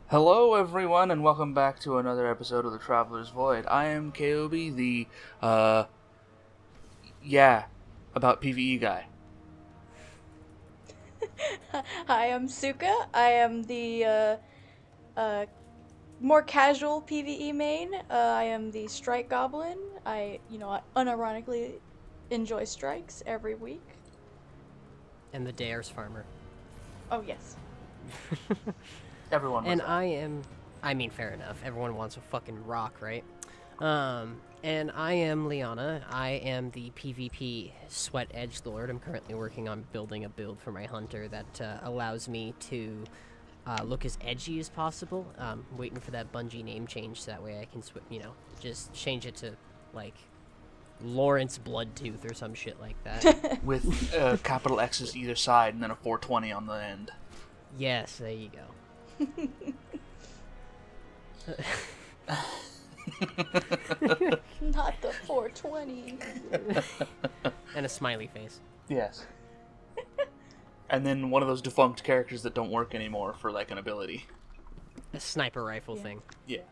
Hello, everyone, and welcome back to another episode of The Traveler's Void. I am KOB, the, about PvE guy. Hi, I'm Suka. I am the more casual PvE main. I am the Strike Goblin. I unironically enjoy strikes every week. And the Dares Farmer. Oh, yes. Everyone was And that. fair enough. Everyone wants a fucking rock, right? And I am Liana. I am the PvP Sweat Edgelord. I'm currently working on building a build for my hunter that allows me to look as edgy as possible. Waiting for that Bungie name change so that way I can, just change it to, like, Lawrence Bloodtooth or some shit like that. With capital X's either side and then a 420 on the end. Yes, there you go. Not the 420. And a smiley face. Yes. And then one of those defunct characters that don't work anymore for, like, an ability. A sniper rifle thing. Yeah.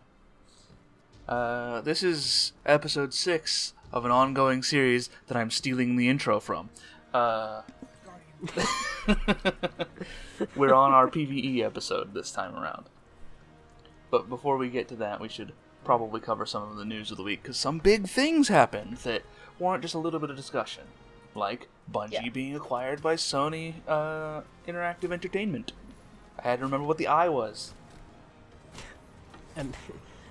This is episode 6 of an ongoing series that I'm stealing the intro from. We're on our PvE episode this time around. But before we get to that, we should probably cover some of the news of the week, because some big things happened that warrant just a little bit of discussion. Like Bungie being acquired by Sony Interactive Entertainment. I had to remember what the I was.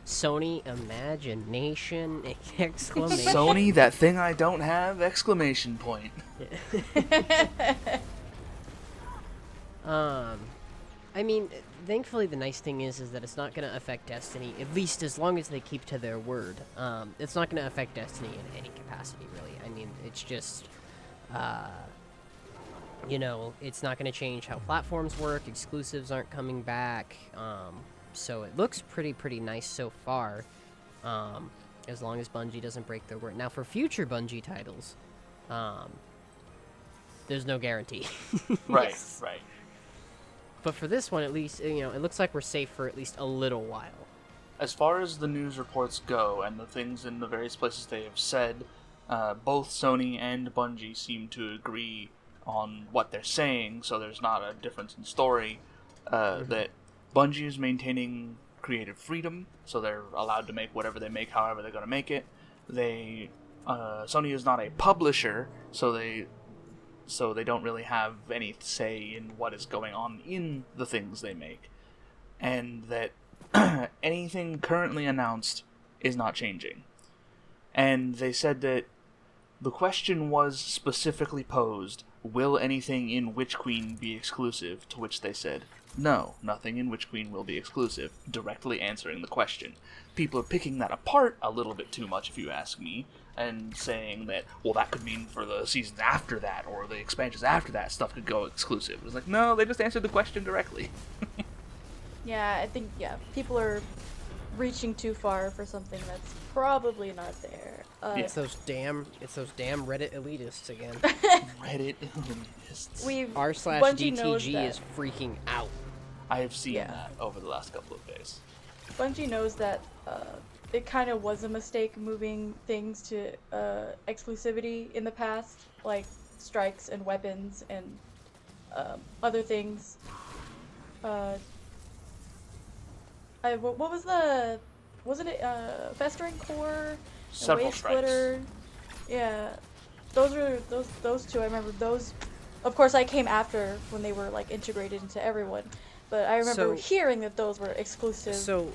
Sony Imagination! Exclamation. Sony, that thing I don't have! Exclamation point. Thankfully the nice thing is that it's not going to affect Destiny, at least as long as they keep to their word. It's not going to affect Destiny in any capacity, really. I mean, it's just, it's not going to change how platforms work, exclusives aren't coming back, so it looks pretty nice so far, as long as Bungie doesn't break their word. Now, for future Bungie titles, there's no guarantee. Right, Yes. right. But for this one, at least, it looks like we're safe for at least a little while. As far as the news reports go, and the things in the various places they have said, both Sony and Bungie seem to agree on what they're saying, so there's not a difference in story, that Bungie is maintaining creative freedom, so they're allowed to make whatever they make however they're going to make it. Sony is not a publisher, so they don't really have any say in what is going on in the things they make. And that anything currently announced is not changing. And they said that the question was specifically posed, will anything in Witch Queen be exclusive? To which they said, no, nothing in Witch Queen will be exclusive, directly answering the question. People are picking that apart a little bit too much, if you ask me, and saying that, well, that could mean for the seasons after that, or the expansions after that, stuff could go exclusive. It was like, no, they just answered the question directly. Yeah, I think, people are reaching too far for something that's probably not there. It's those damn Reddit elitists again. Reddit elitists. Bungie knows r/DTG that. is freaking out. I have seen that over the last couple of days. Bungie knows that it kind of was a mistake moving things to exclusivity in the past, like strikes and weapons and other things. What was wasn't it Festering Core? Several Wave strikes. Splitter? Yeah, those two. I remember those. Of course, I came after when they were like integrated into everyone. But I remember hearing that those were exclusive. So,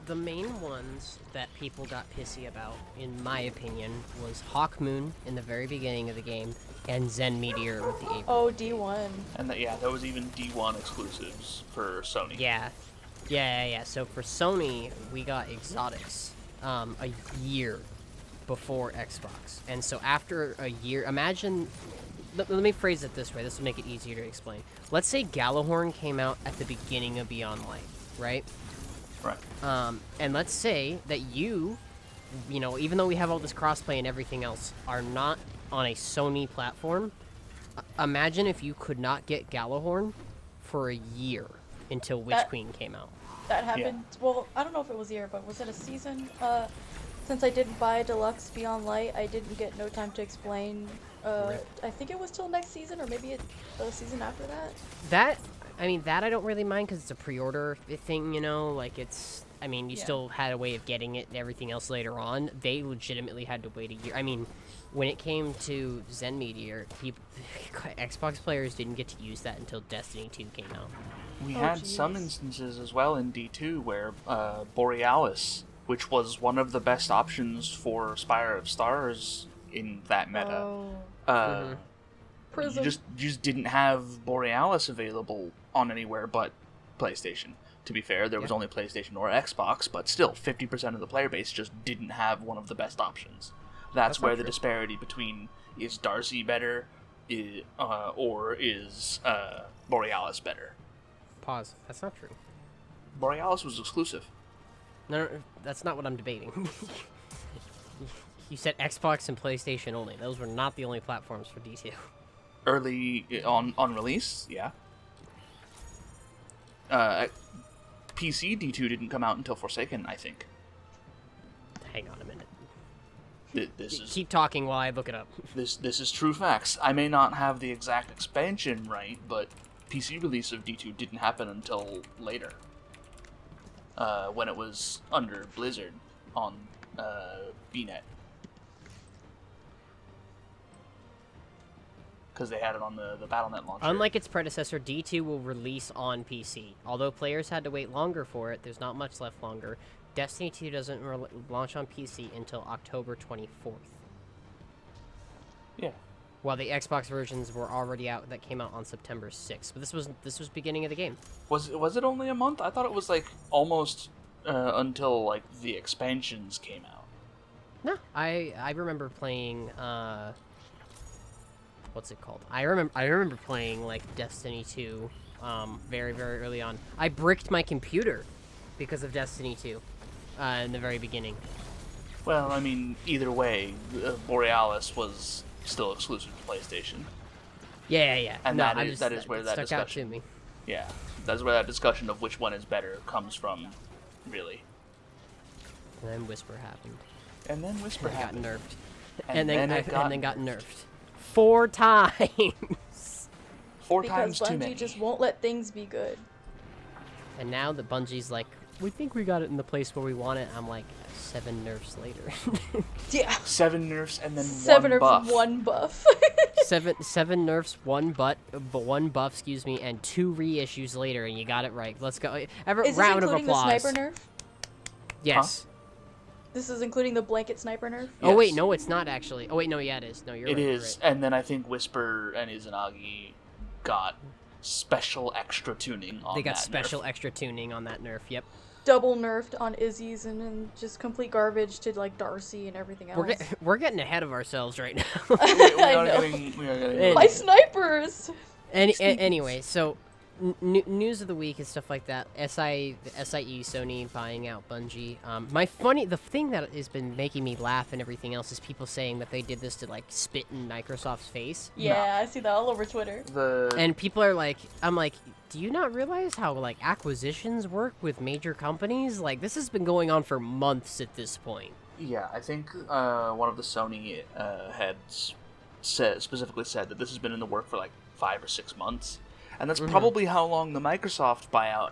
the main ones that people got pissy about, in my opinion, was Hawk Moon in the very beginning of the game, and Zen Meteor with the April. Oh, D1. And there was even D1 exclusives for Sony. Yeah. So for Sony, we got Exotics a year before Xbox. And so after a year, imagine... Let me phrase it this way. This will make it easier to explain. Let's say Galahorn came out at the beginning of Beyond Light, right? Right. And let's say that you even though we have all this crossplay and everything else, are not on a Sony platform. Imagine if you could not get Galahorn for a year. until Witch Queen came out. That happened. Yeah. Well, I don't know if it was a year, but was it a season? Since I didn't buy Deluxe Beyond Light, I didn't get No Time to Explain. I think it was till next season, or maybe the season after that. That I don't really mind because it's a pre-order thing, you know. Like it's, I mean, you still had a way of getting it and everything else later on. They legitimately had to wait a year. I mean, when it came to Zen Meteor, Xbox players didn't get to use that until Destiny 2 came out. We had some instances as well in D2 where Borealis, which was one of the best options for Spire of Stars in that meta, you just didn't have Borealis available on anywhere but PlayStation. To be fair, there was only PlayStation or Xbox, but still, 50% of the player base just didn't have one of the best options. That's where the disparity between is Darcy better or is Borealis better. Pause. That's not true. Borealis was exclusive. No, that's not what I'm debating. You said Xbox and PlayStation only. Those were not the only platforms for D2. Early on release, yeah. PC D2 didn't come out until Forsaken, I think. Hang on a minute. Keep talking while I look it up. This is true facts. I may not have the exact expansion right, but PC release of D2 didn't happen until later. When it was under Blizzard on BNet. Because they had it on the Battle.net launcher. Unlike its predecessor, D2 will release on PC. Although players had to wait longer for it, there's not much left longer. Destiny 2 doesn't launch on PC until October 24th. Yeah. While the Xbox versions were already out, that came out on September 6th. But this was beginning of the game. Was it only a month? I thought it was like almost until like the expansions came out. No, I remember playing what's it called? I remember playing like Destiny 2 very, very early on. I bricked my computer because of Destiny 2 in the very beginning. Well, I mean, either way, Borealis was still exclusive to PlayStation. Yeah. And that is where that stuck discussion out to me. Yeah, that's where that discussion of which one is better comes from, really. And then Whisper happened. And then Whisper happened. Got nerfed. And then got nerfed. 4 times. 4 times too many. Because Bungie just won't let things be good. And now that Bungie's like, we think we got it in the place where we want it. I'm like, 7 nerfs later. Yeah. 7 nerfs and then 7 1 buff. 1 buff. 7 nerfs, 1 buff, excuse me, and 2 reissues later, and you got it right. Let's go. Is round this of including applause. the sniper nerf? Yes. Huh? This is including the blanket sniper nerf? Oh wait, no, it's not actually. Oh wait, no, yeah, it is. No, you're right. It is, right. And then I think Whisper and Izanagi got special extra tuning on that. They got special nerf. extra tuning on that nerf. Yep. Double nerfed on Izzy's and just complete garbage to like Darcy and everything else. We're getting ahead of ourselves right now. we are getting My snipers. Anyway, so news of the week and stuff like that. SIE Sony buying out Bungie. The thing that has been making me laugh and everything else is people saying that they did this to like spit in Microsoft's face. Yeah, no. I see that all over Twitter. And people are like, I'm like, do you not realize how like acquisitions work with major companies? Like this has been going on for months at this point. Yeah, I think one of the Sony heads specifically said that this has been in the work for like 5 or 6 months. And that's probably how long the Microsoft buyout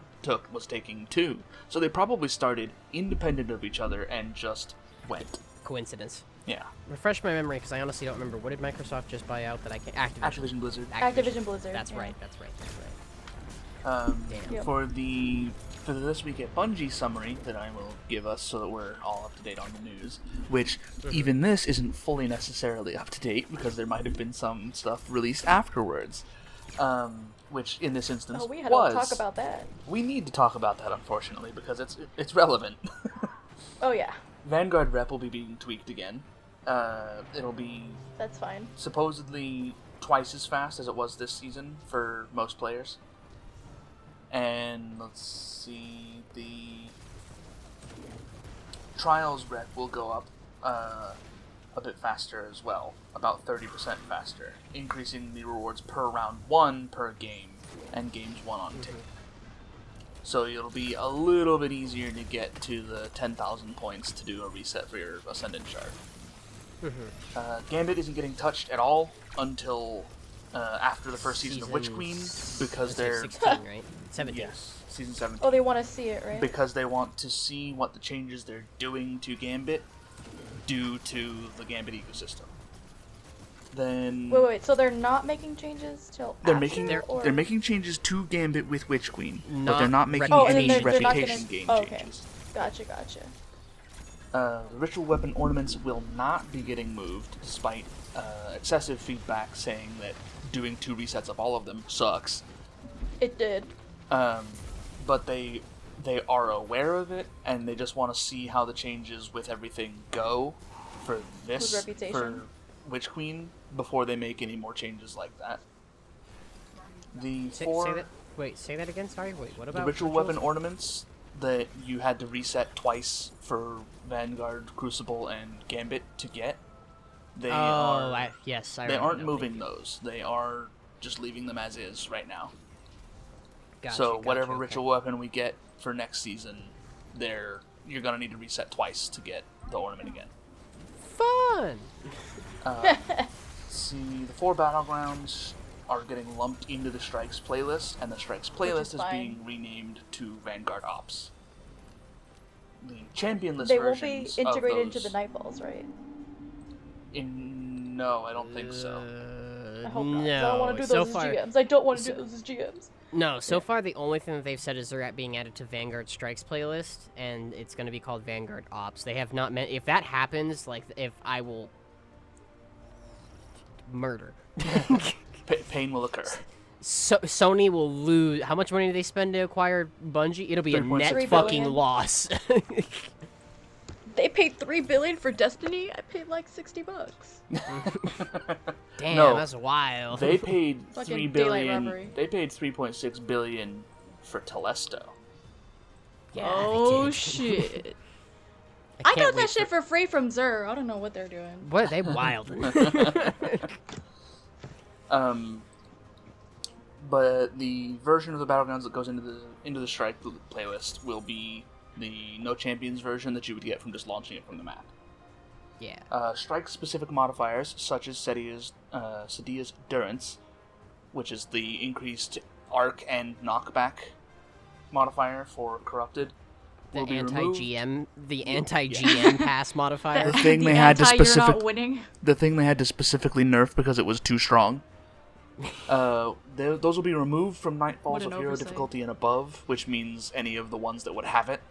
was taking too. So they probably started independent of each other and just went. Coincidence. Yeah. Refresh my memory because I honestly don't remember. What did Microsoft just buy out that I can't? Activision Blizzard. Activision Blizzard. That's right. Damn. For this week at Bungie Summary that I will give us so that we're all up to date on the news, which even this isn't fully necessarily up to date because there might have been some stuff released afterwards. Which in this instance we had to talk about that. We need to talk about that, unfortunately, because it's relevant. Oh yeah. Vanguard rep will be being tweaked again. It'll be that's fine. Supposedly twice as fast as it was this season for most players. And let's see, the Trials rep will go up a bit faster as well, about 30% faster, increasing the rewards per round 1 per game, and games 1 on tape. So it'll be a little bit easier to get to the 10,000 points to do a reset for your Ascendant Shard. Gambit isn't getting touched at all until after the first season of Witch Queen, because they're 16, right? 17. Yes, season 17. Oh, they want to see it, right? Because they want to see what the changes they're doing to Gambit do to the Gambit ecosystem. Then Wait. So they're not making changes till they're after, they're making changes to Gambit with Witch Queen, but Not they're not making Oh, and any then they're not reputation gonna... game okay. changes. Gotcha. The ritual weapon ornaments will not be getting moved, despite excessive feedback saying that doing 2 resets of all of them sucks. It did. But they are aware of it, and they just want to see how the changes with everything go for this, With reputation. for Witch Queen, before they make any more changes like that. Say that again, sorry? Wait, what about the ritual weapon ornaments that you had to reset twice for Vanguard, Crucible, and Gambit to get? They aren't moving those. They are just leaving them as is right now. So whatever ritual weapon we get for next season, you're gonna need to reset twice to get the ornament again. Fun! See, the 4 battlegrounds are getting lumped into the Strikes playlist, and the Strikes playlist is being renamed to Vanguard Ops. The champion list They won't versions be integrated of those, into the Nightfalls, right? No, I don't think so. I hope not. 'Cause I don't want to do so those far, as GMs. I don't want to do those as GMs. No, so far the only thing that they've said is they're being added to Vanguard Strikes playlist, and it's going to be called Vanguard Ops. They have not meant... If that happens, like, if I will... murder. Pain will occur. So Sony will lose... How much money do they spend to acquire Bungie? It'll be a net $3 fucking billion. loss. They paid $3 billion for Destiny. I paid like $60. Damn, No, that's wild. They paid Fucking $3 daylight billion. robbery. They paid $3.6 billion for Telesto. Yeah, Oh they did. shit! I I can't got that wait shit for free from Xur. I don't know what they're doing. What? They wild. But the version of the battlegrounds that goes into the Strike playlist will be the No Champions version that you would get from just launching it from the map. Yeah. Strike-specific modifiers, such as Sadia's Durance, which is the increased arc and knockback modifier for Corrupted, will be removed. The anti-GM pass modifier. The thing The they had to you're not winning. The thing they had to specifically nerf because it was too strong. Those will be removed from What Nightfalls an of Hero oversight. difficulty and above, which means any of the ones that would have it.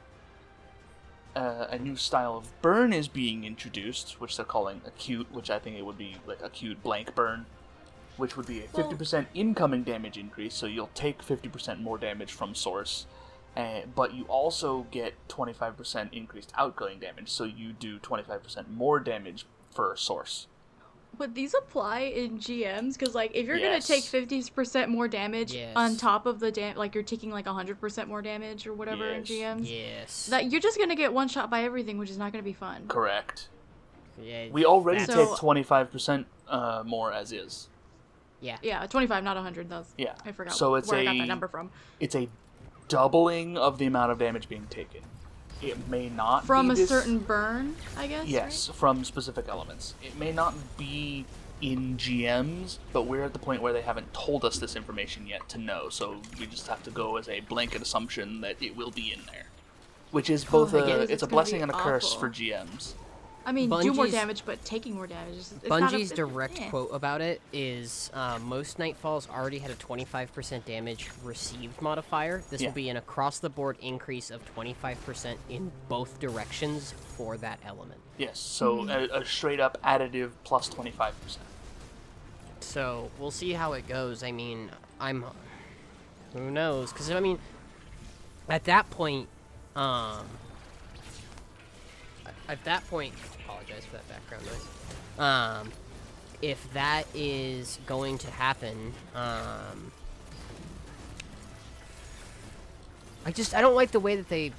A new style of burn is being introduced, which they're calling acute, which I think it would be like acute blank burn, which would be a 50% incoming damage increase, so you'll take 50% more damage from source, but you also get 25% increased outgoing damage, so you do 25% more damage for source. But these apply in GMs, because, like, if you're gonna Yes. take 50% more damage Yes. on top of the like, you're taking, like, 100% more damage or whatever in Yes. GMs, Yes. that you're just gonna get one shot by everything, which is not gonna be fun. Correct. Yeah, We already So- take 25% more as is. yeah. Yeah, 25, not 100. Yeah. I forgot So it's where I got that number from. It's a doubling of the amount of damage being taken. It may not From be a this- certain burn, I guess. Yes, from specific elements. It may not be in GMs, but we're at the point where they haven't told us this information yet to know, so we just have to go as a blanket assumption that it will be in there. Which is both my goodness, it's it's a gonna blessing be and a curse awful. for GMs. I mean, do more Bungie's- damage, but taking more damage. It's not Bungie's a, direct eh. quote about it is most Nightfalls already had a 25% damage received modifier. This Yeah. will be an across-the-board increase of 25% in both directions for that element. Yes, so a straight up additive plus 25%. So we'll see how it goes. I mean, who knows? Because I mean, at that point, apologize for that background noise. If that is going to happen, I don't like the way that they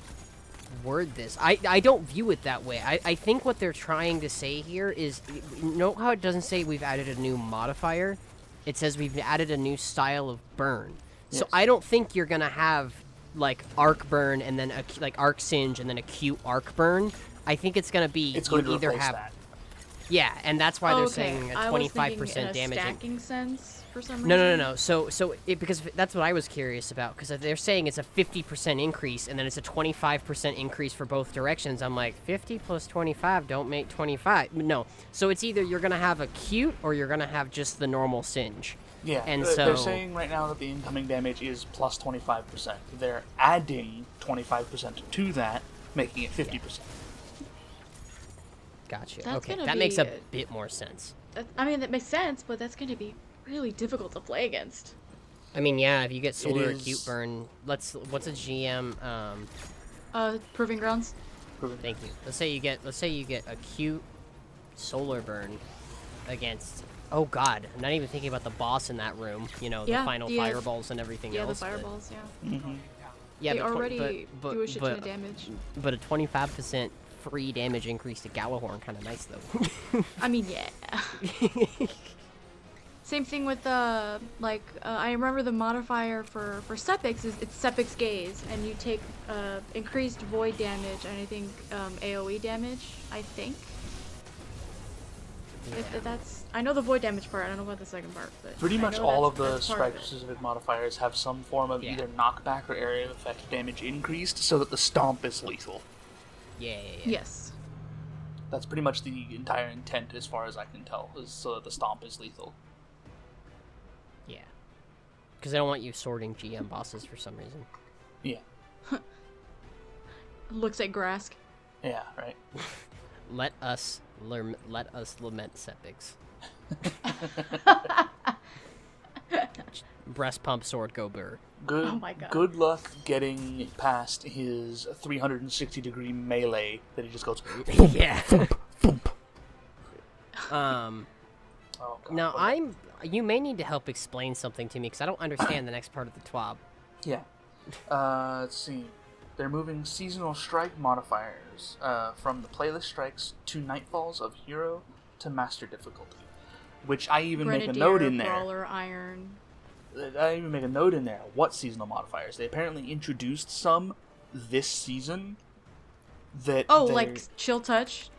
word this. I don't view it that way. I think what they're trying to say here is, you know how it doesn't say we've added a new modifier? It says we've added a new style of burn. So Yes. I don't think you're gonna have like arc burn and then like arc singe and then acute arc burn, I think it's gonna be It's going to either replace have that. yeah, and that's why they're Okay, saying a I was thinking 25% in a damage. stacking sense for some reason. No. So because that's what I was curious about, because they're saying it's a 50% increase and then it's a 25% increase for both directions. I'm like, 50 plus 25 don't make 25. No, so it's either you're gonna have acute or you're gonna have just the normal singe. Yeah, And they're so- saying right now that the incoming damage is plus 25%. They're adding 25% to that, making it 50%. Gotcha. That's Okay, gonna that makes a be bit more sense. I mean, that makes sense, but that's going to be really difficult to play against. I mean, yeah, if you get solar is- acute burn, what's a GM? Proving Grounds. Thank you. Let's say you get acute solar burn against. Oh God, I'm not even thinking about the boss in that room. You know, Yeah, the final the, fireballs and everything Yeah, the else. fireballs, yeah. Mm-hmm. Yeah, They but already do a shit ton of damage. But a 25% free damage increase to Galahorn, kind of nice though. I mean, yeah. Same thing with I remember the modifier for Sepix is it's Sepix Gaze, and you take increased void damage and I think AoE damage. I think. If that's I know the void damage part. I don't know about the second part, but Pretty I much know all of that's the part it. strike-specific modifiers have some form of Yeah. either knockback or area of effect damage increased so that the stomp is lethal. Yeah. Yes. That's pretty much the entire intent, as far as I can tell, is so that the stomp is lethal. Yeah. Because I don't want you sorting GM bosses for some reason. Yeah. Looks at Grask. Yeah, right. Let us lament Sepix. Breast pump sword go burr. Good, Oh my God. Good luck getting past his 360-degree melee that he just goes... Yeah. thump. Um. Oh, God. Now you may need to help explain something to me because I don't understand the next part of the TWAB. Yeah. Let's see. They're moving seasonal strike modifiers from the playlist strikes to nightfalls of hero to master difficulty, which I even make a note in there. Brawler, Iron. I even make a note in there. What seasonal modifiers? They apparently introduced some this season. That Oh, they're- like Chill Touch.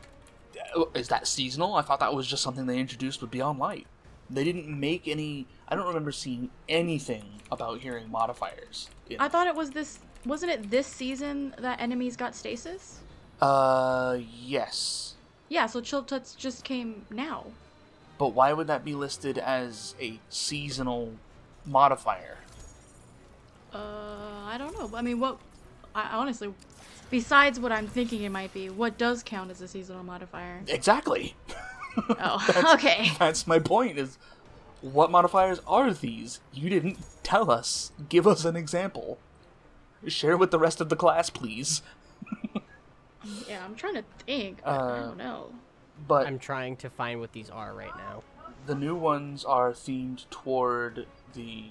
Is that seasonal? I thought that was just something they introduced with Beyond Light. They didn't make any... I don't remember seeing anything about hearing modifiers. I thought it was this. Wasn't it this season that enemies got stasis? Yes. Yeah, so Chill Touch just came now. But why would that be listed as a seasonal modifier? I don't know. I mean, I honestly, besides what I'm thinking it might be, what does count as a seasonal modifier? Exactly. Oh, okay. That's my point, is what modifiers are these? You didn't tell us. Give us an example. Share with the rest of the class, please. Yeah, I'm trying to think, but I don't know. But I'm trying to find what these are right now. the new ones are themed toward the,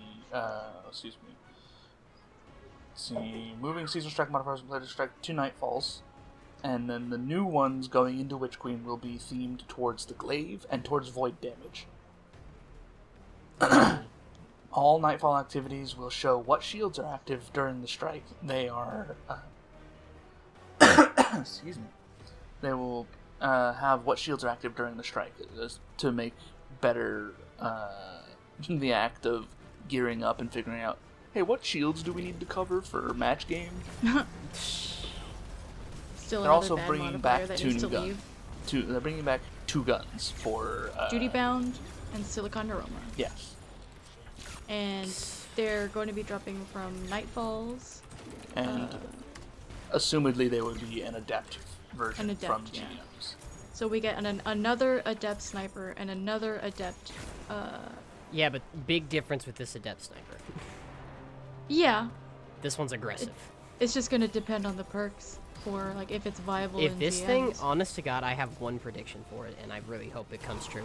excuse me. Let's see, moving seasonal strike modifiers from player strike to nightfalls. And then the new ones going into Witch Queen will be themed towards the glaive and towards void damage. All nightfall activities will show what shields are active during the strike. They are, excuse me. They will have what shields are active during the strike to make better the act of gearing up and figuring out, hey, what shields do we need to cover for match game? Still They're another also bad bringing modifier back that 2 needs new to guns. leave. They're bringing back 2 guns for Duty Bound and Silicon Aroma. Yes, And they're going to be dropping from Nightfalls. and assumedly they would be an adept version An adept, from yeah. GMs. So we get another Adept Sniper and another Adept, Yeah, but big difference with this Adept Sniper. yeah. This one's aggressive. It's just going to depend on the perks for, like, if it's viable If in this GMs. thing, honest to God, I have one prediction for it, and I really hope it comes true.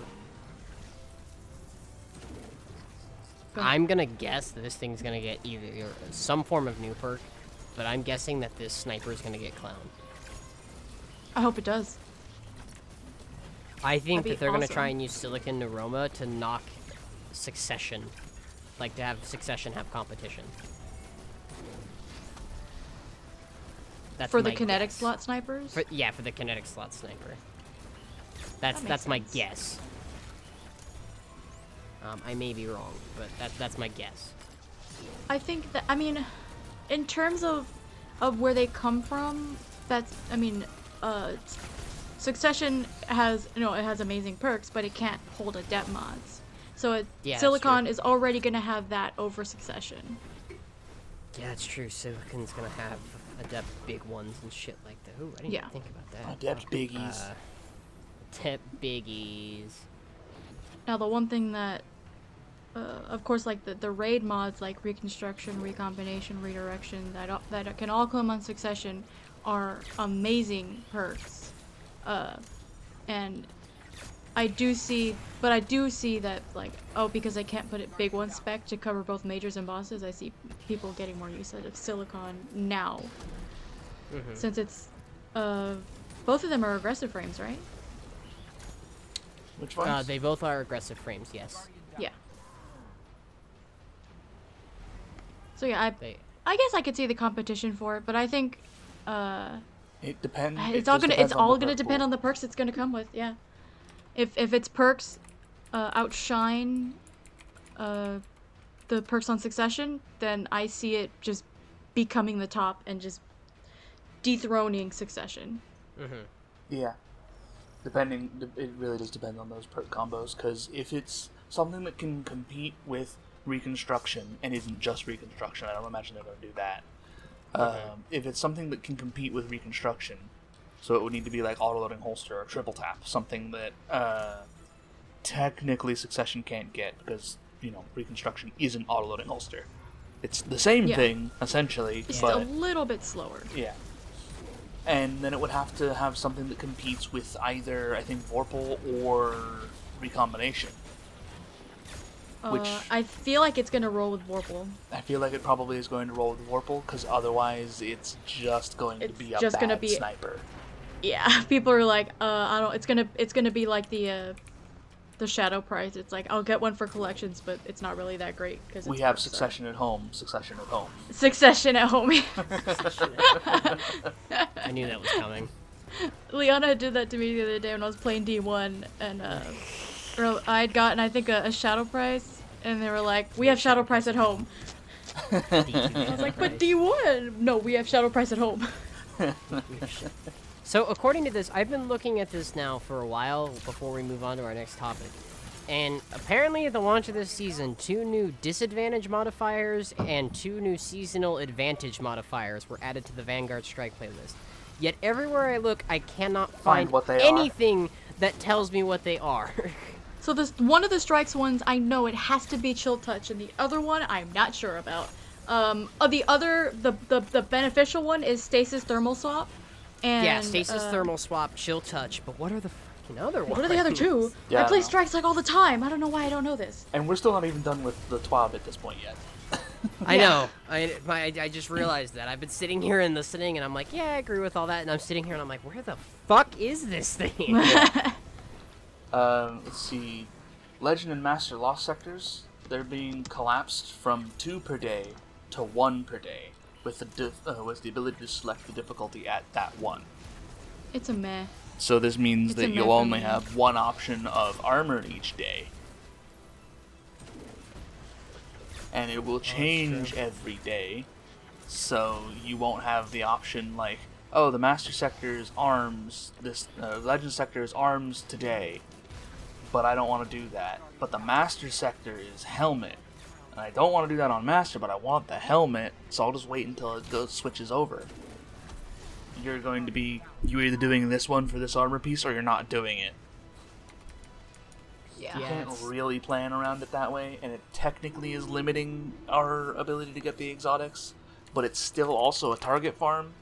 Go ahead. I'm gonna guess that this thing's gonna get either some form of new perk, but I'm guessing that this sniper is gonna get clown. I hope it does. I think That'd be that they're gonna awesome. try and use Silicon Neuroma to knock Succession, like to have Succession have competition. that's for the my kinetic guess. slot snipers. For the kinetic slot sniper. That's makes my sense. guess. I may be wrong, but that's my guess. I think that, I mean, in terms of where they come from, that's, I mean, Succession has, it has amazing perks, but it can't hold adept mods. So Yeah, that's Silicon true. is already gonna have that over Succession. Yeah, that's true. Silicon's gonna have adept big ones and shit like that. Ooh, I didn't Yeah. even think about that. Adept biggies. Adept biggies. Now the one thing that, of course, like the raid mods like Reconstruction, Recombination, Redirection, that can all come on Succession are amazing perks. And I do see that, like, because I can't put it big one spec to cover both majors and bosses, I see people getting more use out of Silicon now. Mm-hmm. Since it's, both of them are aggressive frames, right? Which ones? They both are aggressive frames, yes. Yeah. So yeah, They I guess I could see the competition for it, but I think, It depends. it's all gonna depend on the perks it's gonna come with, yeah. If its perks outshine the perks on Succession, then I see it just becoming the top and just dethroning Succession. Mm-hmm. Yeah. It really does depend on those perk combos, because if it's something that can compete with Reconstruction, and isn't just Reconstruction, I don't imagine they're going to do that. If it's something that can compete with Reconstruction, so it would need to be like auto-loading holster or triple tap, something that technically Succession can't get, because, Reconstruction isn't auto-loading holster. It's the same thing, essentially, It's but a little bit slower. yeah. And then it would have to have something that competes with either, I think, Vorpal or Recombination. Which I feel like it's gonna roll with Vorpal. I feel like it probably is going to roll with Vorpal, because otherwise it's just going to be a bad sniper. Yeah, people are like, I don't. It's gonna be like the Shadow Prize. It's like, I'll get one for collections, but it's not really that great because We have Succession at home. Succession at home. Succession at home. I knew that was coming. Liana did that to me the other day when I was playing D1, and I had gotten, I think, a Shadow Prize, and they were like, we have Shadow Prize at home. I was like, but D1! No, we have Shadow Prize at home. So according to this, I've been looking at this now for a while before we move on to our next topic. And apparently at the launch of this season, 2 new disadvantage modifiers and 2 new seasonal advantage modifiers were added to the Vanguard Strike playlist. Yet everywhere I look, I cannot find what they anything that tells me what they are. So this one of the strikes ones, I know it has to be Chill Touch, and the other one I'm not sure about. The beneficial one is Stasis Thermal Swap. And, yeah, Stasis Thermal Swap, Chill Touch, but what are the fucking other ones? What are the other 2? Yeah, I play I know. strikes like all the time. I don't know why I don't know this. And we're still not even done with the TWAB at this point yet. I know. I just realized that. I've been sitting here and listening, and I'm like, yeah, I agree with all that. And I'm sitting here and I'm like, where the fuck is this thing? Let's see. Legend and Master Lost Sectors, they're being collapsed from 2 per day to 1 per day, with the ability to select the difficulty at that 1. It's a meh. So this means It's that a you'll meh for only me. have 1 option of armor each day. And it will change every day, so you won't have the option like, oh, the Master Sector is arms, this Legend Sector is arms today, but I don't want to do that. But the Master Sector is helmet, and I don't want to do that on Master, but I want the helmet, so I'll just wait until it switches over. You're either doing this one for this armor piece, or you're not doing it. Yeah. You Yeah, can't it's- really plan around it that way, and it technically is limiting our ability to get the exotics, but it's still also a target farm.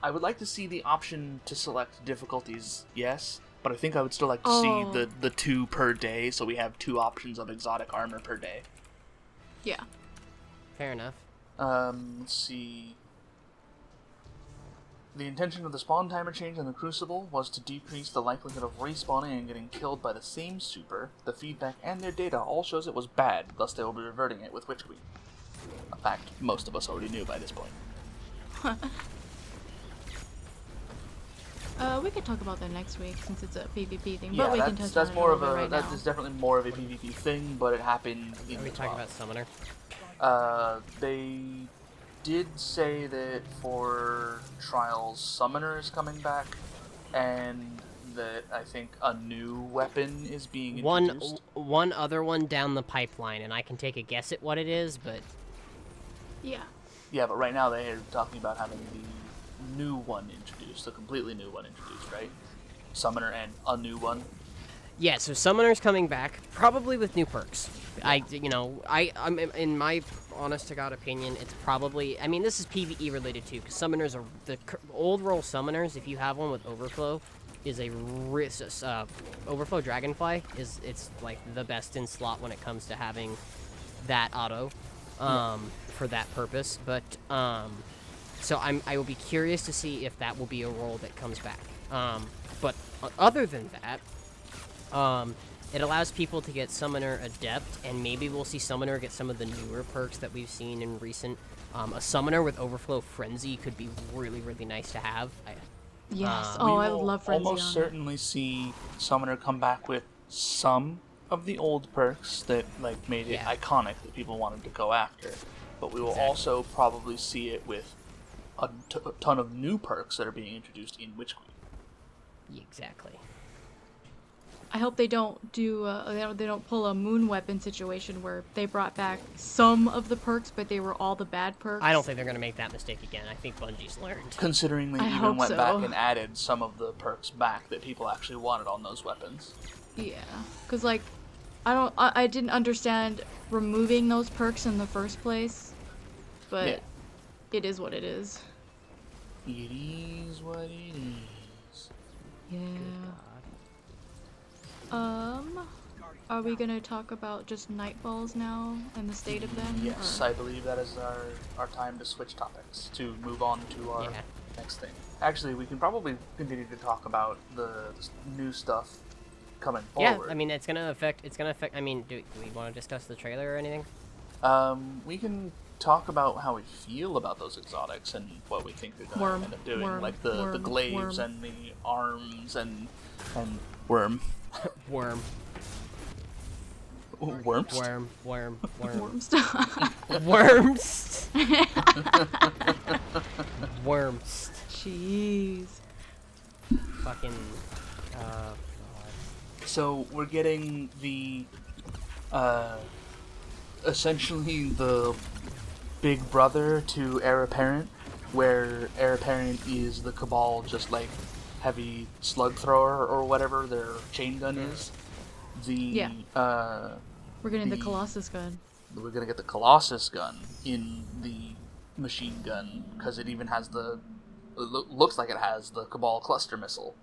I would like to see the option to select difficulties, yes, but I think I would still like to see the 2 per day, so we have 2 options of exotic armor per day. Yeah. Fair enough. Let's see. The intention of the spawn timer change in the Crucible was to decrease the likelihood of respawning and getting killed by the same super. The feedback and their data all shows it was bad, thus they will be reverting it with Witch Queen. A fact most of us already knew by this point. we could talk about that next week since it's a PvP thing. Yeah, but we can touch that's on more it of a right that now. is definitely more of a PvP thing, but it happened in Are we the talking WoW. about Summoner? They did say that for Trials, Summoner is coming back, and that I think a new weapon is being introduced. One other one down the pipeline, and I can take a guess at what it is, but Yeah. Yeah, but right now they're talking about having the new one introduced, a completely new one introduced, right? Summoner and a new one. yeah. So Summoner's coming back, probably with new perks. I'm in my honest to God opinion, it's probably. I mean, this is PvE related too, because Summoners are the old role Summoners. If you have one with Overflow, is Overflow Dragonfly it's like the best in slot when it comes to having that auto for that purpose. But so I will be curious to see if that will be a role that comes back. But other than that, it allows people to get Summoner Adept, and maybe we'll see Summoner get some of the newer perks that we've seen in recent. A Summoner with Overflow Frenzy could be really, really nice to have. Yes. We I would will love Frenzy almost on it. certainly see Summoner come back with some of the old perks that like made it Yeah. iconic that people wanted to go after, but we will also probably see it with a ton of new perks that are being introduced in Witch Queen. Exactly. I hope they don't do they don't pull a moon weapon situation where they brought back some of the perks, but they were all the bad perks. I don't think they're gonna make that mistake again. I think Bungie's learned. Considering they I even hope went so. back and added some of the perks back that people actually wanted on those weapons. Yeah, because like, I didn't understand removing those perks in the first place, but Yeah. it is what it is. It is what it is. Yeah. Are we gonna talk about just night balls now and the state of them? Yes, or- I believe that is our time to switch topics, to move on to our Yeah. next thing. Actually, we can probably continue to talk about the new stuff coming Yeah, forward. I mean, it's gonna affect. I mean, do we want to discuss the trailer or anything? We can talk about how we feel about those exotics and what we think they're going Worm, to end up doing, worm, like the worm, glaives worm. and the arms and worm. Worm, Worms? worm, worm, worm, Worm stuff. worms, worms. Jeez. Fucking. God. So we're getting the essentially the big brother to Heir Apparent, where Heir Apparent is the Cabal, just like heavy slug thrower or whatever their chain gun is. Yeah. We're getting the The- Colossus gun. We're gonna get the Colossus gun in the machine gun because it even has looks like it has the Cabal cluster missile.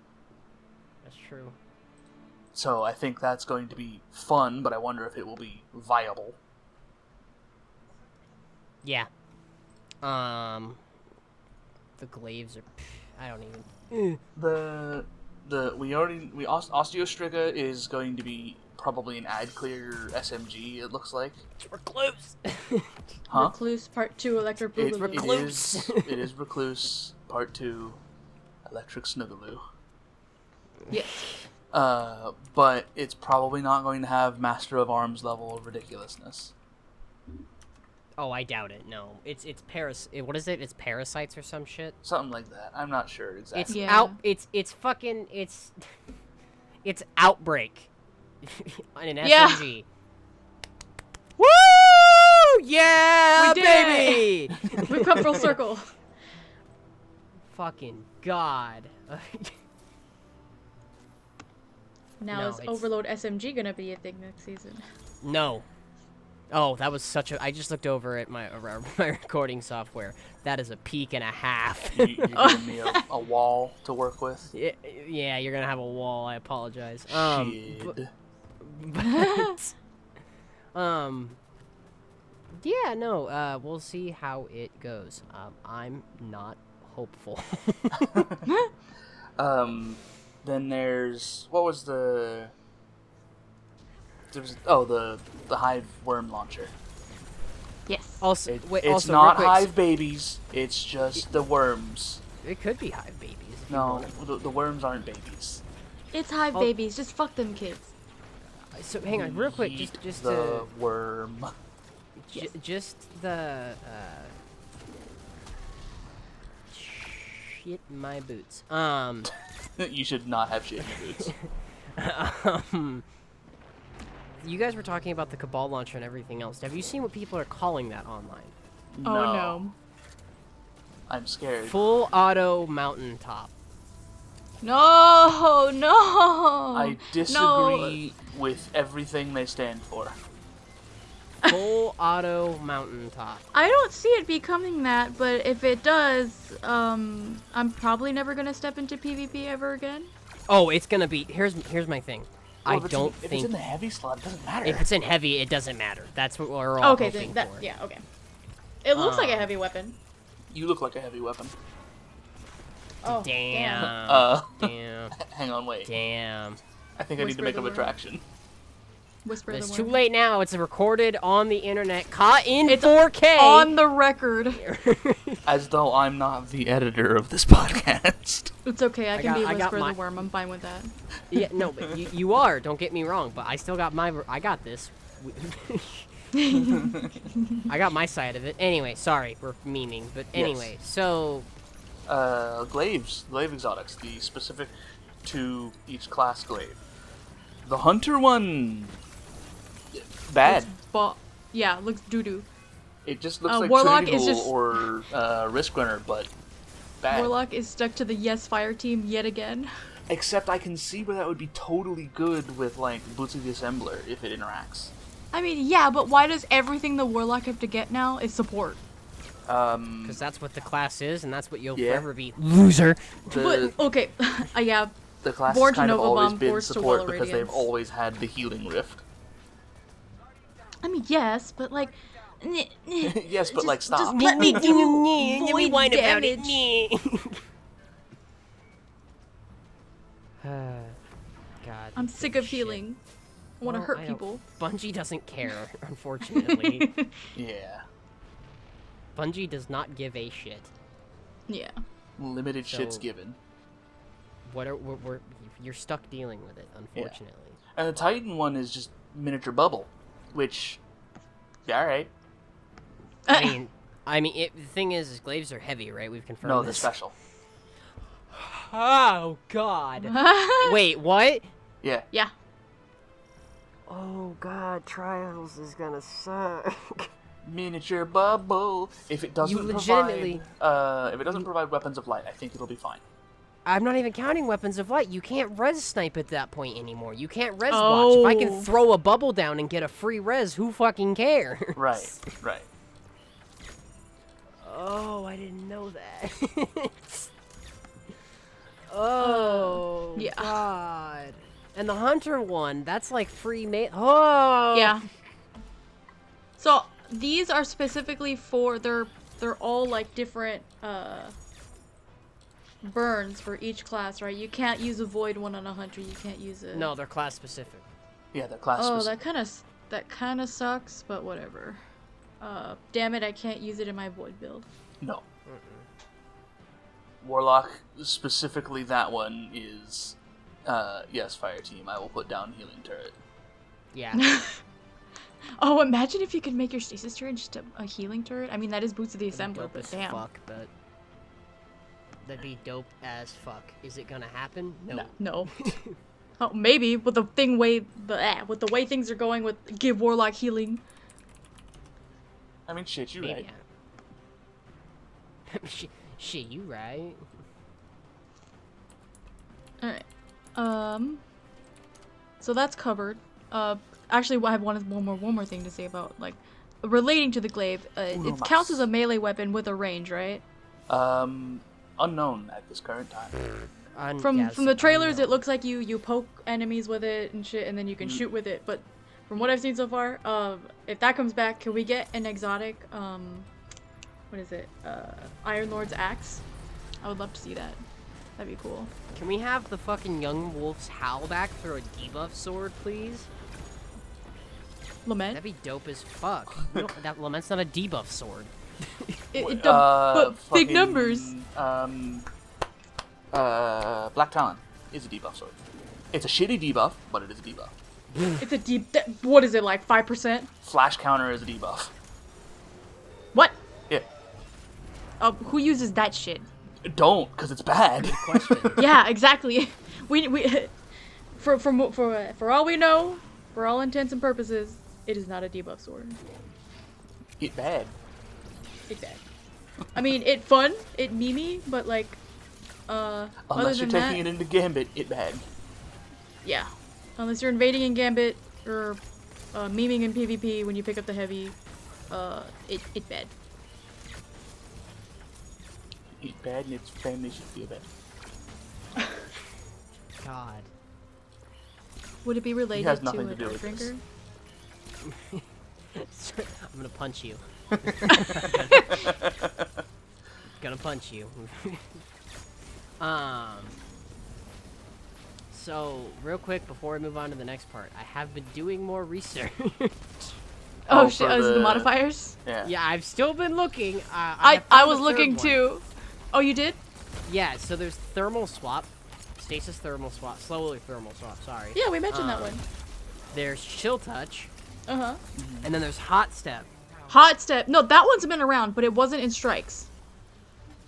That's true. So I think that's going to be fun, but I wonder if it will be viable. Yeah. The glaives are. I don't even. Osteostriga is going to be probably an ad clear SMG. It looks like. It's recluse. Huh? Recluse Part 2 Electric It Boogaloo. Recluse. is Recluse Part 2 Electric Snoogaloo. Yes. But it's probably not going to have Master of Arms level of ridiculousness. Oh, I doubt it. No, it's What is it? It's parasites or some shit. Something like that. I'm not sure exactly. It's Yeah. It's fucking. It's outbreak. On an Yeah. SMG. Woo! Yeah, We did baby. We've come full circle. Fucking god. Now No, is it's- Overload SMG gonna be a thing next season? No. Oh, that was such a. I just looked over at my recording software. That is a peak and a half. You're giving me a wall to work with. Yeah, you're gonna have a wall. I apologize. Shit. But, yeah, no. We'll see how it goes. I'm not hopeful. Then there's what was the the hive worm launcher. Yes. Also, It's also, not real quick, hive babies. It's just the worms. It could be hive babies. If you No, want. the worms aren't babies. It's hive Oh. babies. Just fuck them kids. So hang on, real quick, Yeet just the to worm. just the shit my boots. You should not have shit in your boots. You guys were talking about the Cabal launcher and everything else. Have you seen what people are calling that online? Oh no. I'm scared. Full auto mountaintop. No, no. I disagree with everything they stand for. Full auto mountaintop. I don't see it becoming that, but if it does, I'm probably never gonna step into PvP ever again. Oh, it's gonna be. Here's my thing. Well, I don't if think it's in the heavy slot, it doesn't matter. if it's in heavy, it doesn't matter. That's what we're all Okay, hoping then for. yeah, okay. It looks like a heavy weapon. You look like a heavy weapon. Oh, Damn. Damn. Hang on, wait. Damn. I think I need to Whisper make the a word. retraction. Whisper It's the too word. late now. It's recorded on the internet, caught in It's 4K. On the record. As though I'm not the editor of this podcast. It's okay, I can be I got Whisper my- the Worm. I'm fine with that. Yeah, no, but you are. Don't get me wrong, but I still got my. I got this. I got my side of it. Anyway, sorry, we're memeing, but anyway, so Glaives. Glaive exotics. The specific to each class glaive. The hunter one. Bad. Yeah, looks doo-doo. It just looks like Warlock Trinity is Ghoul just- or Risk Runner, but bad. Warlock is stuck to the Yes Fire team yet again. Except I can see where that would be totally good with, like, Boots of the Assembler if it interacts. I mean, yeah, but why does everything the Warlock have to get now is support? because that's what the class is, and that's what you'll Yeah. forever be, loser. The, But, okay, yeah, the class Born has to kind of Nova always Bomb, been Forced to support Wall because they've Radiance. always had the healing rift. I mean, yes, but like... Yes, but, like, stop. Just let me do Let me void whine about damage. it. God. I'm these sick are of shit. healing. I want to Well, hurt I don't- people. Bungie doesn't care, unfortunately. Yeah. Bungie does not give a shit. Yeah. Limited shit's So- given. You're stuck dealing with it, unfortunately. And the Titan one is just miniature bubble, which, yeah, alright. I mean, the thing is glaives are heavy, right? We've confirmed No, they're this. special. Oh God! Wait, what? Yeah. Yeah. Oh God, Trials is gonna suck. Miniature bubble. If it doesn't legitimately- provide weapons of light, I think it'll be fine. I'm not even counting weapons of light. You can't res snipe at that point anymore. You can't res watch. If I can Oh. throw a bubble down and get a free res, who fucking cares? Right, right. Oh, I didn't know that. Oh, yeah. God. And the hunter one, that's like free Oh. Yeah. So these are specifically for they're all like different burns for each class, right? You can't use a void one on a hunter. You can't use a No, they're class specific. Yeah, they're class Oh, specific. that kind of sucks, but whatever. Damn it, I can't use it in my void build. No. Warlock, specifically that one, is, yes, fire team. I will put down healing turret. Yeah. Oh, imagine if you could make your stasis turret just a healing turret. I mean, that is Boots of the That'd be Assembler, dope but as damn. fuck, but that'd be dope as fuck. Is it gonna happen? No. No. Oh, maybe with the with the way things are going with give Warlock healing. I mean, shit, you Maybe. right. Shit, you right. All right. So that's covered. Actually, I have one more thing to say about like relating to the glaive. Uno It counts mas. as a melee weapon with a range, right? Unknown at this current time. From the trailers, it looks like you poke enemies with it and shit, and then you can Mm. shoot with it. But from what I've seen so far, if that comes back, can we get an exotic? What is it? Iron Lord's axe. I would love to see that. That'd be cool. Can we have the fucking Young Wolf's howl back through a debuff sword, please? Lament. That'd be dope as fuck. That Lament's not a debuff sword. but big fucking, numbers. Black Talon is a debuff sword. It's a shitty debuff, but it is a debuff. It's a deep. What is it, like 5%? Flash counter is a debuff. What? Yeah. Who uses that shit? Don't, because it's bad. Question. Yeah, exactly. We for all we know, for all intents and purposes, it is not a debuff sword. It bad. It's bad. I mean, it fun, it memey, but like, Unless other you're than taking that, it into Gambit, it bad. yeah. Unless you're invading in Gambit or meming in PvP when you pick up the heavy, it bad. It's bad and its family should feel bad. God. Would it be related has to nothing a to do dark with drinker? I'm gonna punch you. Gonna punch you. So, real quick, before we move on to the next part, I have been doing more research. Oh, Oh, shit! for Is it the the- modifiers? Yeah. Yeah, I've still been looking. I found was the looking third one. too. Oh, you did? Yeah, so there's thermal swap, stasis thermal swap, slowly thermal swap, sorry. Yeah, we mentioned that one. There's chill touch, Uh-huh. and then there's hot step. Hot step. No, that one's been around, but it wasn't in strikes.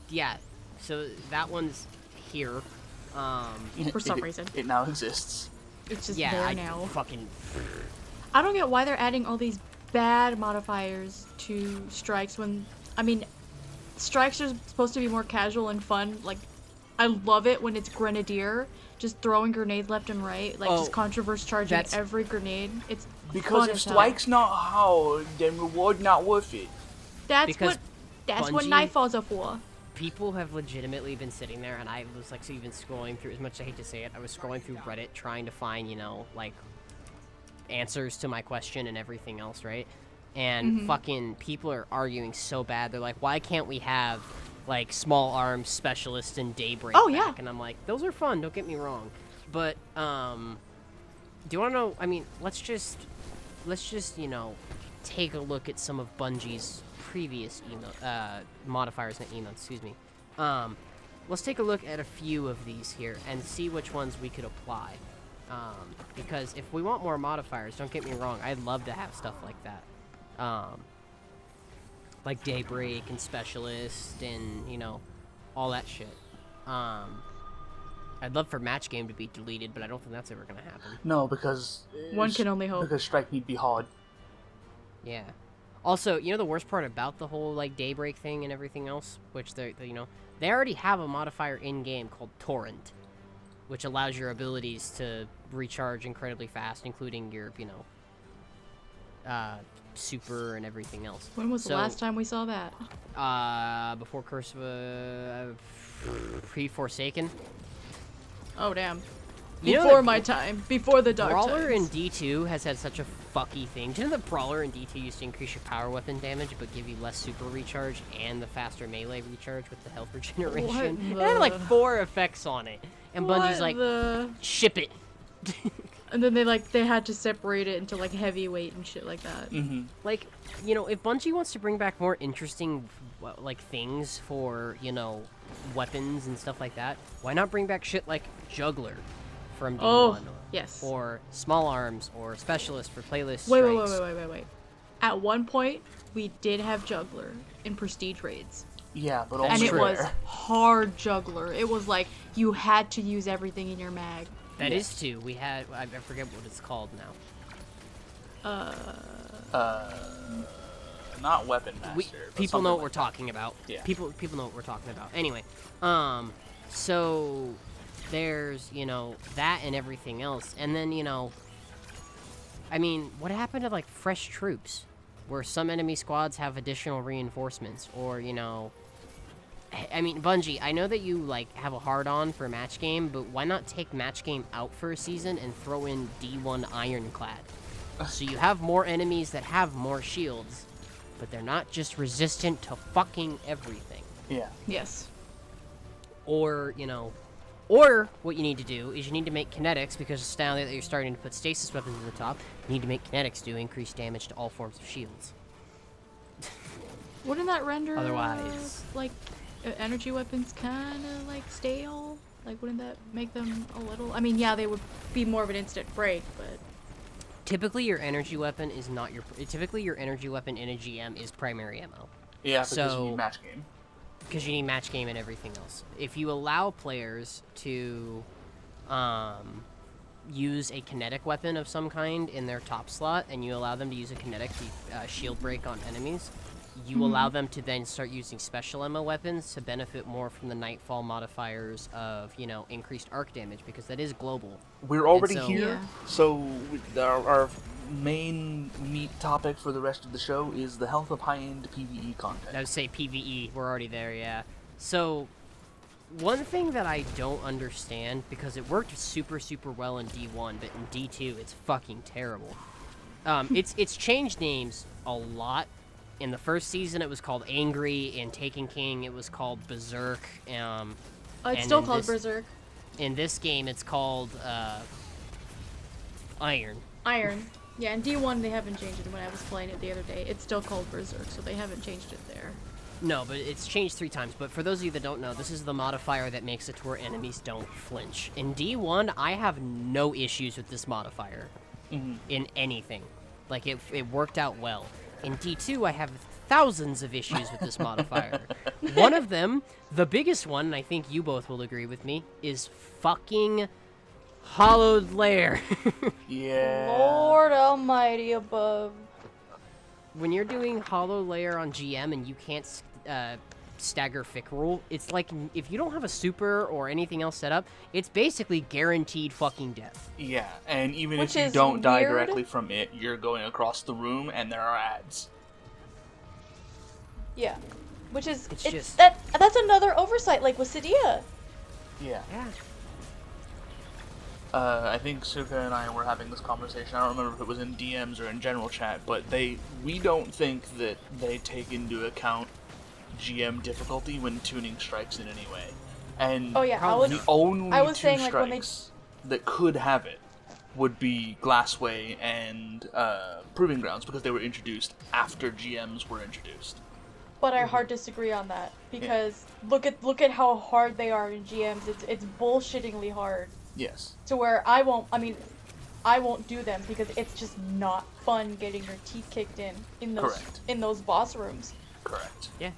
Yeah, so that one's here. For some reason. It now exists. It's just Yeah, there I now. fucking... I don't get why they're adding all these bad modifiers to strikes when, I mean, strikes are supposed to be more casual and fun. Like, I love it when it's Grenadier, just throwing grenades left and right, like just controverse charging that's- every grenade. It's Because fun if as hell. strike's not hard, then reward not worth it. That's because what Bungie- nightfalls are for. People have legitimately been sitting there, and I was like, so even scrolling through, as much as I hate to say it, I was scrolling through Reddit trying to find, you know, like, answers to my question and everything else, right? And fucking people are arguing so bad. They're like, why can't we have, like, small arms specialist and daybreak Oh, back? yeah. And I'm like, those are fun, don't get me wrong. But, do you want to know, I mean, let's just, you know, take a look at some of Bungie's previous modifiers, not emails, excuse me. Let's take a look at a few of these here and see which ones we could apply. Because if we want more modifiers, don't get me wrong, I'd love to have stuff like that. Like Daybreak and Specialist and, you know, all that shit. I'd love for Match Game to be deleted, but I don't think that's ever gonna happen. No, because... One can only hope. Because strike need be hard. Yeah. Also, you know the worst part about the whole, like, Daybreak thing and everything else? Which, you know, they already have a modifier in-game called Torrent, which allows your abilities to recharge incredibly fast, including your, you know, super and everything else. When was the last time we saw that? Before Curse of... Pre-Forsaken. Oh, damn. You know Before that my time. Before the dark Brawler in times. D2 has had such a fucky thing. Do you know that Brawler in D2 used to increase your power weapon damage, but give you less super recharge and the faster melee recharge with the health regeneration? It had like 4 effects on it. And Bungie's like, ship it. And then they had to separate it into like heavyweight and shit like that. Mm-hmm. Like, you know, if Bungie wants to bring back more interesting, like, things for, you know, weapons and stuff like that, why not bring back shit like Juggler from D1? Oh, yes. Or Small Arms, or Specialist for playlist Wait. strikes. At one point, we did have Juggler in Prestige raids. Yeah, but And only it was hard Juggler. It was like, you had to use everything in your mag. That is too. We had, I forget what it's called now. Not Weapon Master. but People know something what we're like talking about. Yeah. People know what we're talking about. Anyway, so there's, you know, that and everything else. And then, you know, I mean, what happened to, like, fresh troops? Where some enemy squads have additional reinforcements, or, you know... I mean, Bungie, I know that you, like, have a hard-on for Match Game, but why not take Match Game out for a season and throw in D1 Ironclad? So you have more enemies that have more shields, but they're not just resistant to fucking everything. Yeah. Yes. Or, you know... Or, what you need to do is you need to make kinetics, because now that you're starting to put stasis weapons in the top, you need to make kinetics do increased damage to all forms of shields. Wouldn't that render Otherwise, like energy weapons kind of like stale? Like, wouldn't that make them a little? I mean, yeah, they would be more of an instant break, but typically your energy weapon is not your. Typically your energy weapon in a GM is primary ammo. Yeah, because you So- need match game. Because you need match game and everything else. If you allow players to use a kinetic weapon of some kind in their top slot, and you allow them to use a kinetic shield break on enemies, you allow them to then start using special ammo weapons to benefit more from the Nightfall modifiers of, increased arc damage, because that is global. We're already so- here, Yeah. so our main meat topic for the rest of the show is the health of high-end PvE content. I would say PvE, we're already there, yeah. So, one thing that I don't understand, because it worked super, super well in D1, but in D2, it's fucking terrible. It's changed names a lot. In the first season, it was called Angry. In Taken King, it was called Berserk. it's And still in called this- Berserk. In this game, it's called Iron. Iron. Yeah, in D1 they haven't changed it. When I was playing it the other day, it's still called Berserk, so they haven't changed it there. No, but it's changed 3 times. But for those of you that don't know, this is the modifier that makes it to where enemies don't flinch. In D1, I have no issues with this modifier in anything. Like, it worked out well. In D2, I have thousands of issues with this modifier. One of them, the biggest one, and I think you both will agree with me, is fucking Hollowed Lair. Yeah. Lord Almighty above. When you're doing Hollow Layer on GM and you can't stagger Fick rule, it's like if you don't have a super or anything else set up, it's basically guaranteed fucking death. Yeah, and even Which if you is don't die weird. directly from it, you're going across the room and there are ads. Yeah. Which is It's just- that's another oversight, like with Cydia. Yeah. Yeah. I think Suka and I were having this conversation. I don't remember if it was in DMs or in general chat, but we don't think that they take into account GM difficulty when tuning strikes in any way. And Oh yeah, Probably the only I was two saying, like, when they- strikes that could have it would be Glassway and Proving Grounds, because they were introduced after GMs were introduced. but I hard disagree on that because look at how hard they are in GMs. It's bullshittingly hard. Yes. To where I won't do them because it's just not fun getting your teeth kicked in those Correct. in those boss rooms. Correct. Yeah.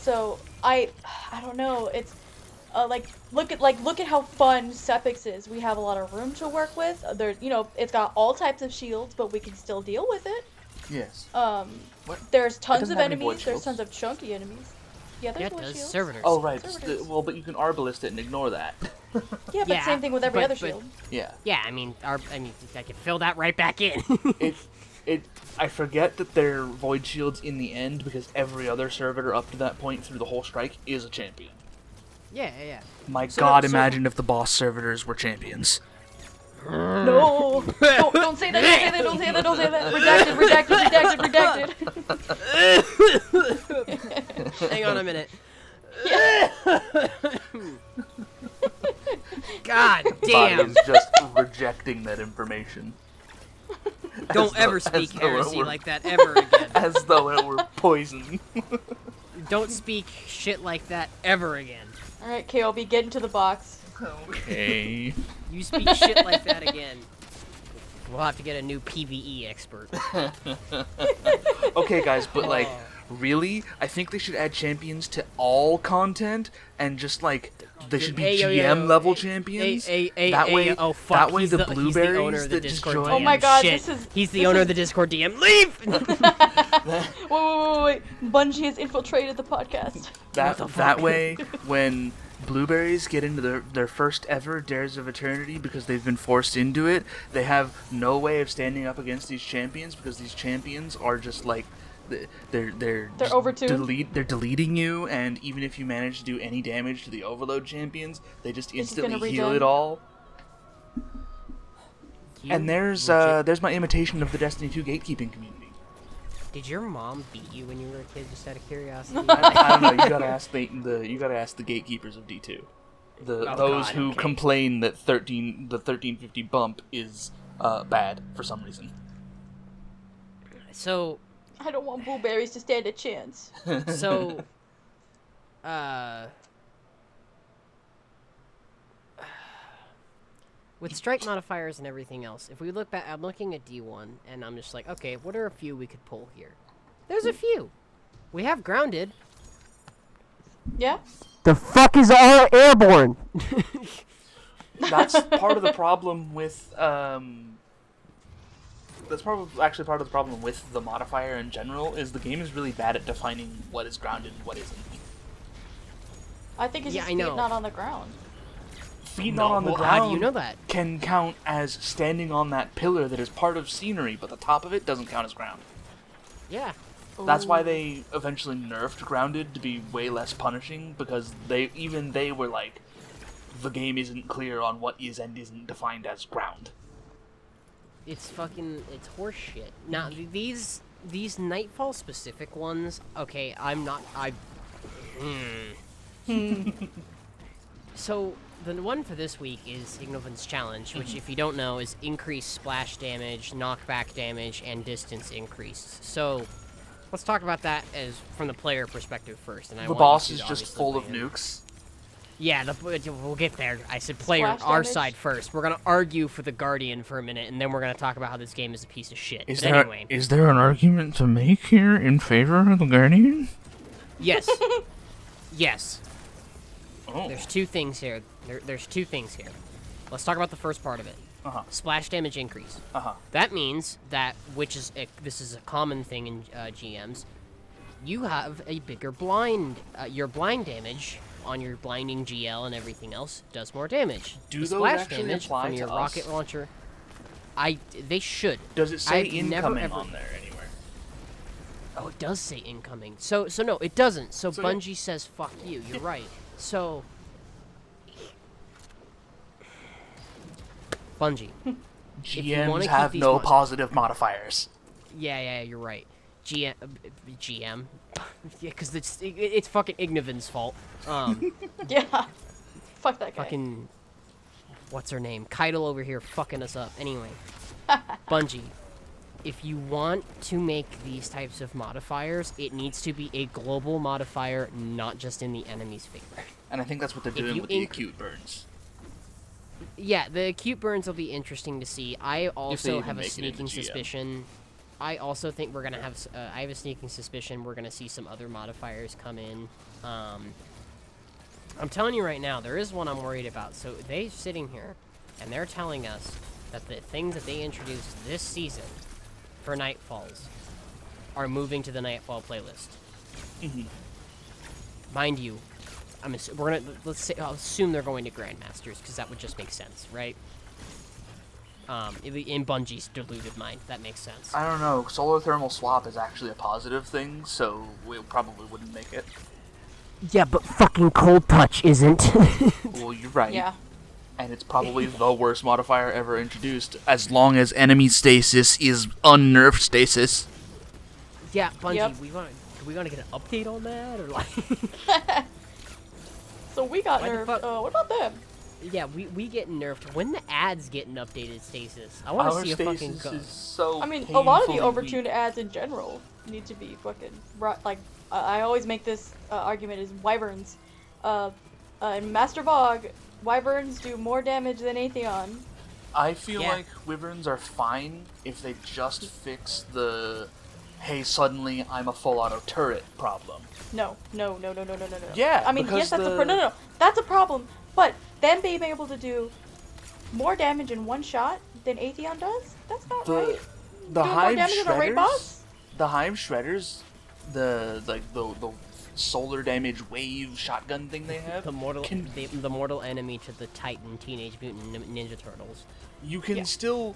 So I don't know. It's look at how fun Sepix is. We have a lot of room to work with. There's it's got all types of shields, but we can still deal with it. Yes. What? There's It tons doesn't of have any void enemies. There's shields. tons of chunky enemies. Yeah, Yeah, there's it void does. shields. Servitors. Oh, right. Servitors. Well, but you can Arbalist it and ignore that. Yeah, but Yeah, same thing with every but- other but- shield. Yeah. Yeah, I mean, I can fill that right back in. I forget that they're void shields in the end because every other servitor up to that point through the whole strike is a champion. yeah. My So- God, so- imagine if the boss servitors were champions. No! Don't say that! Don't say that! Don't say that! Redacted! Hang on a minute. Yeah. God Body damn! is just rejecting that information. Don't As ever though- speak as though it heresy were- like that ever again. As though it were poison. Don't speak shit like that ever again. Alright, KOB, get into the box. Okay. You speak shit like that again, we'll have to get a new PvE expert. Okay, guys, but like, Oh. really? I think they should add champions to all content and just like they should be Hey, yo, GM yo, level hey, champions. hey, that hey, way, oh fuck, that way he's the he's the blueberries owner of the that just Discord join. DM. Oh my God, Shit. this is- He's the this owner is- of the Discord DM. Leave! Wait. Bungie has infiltrated the podcast. That way, when blueberries get into their first ever Dares of Eternity because they've been forced into it, they have no way of standing up against these champions because these champions are just like they're just overtuned? they're deleting you, and even if you manage to do any damage to the overload champions, they just just instantly gonna heal regen. it all. And there's my imitation of the Destiny 2 gatekeeping community. Did your mom beat you when you were a kid, just out of curiosity? I don't know. You gotta ask the gatekeepers of D2, those God, who okay. complain that the 1350 bump is bad for some reason. So, I don't want blueberries to stand a chance. So, with strike modifiers and everything else, if we look back, I'm looking at D1, and I'm just like, okay, what are a few we could pull here? There's a few. We have grounded. Yeah? The fuck is all airborne? That's part of the problem with that's probably actually part of the problem with the modifier in general is the game is really bad at defining what is grounded and what isn't. I think it's Yeah, just I know. feet not on the ground. Feet not on the Well, ground how do you know that? can count as standing on that pillar that is part of scenery, but the top of it doesn't count as ground. Yeah. That's why they eventually nerfed grounded to be way less punishing, because they were like, the game isn't clear on what is and isn't defined as ground. It's horseshit. Now, these Nightfall specific ones, okay, So, the one for this week is Ignovin's Challenge, which, if you don't know, is increased splash damage, knockback damage, and distance increased. So, let's talk about that as from the player perspective first. And The boss is just full of nukes. Yeah, we'll get there. I said player, Splash our damage? side first. We're gonna argue for the Guardian for a minute, and then we're gonna talk about how this game is a piece of shit. Is But there anyway, is there an argument to make here in favor of the Guardian? yes, yes. Oh. There's two things here. There's two things here. Let's talk about the first part of it. Splash damage increase. That means that, this is a common thing in GMs, you have a bigger blind. Your blind damage on your blinding GL and everything else does more damage. Do The those splash actually damage apply from to your us? rocket launcher. They should. Does it say I've never incoming ever- on there anywhere? Oh, it does say incoming. So no, it doesn't. So So Bungie says fuck you. You're right. So Bungie. you wanna GMs keep have these no mon- positive modifiers. Yeah, you're right. GM. Yeah, because it's fucking Ignovin's fault. Yeah. Fuck that guy. Fucking, what's her name? Keitel over here fucking us up. Anyway, Bungie, if you want to make these types of modifiers, it needs to be a global modifier, not just in the enemy's favor. And I think that's what they're doing you with the acute burns. Yeah, the acute burns will be interesting to see. I also even have a make it into sneaking GM. suspicion. I also think we're gonna have. I have a sneaking suspicion we're gonna see some other modifiers come in. I'm telling you right now, there is one I'm worried about. So they're sitting here, and they're telling us that the things that they introduced this season for Nightfalls are moving to the Nightfall playlist. Mind you, I'll assume they're going to Grandmasters, because that would just make sense, right? In Bungie's deluded mind, that makes sense. I don't know. Solar thermal swap is actually a positive thing, so we probably wouldn't make it. Yeah, but fucking cold touch isn't. Well, you're right. Yeah. And it's probably the worst modifier ever introduced, as long as enemy stasis is unnerfed stasis. Yeah, Bungie, Yep. we want to get an update on that, or like? So we got Why the nerfed. fuck- What about them? Yeah, we get nerfed. When the ads get an updated stasis, I want to Our see a fucking stasis is so I mean, a lot of the painfully overtuned weak. ads in general need to be fucking like. I always make this argument is wyverns. In Master Bog, wyverns do more damage than Atheon. I feel Yeah. like wyverns are fine if they just fix the, hey, suddenly I'm a full auto turret problem. No. Yeah, I mean, because yes, that's a the- no. That's a problem. But them being able to do more damage in one shot than Atheon does, that's not right. The Doing more hive damage than a raid shredders, boss? the hive shredders, the solar damage wave shotgun thing they have, the mortal can, the mortal enemy to the Titan Teenage Mutant Ninja Turtles. you can Yeah. still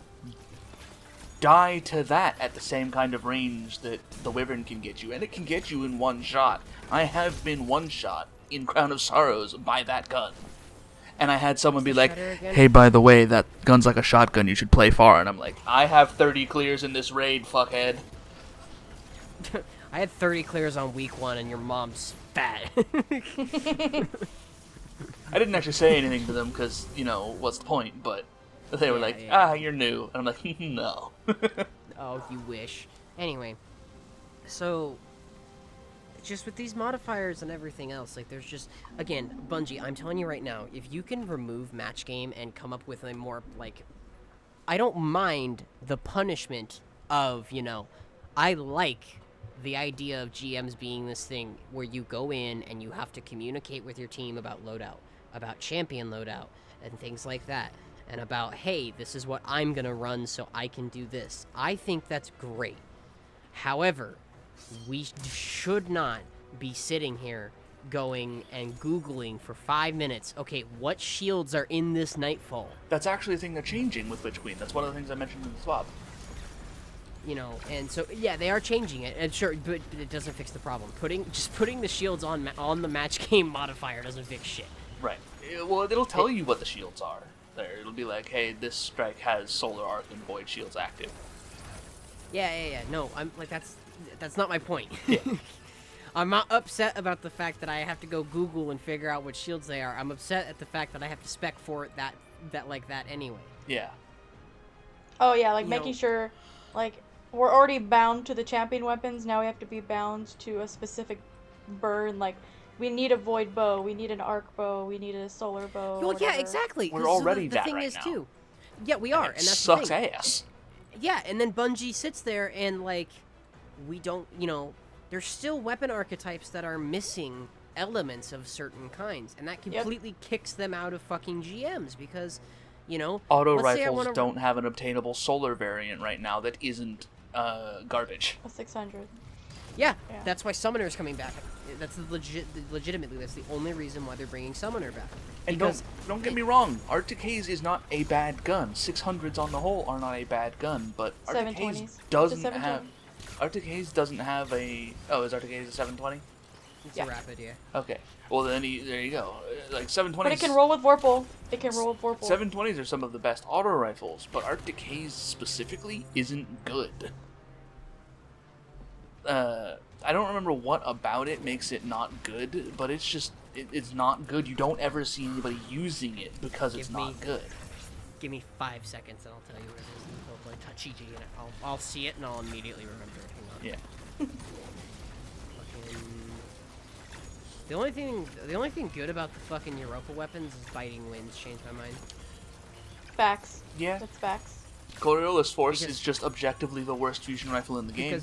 die to that at the same kind of range that the wyvern can get you, and it can get you in one shot. I have been one shot in Crown of Sorrows by that gun. And I had someone be like, Shredder again? hey, by the way, that gun's like a shotgun, you should play far. And I'm like, I have 30 clears in this raid, fuckhead. I had 30 clears on week 1, and your mom's fat. I didn't actually say anything to them because, what's the point? But they were Yeah, like, yeah. you're new. And I'm like, no. Oh, you wish. Anyway, So, just with these modifiers and everything else, like, there's just, again, Bungie, I'm telling you right now, if you can remove match game and come up with a more, like, I don't mind the punishment of, you know, I like the idea of GMs being this thing where you go in and you have to communicate with your team about loadout, about champion loadout, and things like that, and about, hey, this is what I'm gonna run so I can do this. I think that's great. However, we should not be sitting here going and Googling for 5 minutes, okay, what shields are in this Nightfall? That's actually a thing they're changing with Witch Queen. That's one of the things I mentioned in the swap. You know, and so, yeah, they are changing it, and sure, but it doesn't fix the problem. Just putting the shields on the match game modifier doesn't fix shit. Right. Well, it'll tell you what the shields are. There, it'll be like, hey, this strike has Solar Arc and Void shields active. Yeah. No, I'm like, that's not my point. Yeah. I'm not upset about the fact that I have to go Google and figure out what shields they are. I'm upset at the fact that I have to spec for it that anyway. Yeah. Oh yeah, like You making know- sure, like, we're already bound to the champion weapons. Now we have to be bound to a specific burn. Like, we need a void bow, we need an arc bow, we need a solar bow. Well, yeah, whatever. exactly. We're 'cause already the that thing right is now. too. Yeah, we are, and It that's sucks the thing. ass. Yeah, and then Bungie sits there and, like, we don't, you know, there's still weapon archetypes that are missing elements of certain kinds, and that completely kicks them out of fucking GMs because, you know, Auto let's say I rifles wanna- don't have an obtainable solar variant right now that isn't garbage. A 600. Yeah, Yeah. that's why Summoner's coming back. That's legitimately, that's the only reason why they're bringing Summoner back. And Because don't get me wrong, Arctic Haze is not a bad gun. 600s on the whole are not a bad gun, but Arctic Haze 720s. doesn't Just have 720. Arctic Haze doesn't have a. Oh, is Arctic Haze a 720? it's Yeah. a rapid, yeah. Okay. Well, then there you go. Like 720s. But it can roll with Vorpal. It can roll with Vorpal. 720s are some of the best auto rifles, but Arctic Haze specifically isn't good. I don't remember what about it makes it not good, but it's just it's not good. You don't ever see anybody using it because it's Give me- not good. Give me 5 seconds and I'll tell you what it is. And I'll play Touchy G and I'll see it and I'll immediately remember it. Hang on. Yeah. Fucking... The only thing good about the fucking Europa weapons is Biting Winds changed my mind. Facts. Yeah. That's facts. Coriolis Force Because- is just objectively the worst fusion rifle in the game.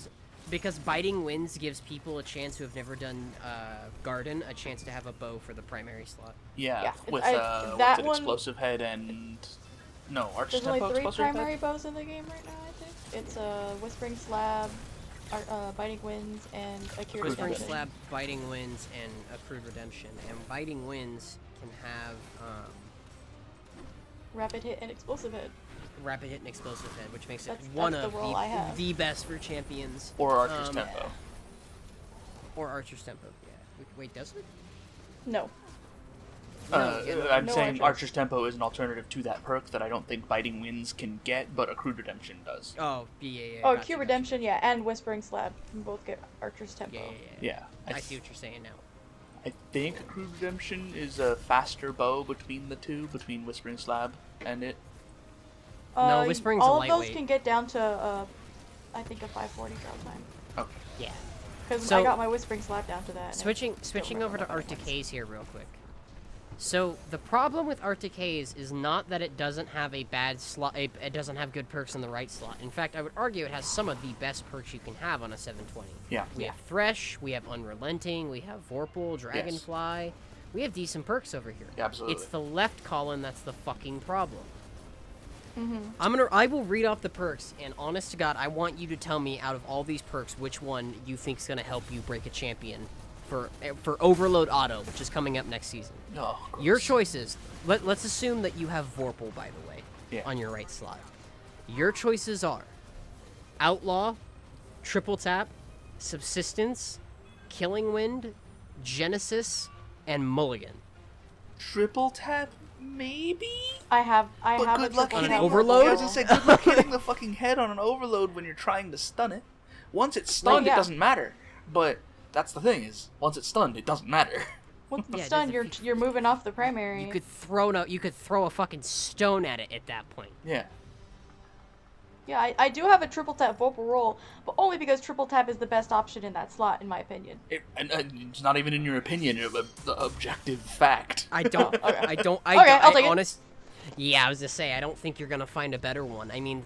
Because Biting Winds gives people a chance who have never done Garden a chance to have a bow for the primary slot. Yeah, with that what's it, one- Explosive Head and no Arch There's Tempo only 3 Explosive primary Head. bows in the game right now, I think. It's Whispering Slab, Biting Winds, and Akira Whispering Redemption. Slab, Biting Winds, and Accrued Redemption. And Biting Winds can have Rapid Hit and Explosive Hit. Rapid Hit and Explosive Head, which makes it That's one the of role I have. the best for champions. Or Archer's Um, Tempo. Or Archer's Tempo, yeah. Wait, does it? No. I'm no saying Archers. Archer's Tempo is an alternative to that perk that I don't think Biting Winds can get, but Accrued Redemption does. Oh, yeah. Oh, gotcha, Q gotcha. Redemption, yeah, and Whispering Slab can both get Archer's Tempo. Yeah. Yeah. I see what you're saying now. I think Accrued Redemption is a faster bow between the two, between Whispering Slab and it. No, Whispering's a all of those lightweight. can get down to, I think, a 540 drop time. Okay. Yeah. Because So- I got my Whispering Slab down to that. and it Switching don't over to remember Arctic what it Haze here real quick. So the problem with Arctic Haze is not that it doesn't have a bad slot. It doesn't have good perks in the right slot. In fact, I would argue it has some of the best perks you can have on a 720. Yeah. We have Thresh, we have Unrelenting, we have Vorpal, Dragonfly. We have decent perks over here. Yeah, absolutely. It's the left column that's the fucking problem. Mm-hmm. I will read off the perks, and honest to God, I want you to tell me out of all these perks which one you think's gonna help you break a champion for Overload Auto, which is coming up next season. Oh, Your choices. Let's assume that you have Vorpal, by the way, Yeah. on your right slot. Your choices are Outlaw, Triple Tap, Subsistence, Killing Wind, Genesis, and Mulligan. Triple tap, maybe? I have But a good luck triple hitting tap Overload? I was Vorpal. gonna say, good luck hitting the fucking head on an overload when you're trying to stun it. Once it's stunned, yeah. it doesn't matter. But that's the thing is, once it's stunned, it doesn't matter. Once Yeah, it's it done, doesn't- you're moving off the primary. You could throw a fucking stone at it at that point. Yeah. Yeah, I do have a triple tap vocal roll, but only because triple tap is the best option in that slot, in my opinion. It's not even in your opinion, the objective fact. I don't. Okay. I I'll take it. Yeah, I was to say I don't think you're gonna find a better one. I mean,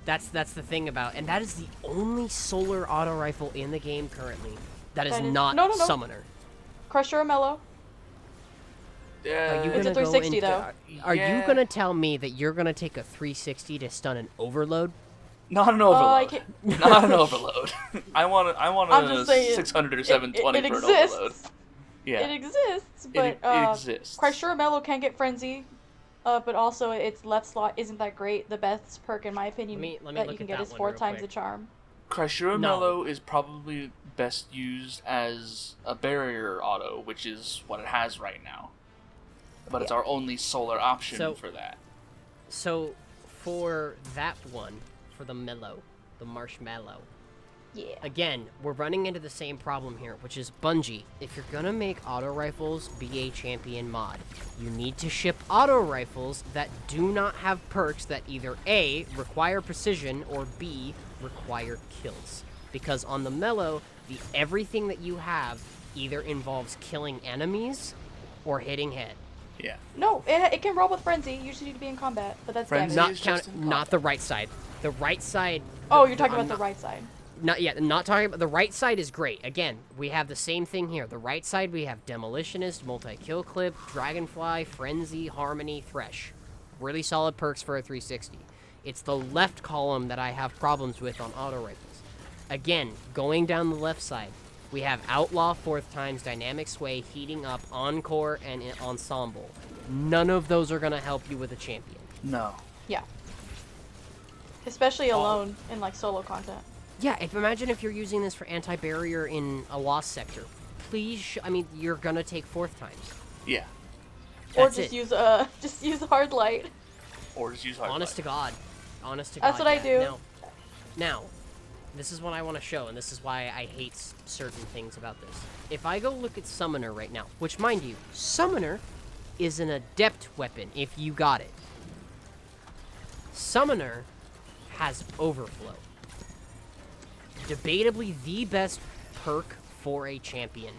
that's the thing about, and that is the only solar auto rifle in the game currently that is not no. Summoner. Crusher or Mellow? Are you It's gonna a 360 go though. Are you gonna tell me that you're gonna take a 360 to stun an overload? Not an overload. can't- Not an overload. I want I'm a just saying, 600 or 720 it for an exists. overload. Yeah. It exists, but it exists. Crusher or Mellow can get Frenzy, but also its left slot isn't that great. The best perk, in my opinion, Let me that look you can at get that is one 4 real times quick. the charm. Crusher No. Mellow is probably best used as a barrier auto, which is what it has right now. But it's our only solar option for that. So, for that one, for the marshmallow. Yeah. Again, we're running into the same problem here, which is Bungie. If you're gonna make auto rifles be a champion mod, you need to ship auto rifles that do not have perks that either A, require precision, or B, require kills. Because on the Mellow, everything that you have either involves killing enemies or hitting head. Yeah. No, it can roll with Frenzy. You just need to be in combat, but that's Frenzy? damage. Not the right side. The right side. Oh, you're talking about the right side. Not talking about the right side is great. Again, we have the same thing here. The right side we have Demolitionist, Multi-Kill Clip, Dragonfly, Frenzy, Harmony, Thresh. Really solid perks for a 360. It's the left column that I have problems with on auto rifles. Again, going down the left side, we have Outlaw, 4th times, Dynamic Sway, Heating Up, Encore, and Ensemble. None of those are going to help you with a champion. No. Yeah. Especially alone in like solo content. Yeah, imagine if you're using this for anti-barrier in a lost sector. Please, you're going to take 4th times. Yeah. Or just use hard light. Or just use hard Honest light. to God. Honest to That's God. what I do. Now, this is what I want to show, and this is why I hate certain things about this. If I go look at Summoner right now, which, mind you, Summoner is an adept weapon if you got it. Summoner has Overflow. Debatably the best perk for a champion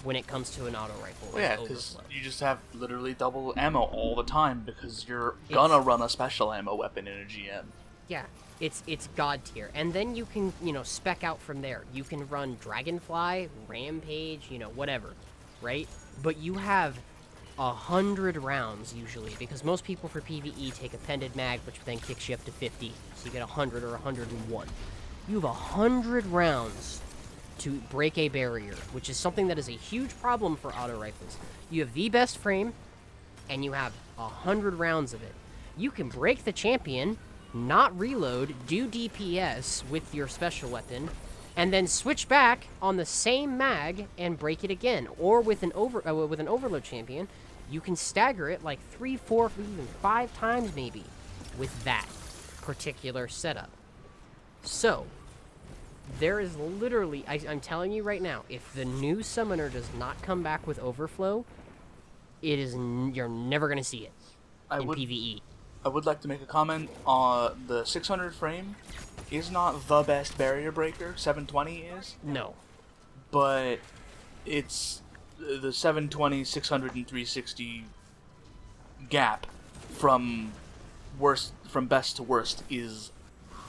when it comes to an auto rifle. Well, yeah, because you just have literally double ammo all the time because you're gonna run a special ammo weapon in a GM. Yeah, it's god tier, and then you can spec out from there. You can run Dragonfly, Rampage, whatever, right? But you have 100 rounds usually, because most people for PvE take appended mag, which then kicks you up to 50, so you get 100 or 101. You have 100 rounds to break a barrier, which is something that is a huge problem for auto rifles. You have the best frame, and you have 100 rounds of it. You can break the champion, not reload, do DPS with your special weapon, and then switch back on the same mag and break it again. Or with an overload champion, you can stagger it like 3, 4, even 5 times maybe with that particular setup. So, there is literally, I'm telling you right now, if the new Summoner does not come back with Overflow, you're never going to see it in PvE. I would like to make a comment on the 600 frame is not the best barrier breaker, 720 is. No. But it's the 720, 600, and 360 gap from best to worst is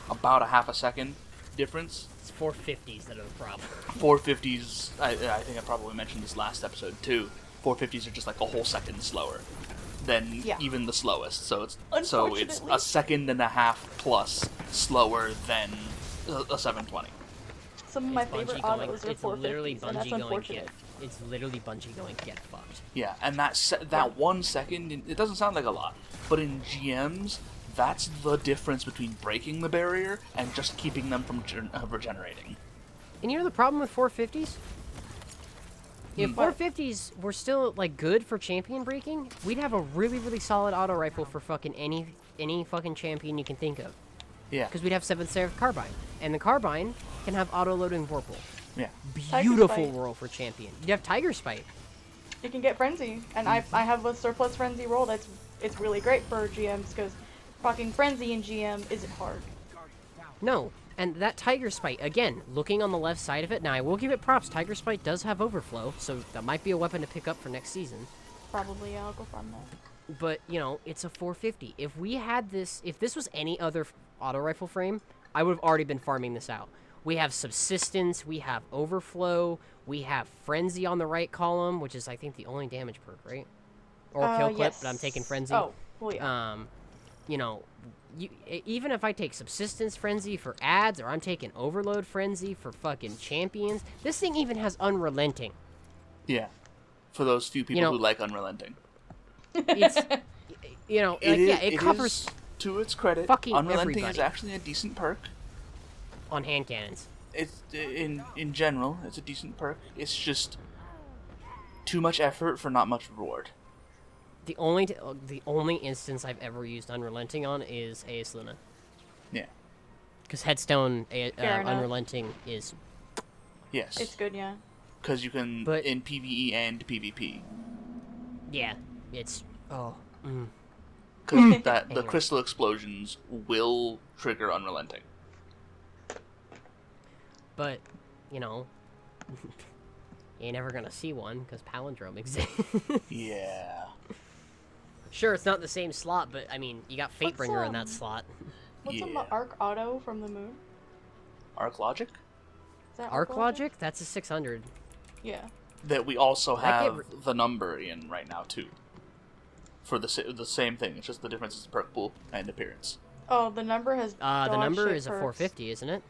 about a half a second difference. It's 450s that are the problem. 450s, I think I probably mentioned this last episode too. 450s are just like a whole second slower than even the slowest. So it's a second and a half plus slower than a 720. Some of my favorite autos are 450s, and that's unfortunate. It's literally Bungie going, get fucked. Yeah, and that 1 second, it doesn't sound like a lot, but in GMs, that's the difference between breaking the barrier and just keeping them from regenerating. And the problem with 450s? If 450s were still good for champion breaking, we'd have a really, really solid auto rifle for fucking any fucking champion you can think of. Yeah. Because we'd have 7th Seraph Carbine. And the Carbine can have auto-loading Vorpal. Yeah. Beautiful roll for champion. You have Tiger Spite. You can get Frenzy, and I have a surplus Frenzy roll it's really great for GMs, because fucking Frenzy in GM isn't hard. No. And that Tiger Spite, again, looking on the left side of it, now I will give it props. Tiger Spite does have overflow, so that might be a weapon to pick up for next season. Probably, yeah, I'll go farm that. But, you know, it's a 450. If we had this, if this was any other auto rifle frame, I would have already been farming this out. We have Subsistence, we have Overflow, we have Frenzy on the right column, which is, I think, the only damage perk, right? Or Kill Clip, yes. but I'm taking Frenzy. Oh, well, yeah. You know, even if I take Subsistence Frenzy for ads, or I'm taking Overload Frenzy for fucking champions, this thing even has Unrelenting. Yeah. For those few people who like Unrelenting. It's, you know, it covers... To its credit, fucking Unrelenting everybody. is actually a decent perk. On hand cannons. It's in general, it's a decent perk. It's just too much effort for not much reward. The only instance I've ever used Unrelenting on is AS Luna. Yeah. Because Headstone Fair enough. Unrelenting is... Yes. It's good, yeah. Because you can, But- in PvE and PvP. Yeah, it's... Oh. Because the Anyway. crystal explosions will trigger Unrelenting. But, you know... you ain't never gonna see one, because Palindrome exists. Yeah. Sure, it's not the same slot, but, I mean, you got Fatebringer in that What's, slot. What's on Yeah. the Arc Auto from the moon? Arc Logic? Is that Arc Logic? That's a 600. Yeah. That we also That have get the number in right now, too. For the same thing, it's just the difference is perk pool and appearance. Oh, the number has The dog number shit is a perks. 450, isn't it?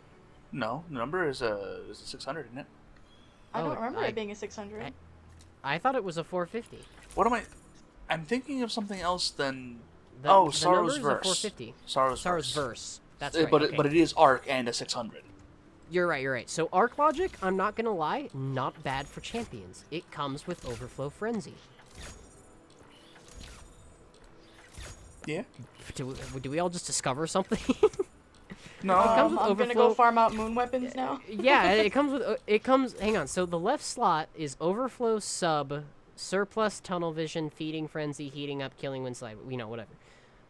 No, the number is a 600, isn't it? I don't Oh, remember it being a 600. I thought it was a 450. What am I... I'm thinking of something else than... The Sorrow's number is Verse. a 450. Sorrow's Sorrow's Verse. Verse. That's right. But, okay. but it is Arc and a 600. You're right. So Arc Logic, I'm not gonna lie, not bad for champions. It comes with Overflow Frenzy. Yeah? Do we all just discover something? No. comes with I'm gonna overflow- go farm out moon weapons now. Yeah, it comes. Hang on. So the left slot is Overflow Sub, Surplus Tunnel Vision, Feeding Frenzy, Heating Up, Killing Wind Slide. You know, whatever.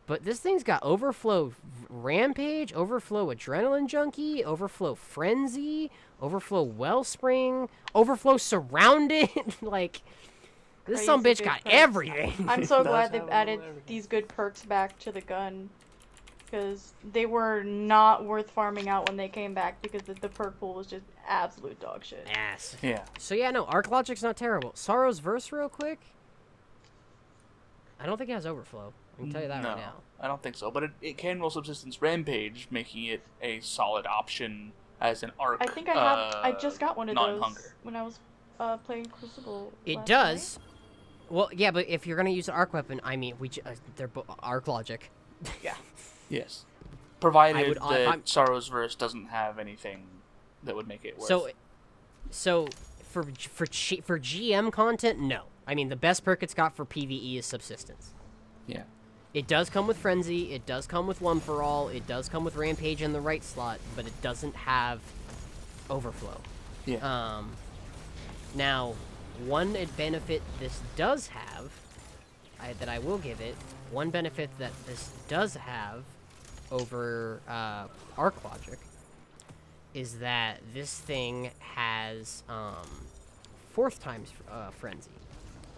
But this thing's got Overflow Rampage, Overflow Adrenaline Junkie, Overflow Frenzy, Overflow Wellspring, Overflow Surrounded. Like, this some Crazy bitch good got perks. everything. I'm so Does glad they've have added everything. these good perks back to the gun. Because they were not worth farming out when they came back because the perk pool was just absolute dog shit. Ass. Yeah. So yeah, no, Arc Logic's not terrible. Sorrow's Verse, real quick. I don't think it has Overflow. I can tell you that No, right now. I don't think so. But it can roll Subsistence Rampage, making it a solid option as an Arc. I think I just got one of not those in hunger. when I was playing Crucible. It last does. Well, yeah, but if you're gonna use an arc weapon, I mean, they're Arc Logic. Yeah. Yes. Provided I'm- that Sorrow's Verse doesn't have anything that would make it worth. So for GM content, no. I mean, the best perk it's got for PvE is Subsistence. Yeah. It does come with Frenzy. It does come with One for All. It does come with Rampage in the right slot, but it doesn't have Overflow. Yeah. Now, one benefit this does have, that I will give it, one benefit that this does have over Arc Logic is that this thing has fourth times Frenzy.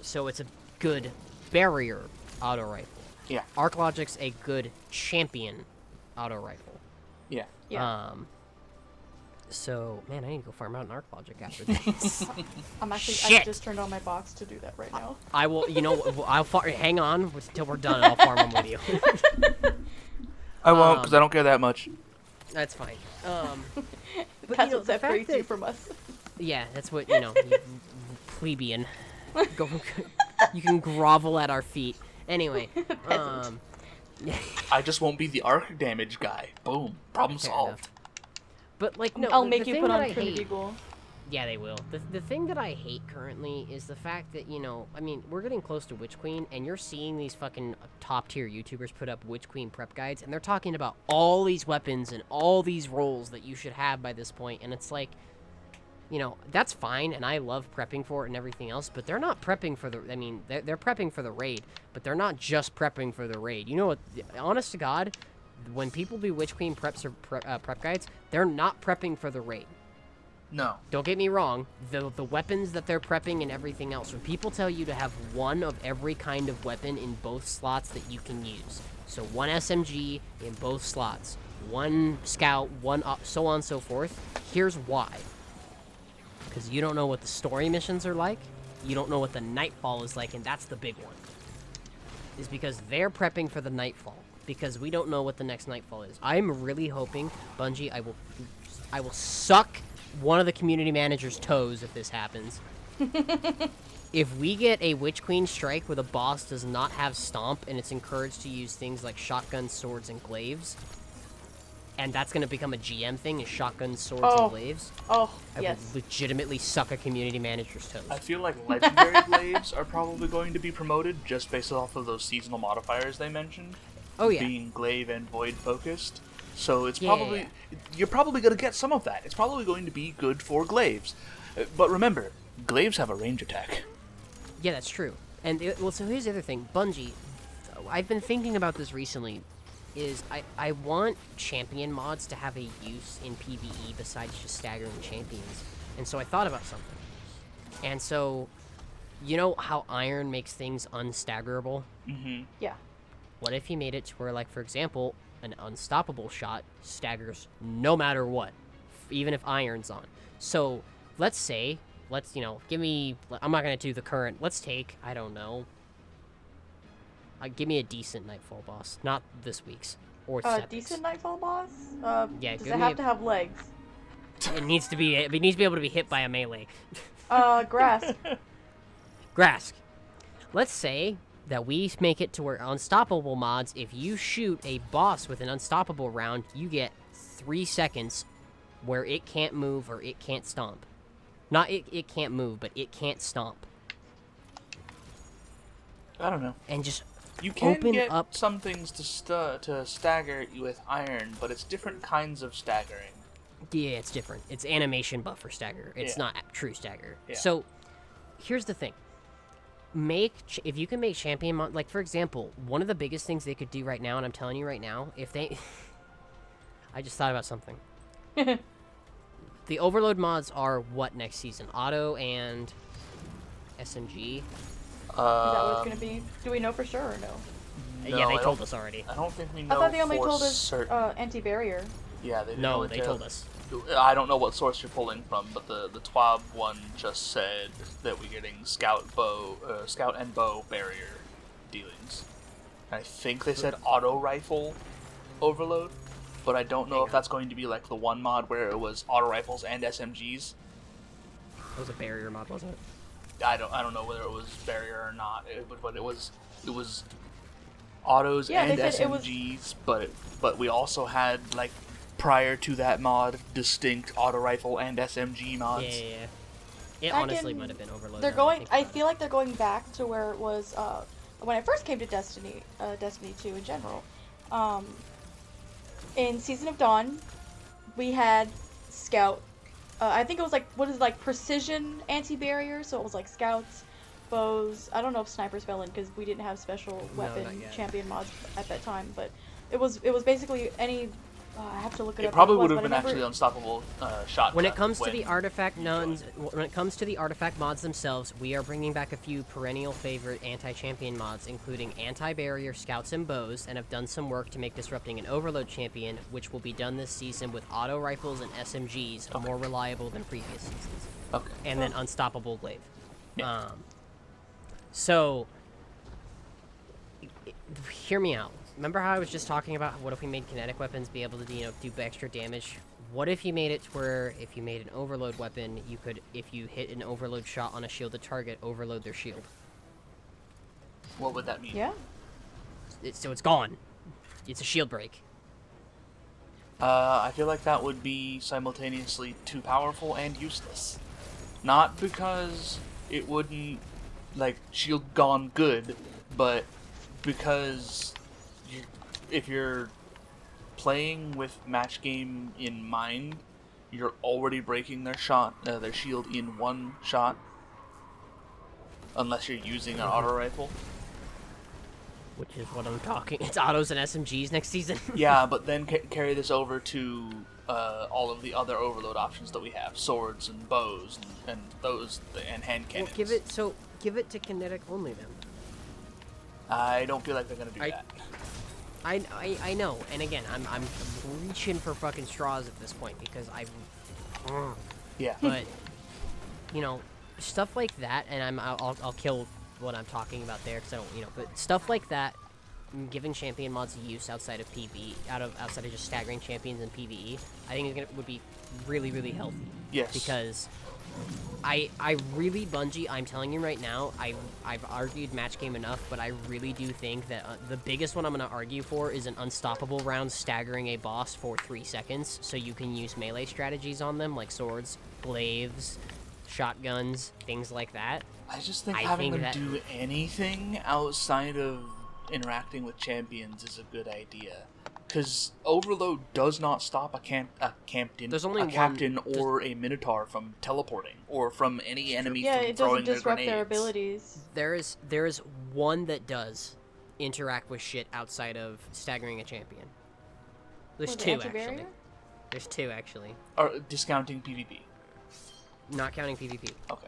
So it's a good barrier auto rifle. Yeah. Arc Logic's a good champion auto rifle. Yeah. Yeah. So, man, I need to go farm out an Arc Logic after this. I Shit. just turned on my box to do that right now. I will, hang on until we're done and I'll farm them with you. I won't, because I don't care that much. That's fine. But, That's you know, what the fact separates you that- from us. Yeah, that's what, you plebeian. Go, you can grovel at our feet. Anyway, Peasant. I just won't be the arc damage guy. Boom. Problem Fair solved. enough. But, like, no, I'll the make you thing put that on I Trinity hate- Ghoul. Yeah, they will. The thing that I hate currently is the fact that, I mean, we're getting close to Witch Queen, and you're seeing these fucking top-tier YouTubers put up Witch Queen prep guides, and they're talking about all these weapons and all these roles that you should have by this point, and it's like, that's fine, and I love prepping for it and everything else, but they're not prepping for they're prepping for the raid, but they're not just prepping for the raid. You know what, honest to God, when people do Witch Queen preps or prep guides, they're not prepping for the raid. No. Don't get me wrong, the weapons that they're prepping and everything else, when people tell you to have one of every kind of weapon in both slots that you can use, so one SMG in both slots, one scout, one so on and so forth, here's why. Because you don't know what the story missions are like, you don't know what the Nightfall is like, and that's the big one. Is because they're prepping for the Nightfall, because we don't know what the next Nightfall is. I'm really hoping, Bungie, I will suck one of the community manager's toes if this happens. If we get a Witch Queen strike where the boss does not have stomp and it's encouraged to use things like shotguns, swords, and glaives, and that's going to become a GM thing, is shotguns, swords, and glaives, Oh, I yes. will legitimately suck a community manager's toes. I feel like legendary glaives are probably going to be promoted just based off of those seasonal modifiers they mentioned. Oh, yeah. Being glaive and void focused. So it's Yeah. probably... You're probably going to get some of that. It's probably going to be good for glaives. But remember, glaives have a range attack. Yeah, that's true. And, so here's the other thing. Bungie, I've been thinking about this recently, is I want champion mods to have a use in PvE besides just staggering champions. And so I thought about something. And so, you know how iron makes things unstaggerable? Mm-hmm. Yeah. What if you made it to where, like, for example, an unstoppable shot staggers no matter what, even if iron's on? So, let's say, give me, I'm not going to do the current, let's take, I don't know, give me a decent Nightfall boss, not this week's, or Septic's. Decent Nightfall boss? Yeah, does give it me have to have legs? It needs to be able to be hit by a melee. Grass. Grask. Let's say that we make it to where unstoppable mods, if you shoot a boss with an unstoppable round, you get 3 seconds where it can't move or it can't stomp. Not it can't move, but it can't stomp. I don't know. And just You can open get up some things to stagger with iron, but it's different kinds of staggering. Yeah, it's different. It's animation buffer stagger. It's Yeah. not true stagger. Yeah. So, here's the thing. If you can make champion mod, like, for example, one of the biggest things they could do right now, and I'm telling you right now, if they... I just thought about something. The Overload mods are what next season? Auto and SMG? Is that what it's gonna be? Do we know for sure or no? Yeah, they told us already. I don't think we I know. thought they only for told us certain. anti-barrier. Yeah, they didn't No, really they tell- told us. I don't know what source you're pulling from, but the TWAB one just said that we're getting scout and bow barrier dealings. I think they said auto rifle overload, but I don't know if that's going to be like the one mod where it was auto rifles and SMGs. It was a barrier mod, wasn't it? I don't know whether it was barrier or not, but it was autos Yeah, and they said it was- SMGs, but we also had, like, prior to that mod, distinct auto rifle and SMG mods. Yeah. It Back honestly in- might have been Overload. They're now that going. think I about it. feel like they're going back to where it was when I first came to Destiny 2 in general. In Season of Dawn, we had Scout. I think it was like precision anti-barrier. So it was like scouts, bows. I don't know if snipers fell in because we didn't have special weapon not yet. champion mods at that time. But it was basically any. I have to look it up. It probably what would it have was, been but I remember- actually unstoppable shotgun. When it comes to when the artifact you nuns, joined. when it comes to the artifact mods themselves, we are bringing back a few perennial favorite anti-champion mods, including anti-barrier, scouts, and bows, and have done some work to make disrupting an overload champion, which will be done this season with auto rifles and SMGs, more reliable than previous seasons, Okay. and then unstoppable glaive. Yeah. So, hear me out. Remember how I was just talking about what if we made kinetic weapons be able to, do extra damage? What if you made it to where if you made an overload weapon, you could, if you hit an overload shot on a shielded target, overload their shield? What would that mean? Yeah. So it's gone. It's a shield break. I feel like that would be simultaneously too powerful and useless. Not because it wouldn't, like, shield gone good, but because if you're playing with match game in mind, you're already breaking their shield in one shot, unless you're using an auto rifle. which is what I'm talking. It's autos and SMGs next season. Yeah, but then carry this over to all of the other overload options that we have: swords and bows and those and hand cannons. Well, give it to kinetic only then. I don't feel like they're gonna do that. I know, and again, I'm reaching for fucking straws at this point because Yeah. But you know, stuff like that, and I'll kill what I'm talking about there because I don't, but stuff like that, giving champion mods use outside of PvE, outside of just staggering champions in PvE, I think would be really, really healthy. Yes. Because I really, Bungie, I'm telling you right now, I've argued match game enough, but I really do think that the biggest one I'm going to argue for is an unstoppable round staggering a boss for 3 seconds, so you can use melee strategies on them, like swords, glaives, shotguns, things like that. I just think having them do anything outside of interacting with champions is a good idea. Because Overload does not stop a captain or a Minotaur from teleporting, or from any enemy from throwing their grenades. Yeah, it doesn't disrupt their abilities. There is one that does interact with shit outside of staggering a champion. There's two, actually. There's two, actually. Or discounting PvP. Not counting PvP. Okay.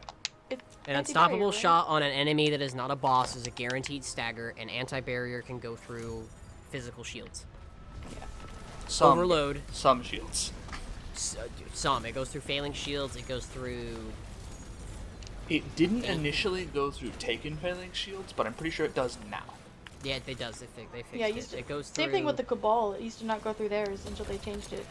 An unstoppable shot on an enemy that is not a boss is a guaranteed stagger, and anti-barrier can go through physical shields. Yeah. Overload. Some shields. Some. It goes through failing shields, it goes through... It didn't initially go through Taken failing shields, but I'm pretty sure it does now. Yeah, it does. They fixed it. It goes through... Same thing with the Cabal. It used to not go through theirs until they changed it.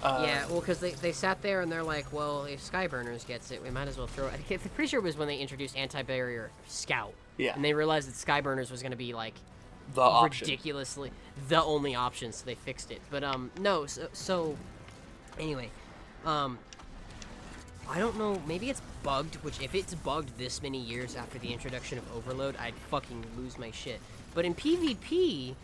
Yeah, well, because they sat there and they're like, well, if Skyburners gets it, we might as well throw it. I'm pretty sure it was when they introduced Anti-Barrier Scout. Yeah. And they realized that Skyburners was going to be, like, ridiculously the only option, so they fixed it. But, no, so anyway, I don't know, maybe it's bugged, which if it's bugged this many years after the introduction of Overload, I'd fucking lose my shit. But in PvP,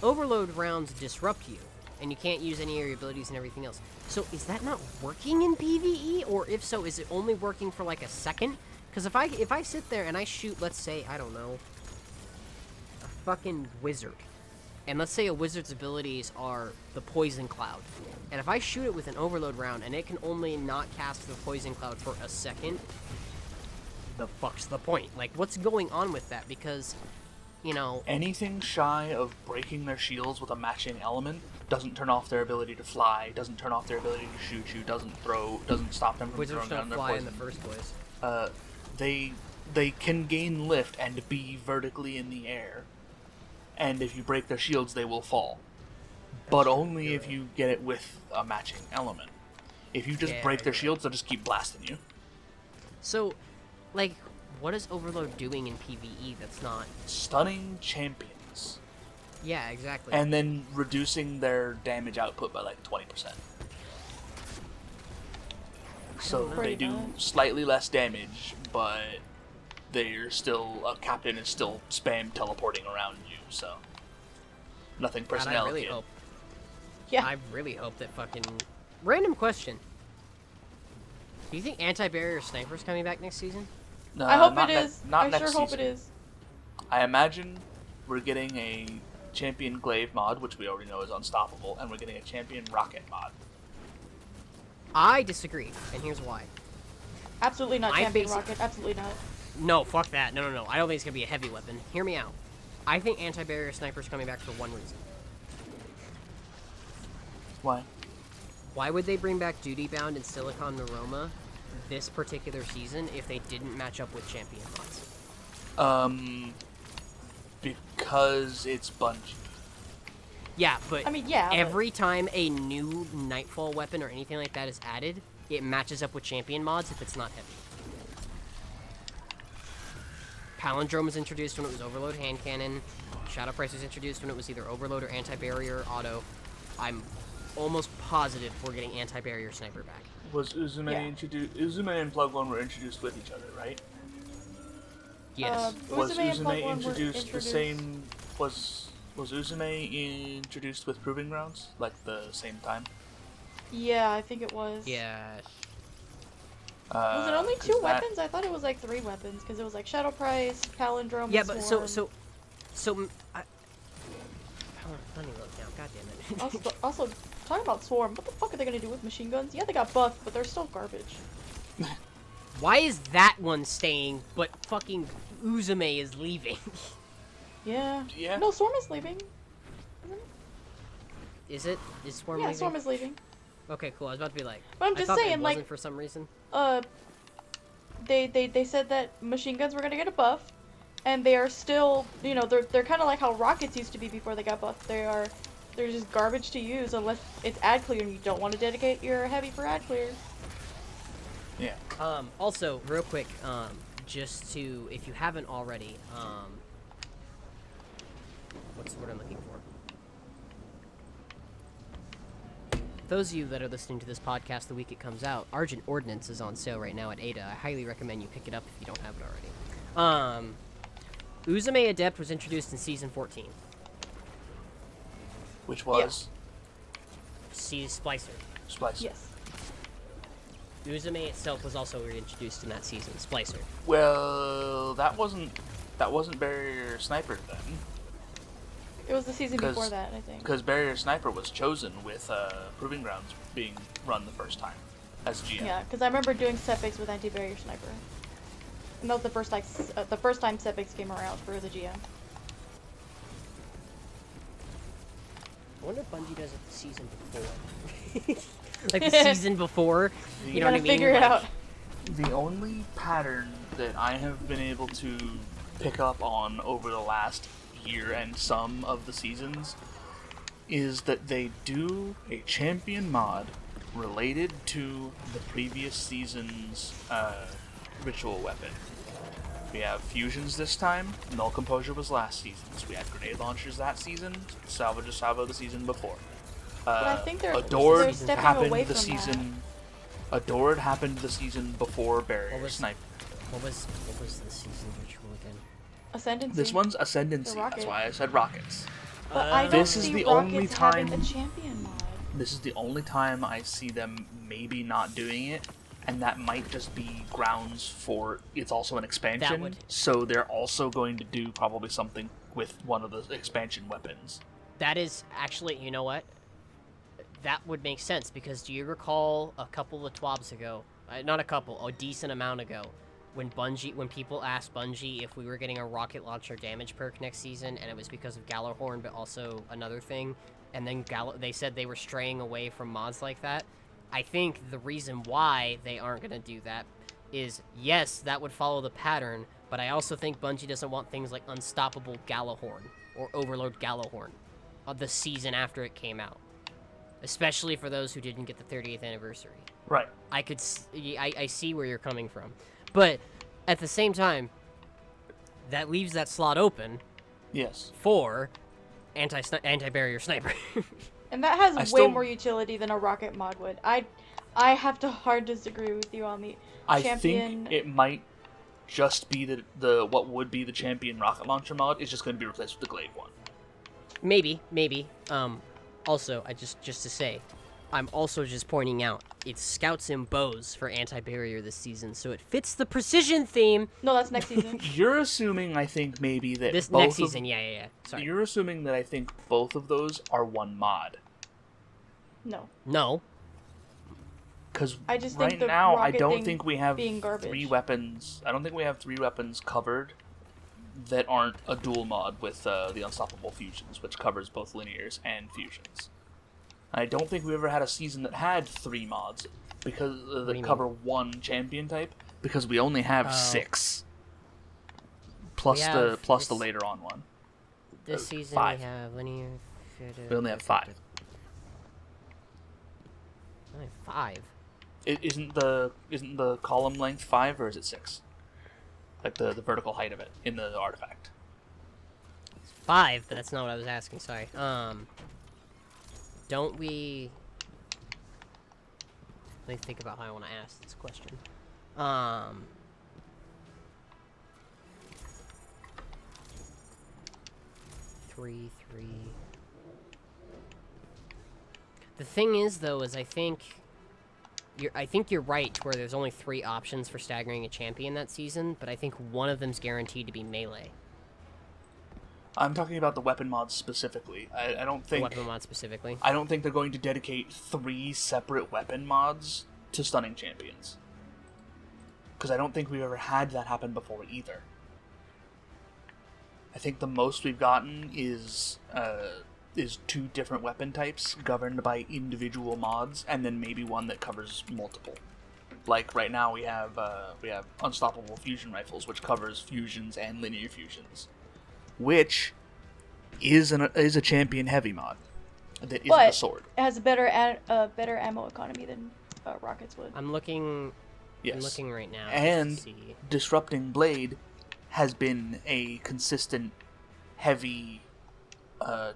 Overload rounds disrupt you. And you can't use any of your abilities and everything else. So is that not working in PvE? Or if so, is it only working for like a second? Because if I sit there and I shoot, let's say, I don't know, a fucking wizard. And let's say a wizard's abilities are the Poison Cloud. And if I shoot it with an Overload round and it can only not cast the Poison Cloud for a second, the fuck's the point? Like, what's going on with that? Because... anything shy of breaking their shields with a matching element doesn't turn off their ability to fly, doesn't turn off their ability to shoot you, doesn't stop them from throwing down their poison. Wizards don't fly in the first place. They can gain lift and be vertically in the air, and if you break their shields, they will fall. But only if you get it with a matching element. If you just break their shields, they'll just keep blasting you. So, like, what is Overload doing in PvE that's not... Stunning champions. Yeah, exactly. And then reducing their damage output by like 20%. So they do slightly less damage, but they're still... A captain is still spam teleporting around you, so... Nothing personnel. I really hope... Yeah. I really hope that fucking... Random question. Do you think anti-barrier sniper's coming back next season? I hope it is. Not I next sure season. hope it is. I imagine we're getting a champion glaive mod, which we already know is unstoppable, and we're getting a champion rocket mod. I disagree, and here's why. Absolutely not champion rocket. Absolutely not. No, fuck that. No. I don't think it's gonna be a heavy weapon. Hear me out. I think anti-barrier sniper's coming back for one reason. Why? Why would they bring back Duty Bound and Silicon Neuroma this particular season if they didn't match up with champion mods? Because it's Bungie. Yeah, but I mean, every time a new Nightfall weapon or anything like that is added, it matches up with champion mods if it's not heavy. Palindrome was introduced when it was Overload hand cannon. Shadow Price was introduced when it was either Overload or anti-barrier auto. I'm almost positive we're getting anti-barrier sniper back. Was Uzume introduced? Uzume and Plug One were introduced with each other, right? Yes. Was Uzume introduced the same? Was Uzume introduced with Proving Grounds, like the same time? Yeah, I think it was. Yeah. Was it only 2 weapons? I thought it was like 3 weapons because it was like Shadow Price, Palindrome. Yeah, and but Swarm. so God damn it. Also, talking about Swarm, what the fuck are they gonna do with machine guns? Yeah, they got buffed, but they're still garbage. Why is that one staying, but fucking Uzume is leaving? Yeah. Yeah. No, Swarm is leaving. Is it? Is Swarm Yeah, leaving? Swarm is leaving. Okay, cool. I was about to be like, But I'm I just thought saying, it wasn't like, for some reason. They said that machine guns were gonna get a buff, and they are still, you know, they're kind of like how rockets used to be before they got buffed. They're just garbage to use unless it's ad clear and you don't want to dedicate your heavy for ad clear. Yeah. Also, real quick, just to, if you haven't already, what's the word I'm looking for? Those of you that are listening to this podcast the week it comes out, Argent Ordnance is on sale right now at Ada. I highly recommend you pick it up if you don't have it already. Uzume Adept was introduced in Season 14. Which was Splicer. Splicer. Yes. Uzume itself was also reintroduced in that season, Splicer. Well, that wasn't Barrier Sniper then. It was the season before that, I think. Because Barrier Sniper was chosen with Proving Grounds being run the first time as GM. Yeah, because I remember doing setbacks with anti-barrier sniper. And that was the first time setbacks came around for the GM. I wonder if Bungie does it the season before. Like the season before, you know what I mean? Figure it Like, out. The only pattern that I have been able to pick up on over the last year and some of the seasons is that they do a champion mod related to the previous season's ritual weapon. We have fusions this time. Null Composure was last season's. We had grenade launchers that season. Salvage of Salvo the season before. But I think they're Adored stepping happened away the from season. Adored happened the season before Barrier What was- Sniper. what was the season ritual again? Ascendancy. This one's Ascendancy. The rocket. That's why I said rockets. But I don't This is see the rockets only having time- a champion mod. This is the only time I see them maybe not doing it, and that might just be grounds for it's also an expansion. would- So they're also going to do probably something with one of the expansion weapons. That is actually, you know what? That would make sense, because do you recall a couple of twabs ago, not a couple, a decent amount ago, when people asked Bungie if we were getting a rocket launcher damage perk next season, and it was because of Gallowhorn, but also another thing, and then they said they were straying away from mods like that. I think the reason why they aren't going to do that is, yes, that would follow the pattern, but I also think Bungie doesn't want things like Unstoppable Gallowhorn or Overload Gallowhorn of the season after it came out. Especially for those who didn't get the 30th anniversary. Right. I see where you're coming from. But at the same time, that leaves that slot open Yes. for anti-barrier sniper. And that has I way still- more utility than a rocket mod would. I have to hard disagree with you on the I champion. think it might just be the what would be the champion rocket launcher mod is just going to be replaced with the glaive one. Maybe. Also, just to say, I'm also just pointing out, it's scouts and bows for anti-barrier this season, so it fits the precision theme. No, that's next season. You're assuming, I think, maybe that This both next of- season, yeah. Sorry. You're assuming that I think both of those are one mod. No. No. Because I just think right the now, I rocket don't thing think we have being garbage. 3 weapons. I don't think we have 3 weapons covered that aren't a dual mod with the Unstoppable Fusions, which covers both linears and fusions. I don't think we ever had a season that had 3 mods because do you that mean? cover one champion type, because we only have Oh. 6. Plus We the have- plus the it's- later on one. This season 5. we have linear... We only have 5. Only 5? Isn't the column length 5 or is it 6? Like the vertical height of it in the artifact. 5, but that's not what I was asking, sorry. Don't we... Let me think about how I want to ask this question. 3. The thing is, though, is I think you're right to where there's only 3 options for staggering a champion that season, but I think one of them's guaranteed to be melee. I'm talking about the weapon mods specifically. I don't The think weapon mod specifically. I don't think they're going to dedicate 3 separate weapon mods to stunning champions. Because I don't think we've ever had that happen before either. I think the most we've gotten is 2 different weapon types governed by individual mods, and then maybe one that covers multiple. Like right now we have unstoppable fusion rifles, which covers fusions and linear fusions, which is a champion heavy mod that isn't a sword. It has a better ammo economy than rockets would. I'm looking. Yes. I'm looking right now. And to see. Disrupting Blade has been a consistent heavy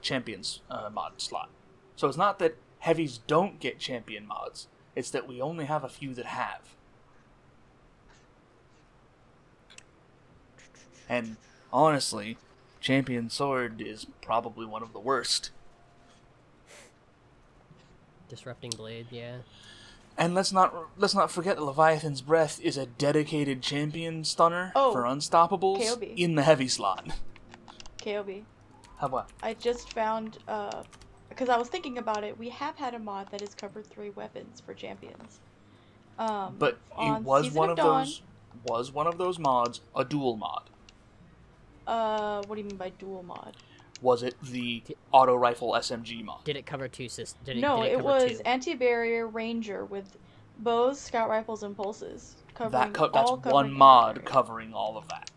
champions mod slot. So it's not that heavies don't get champion mods, it's that we only have a few that have. And honestly, champion sword is probably one of the worst. Disrupting Blade, yeah. And let's not forget that Leviathan's Breath is a dedicated champion stunner for unstoppables KOB. in the heavy slot. KOB. How what? I just found, because I was thinking about it, we have had a mod that has covered 3 weapons for champions. But it was one of those mods a dual mod. What do you mean by dual mod? Was it the auto rifle SMG mod? Did it cover 2 systems? No, did it it cover was 2? anti-barrier ranger with bows, scout rifles, and pulses. That's one mod covering all of that.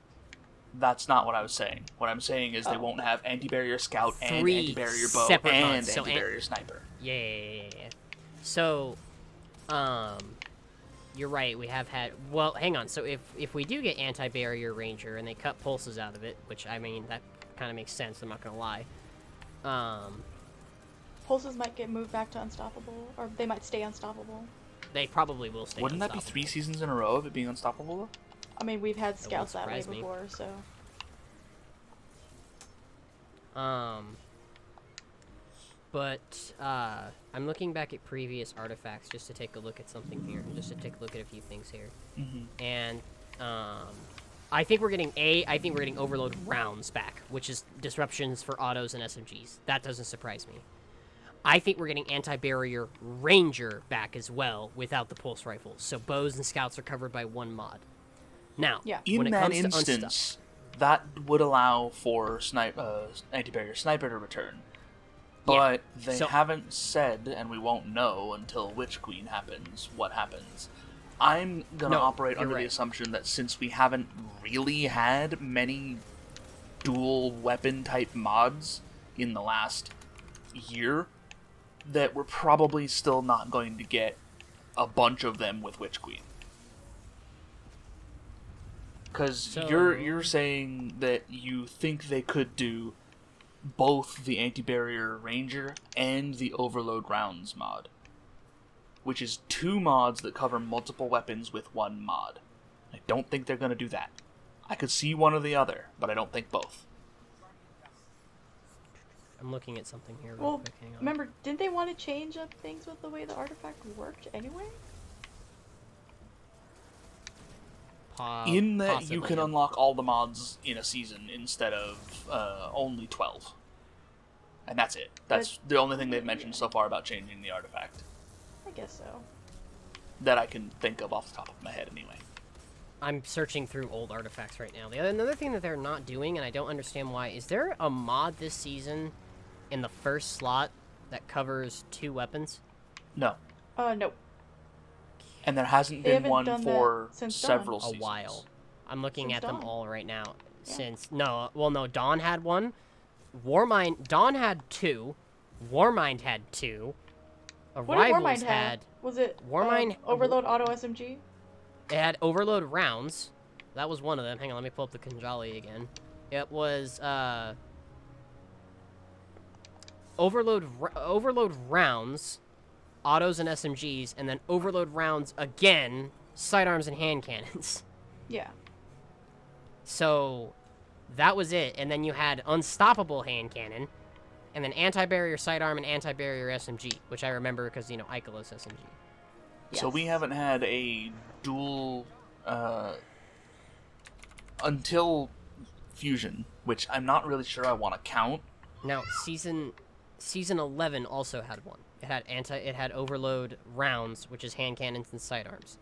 That's not what I was saying. What I'm saying is they won't have anti-barrier scout and anti-barrier bow and anti-barrier sniper. Yeah. So, you're right. We have had. Well, hang on. So if we do get anti-barrier ranger and they cut pulses out of it, which I mean that kind of makes sense. I'm not gonna lie. Pulses might get moved back to unstoppable, or they might stay unstoppable. They probably will stay. Wouldn't that be 3 seasons in a row of it being unstoppable though? I mean, we've had scouts that way surprise me. before, so. But I'm looking back at previous artifacts just to take a look at something here, just to take a look at a few things here. Mm-hmm. And I think we're getting overload rounds back, which is disruptions for autos and SMGs. That doesn't surprise me. I think we're getting anti-barrier ranger back as well without the pulse rifles. So bows and scouts are covered by 1 mod. Now, in that instance, that would allow for anti-barrier sniper to return. But they haven't said, and we won't know until Witch Queen happens, what happens. I'm going to operate under the assumption that since we haven't really had many dual weapon type mods in the last year, that we're probably still not going to get a bunch of them with Witch Queen. Because you're saying that you think they could do both the anti-barrier ranger and the overload rounds mod, which is 2 mods that cover multiple weapons with 1 mod. I don't think they're going to do that. I could see one or the other, but I don't think both. I'm looking at something here real Well, quick. Hang on. remember, didn't they want to change up things with the way the artifact worked anyway? In that Possibly, you can unlock all the mods in a season instead of only 12. And that's it. That's the only thing they've mentioned so far about changing the artifact. I guess so. That I can think of off the top of my head anyway. I'm searching through old artifacts right now. Another thing that they're not doing, and I don't understand why, is there a mod this season in the first slot that covers 2 weapons? No. No. And there hasn't been one for several seasons. A while. I'm looking at Dawn. them all right now. Yeah. Dawn had 1. Dawn had 2. Warmind had 2. What did Arrivals Warmind had? Was it Warmind Overload Auto SMG? It had overload rounds. That was one of them. Hang on, let me pull up the Kanjali again. It was overload rounds, autos and SMGs, and then overload rounds again, sidearms and hand cannons. Yeah. So that was it. And then you had unstoppable hand cannon, and then anti-barrier sidearm and anti-barrier SMG, which I remember because, Ikelos SMG. So we haven't had a dual until fusion, which I'm not really sure I want to count. Now, season 11 also had one. It had overload rounds, which is hand cannons and sidearms.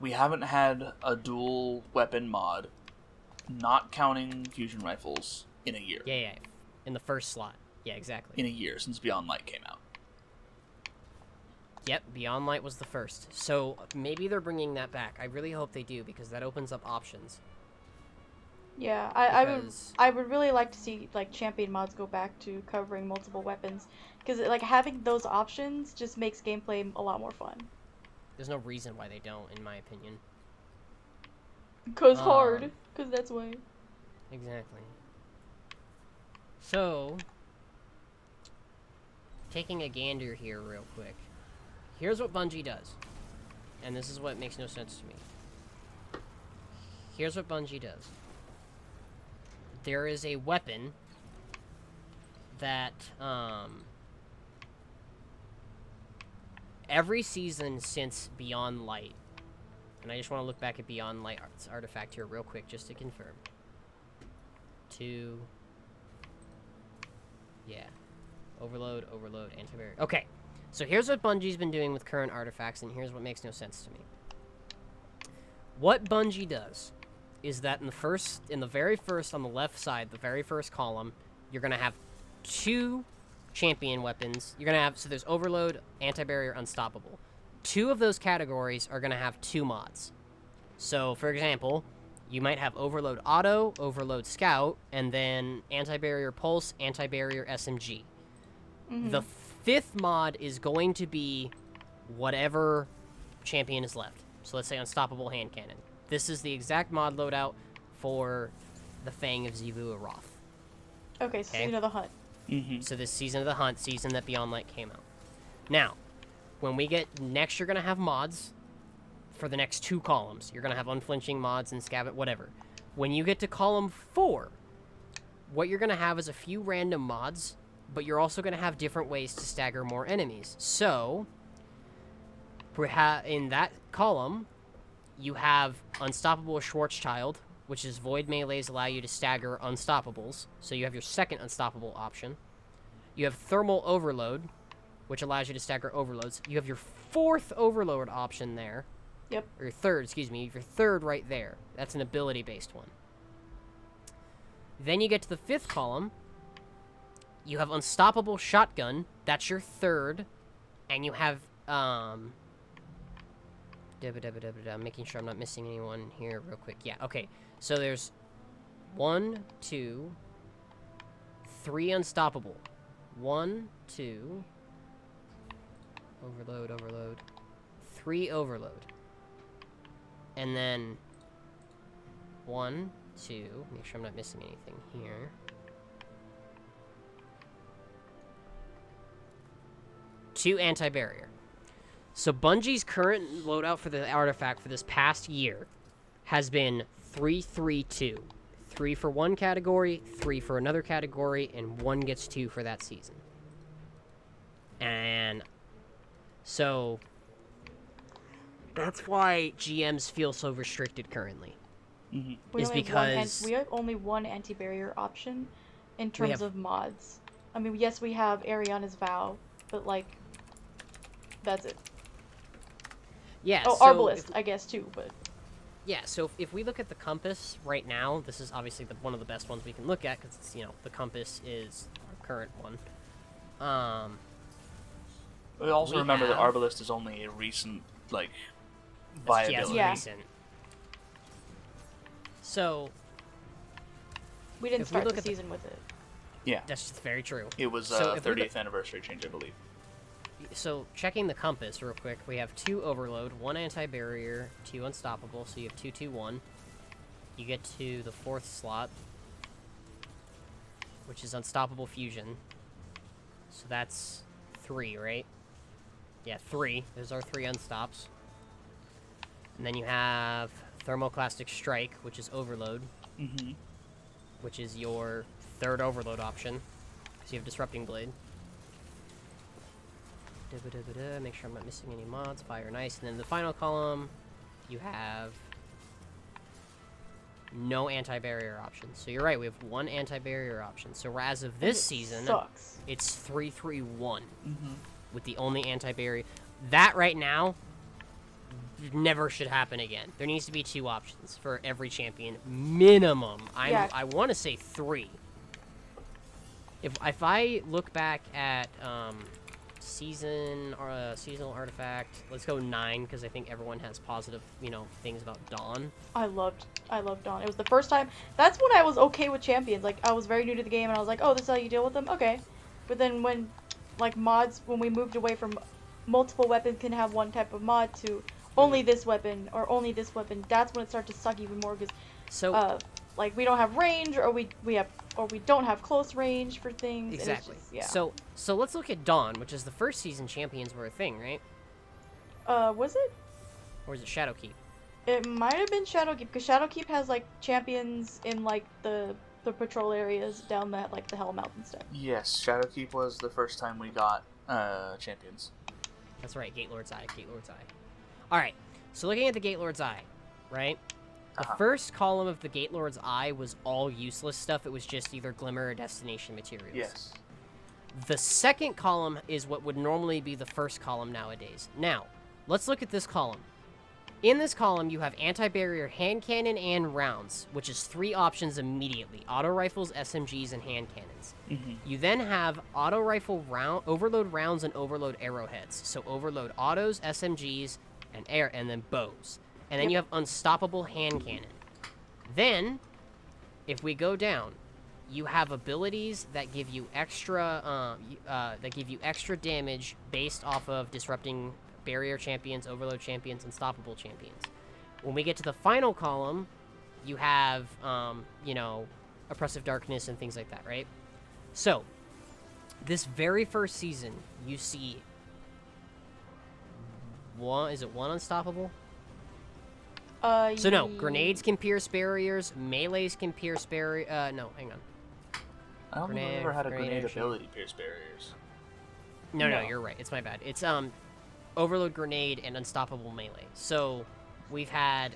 We haven't had a dual weapon mod, not counting fusion rifles, in a year. Yeah. In the first slot. Yeah, exactly. In a year, since Beyond Light came out. Yep, Beyond Light was the first. So maybe they're bringing that back. I really hope they do, because that opens up options. Yeah, Because- I would really like to see like champion mods go back to covering multiple weapons, because like having those options just makes gameplay a lot more fun. There's no reason why they don't, in my opinion. Cause hard, cause that's why. Exactly. So, taking a gander here real quick. Here's what Bungie does. And this is what makes no sense to me. Here's what Bungie does. There is a weapon that, every season since Beyond Light, and I just want to look back at Beyond Light's artifact here real quick just to confirm. Yeah. Overload, antibarrier. Okay, so here's what Bungie's been doing with current artifacts, and here's what makes no sense to me. What Bungie does is that in the very first, on the left side, the very first column, you're gonna have 2 champion weapons. You're gonna have, so there's Overload, Anti-Barrier, Unstoppable. 2 of those categories are gonna have 2 mods. So, for example, you might have Overload Auto, Overload Scout, and then Anti-Barrier Pulse, Anti-Barrier SMG. Mm-hmm. The 5th mod is going to be whatever champion is left. So let's say Unstoppable Hand Cannon. This is the exact mod loadout for the Fang of Xivu Aroth. Okay, Season of the Hunt. Mm-hmm. So this Season of the Hunt, season that Beyond Light came out. Now, when we get next, you're going to have mods for the next 2 columns. You're going to have Unflinching mods and Scabbit, whatever. When you get to column 4, what you're going to have is a few random mods, but you're also going to have different ways to stagger more enemies. So, in that column, you have Unstoppable Schwarzschild, which is void melees allow you to stagger unstoppables. So you have your second unstoppable option. You have Thermal Overload, which allows you to stagger overloads. You have your 4th overload option there. Yep. Or your 3rd, excuse me. Your 3rd right there. That's an ability-based one. Then you get to the 5th column. You have Unstoppable Shotgun. That's your 3rd. And you have, I'm making sure I'm not missing anyone here real quick. Yeah, okay. So there's 1, 2, 3 Unstoppable. 1, 2... Overload. 3 Overload. And then 1, 2, make sure I'm not missing anything here. 2 Anti-Barrier. So Bungie's current loadout for the artifact for this past year has been 3-3-2. 3 for one category, 3 for another category, and 1 gets 2 for that season. And so that's why GMs feel so restricted currently. Mm-hmm. Is because we have only one anti-barrier option in terms of mods. I mean, yes, we have Ariana's Vow, but like, that's it. Yeah. Oh, so Arbalist, I guess too, but. Yeah, so if we look at the compass right now, this is obviously one of the best ones we can look at, because it's, the compass is our current one. We also remember that Arbalist is only a recent, viability. Yeah, recent. So... We didn't start the season with it. Yeah. That's very true. It was a 30th anniversary change, I believe. So, checking the compass real quick, we have 2 Overload, 1 Anti-Barrier, 2 Unstoppable, so you have 2-2-1. You get to the 4th slot, which is Unstoppable Fusion. So that's 3, right? Yeah, 3. Those are 3 unstops. And then you have Thermoclastic Strike, which is Overload. Mm-hmm. Which is your 3rd Overload option. So you have Disrupting Blade. Make sure I'm not missing any mods. Fire and Ice. And then the final column, you have no anti-barrier options. So you're right, we have one anti-barrier option. So as of this season, sucks. it's 3-3-1 Mm-hmm. with the only anti-barrier. That right now never should happen again. There needs to be 2 options for every champion minimum. I want to say 3. If I look back at seasonal artifact, let's go 9 because I think everyone has positive things about Dawn. I loved Dawn. It was the first time. That's when I was okay with champions. Like, I was very new to the game, and I was like, oh, this is how you deal with them? Okay. But then when, like, mods, when we moved away from multiple weapons can have one type of mod to only this weapon or only this weapon, that's when it started to suck even more because, like, we don't have range, or we don't have close range for things. Exactly. And it's just, So let's look at Dawn, which is the first season champions were a thing, right? Was it? Or is it Shadowkeep? It might have been Shadowkeep, because Shadowkeep has, like, champions in, like, the patrol areas down that, like, the Hell Mountain stuff. Yes, Shadowkeep was the first time we got champions. That's right, Gatelord's Eye. Alright, so looking at the Gatelord's Eye, right? The first column of the Gatelord's Eye was all useless stuff. It was just either Glimmer or Destination materials. Yes. The second column is what would normally be the first column nowadays. Now, let's look at this column. In this column, you have anti-barrier hand cannon and rounds, which is 3 options immediately. Auto rifles, SMGs, and hand cannons. Mm-hmm. You then have auto rifle overload rounds and overload arrowheads. So overload autos, SMGs, and then bows. And then you have unstoppable hand cannon. Then, if we go down, you have abilities that give you extra damage based off of disrupting barrier champions, overload champions, unstoppable champions. When we get to the final column, you have oppressive darkness and things like that, right? So, this very first season, you see one unstoppable? So no, grenades can pierce barriers, melees can pierce barriers. No, hang on. I don't think I ever had a grenade ability pierce barriers. No, you're right. It's my bad. It's overload grenade and unstoppable melee. So we've had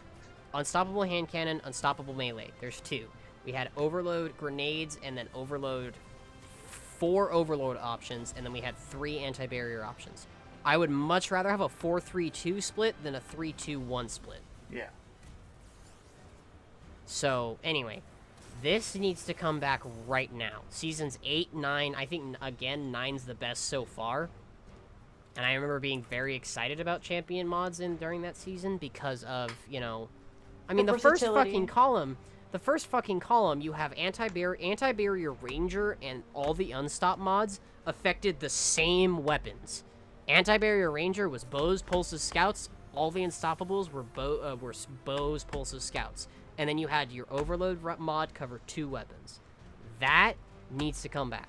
unstoppable hand cannon, unstoppable melee. There's 2. We had overload grenades and then 4 overload options, and then we had 3 anti-barrier options. I would much rather have a 4-3-2 split than a 3-2-1 split. Yeah. So, anyway, this needs to come back right now. Seasons 8, 9, I think, again, 9's the best so far. And I remember being very excited about champion mods during that season because of, the first fucking column, you have anti-barrier ranger and all the unstop mods affected the same weapons. Anti-barrier ranger was bows, pulses, scouts. All the unstoppables were bows, pulses, scouts. And then you had your overload mod cover 2 weapons. That needs to come back.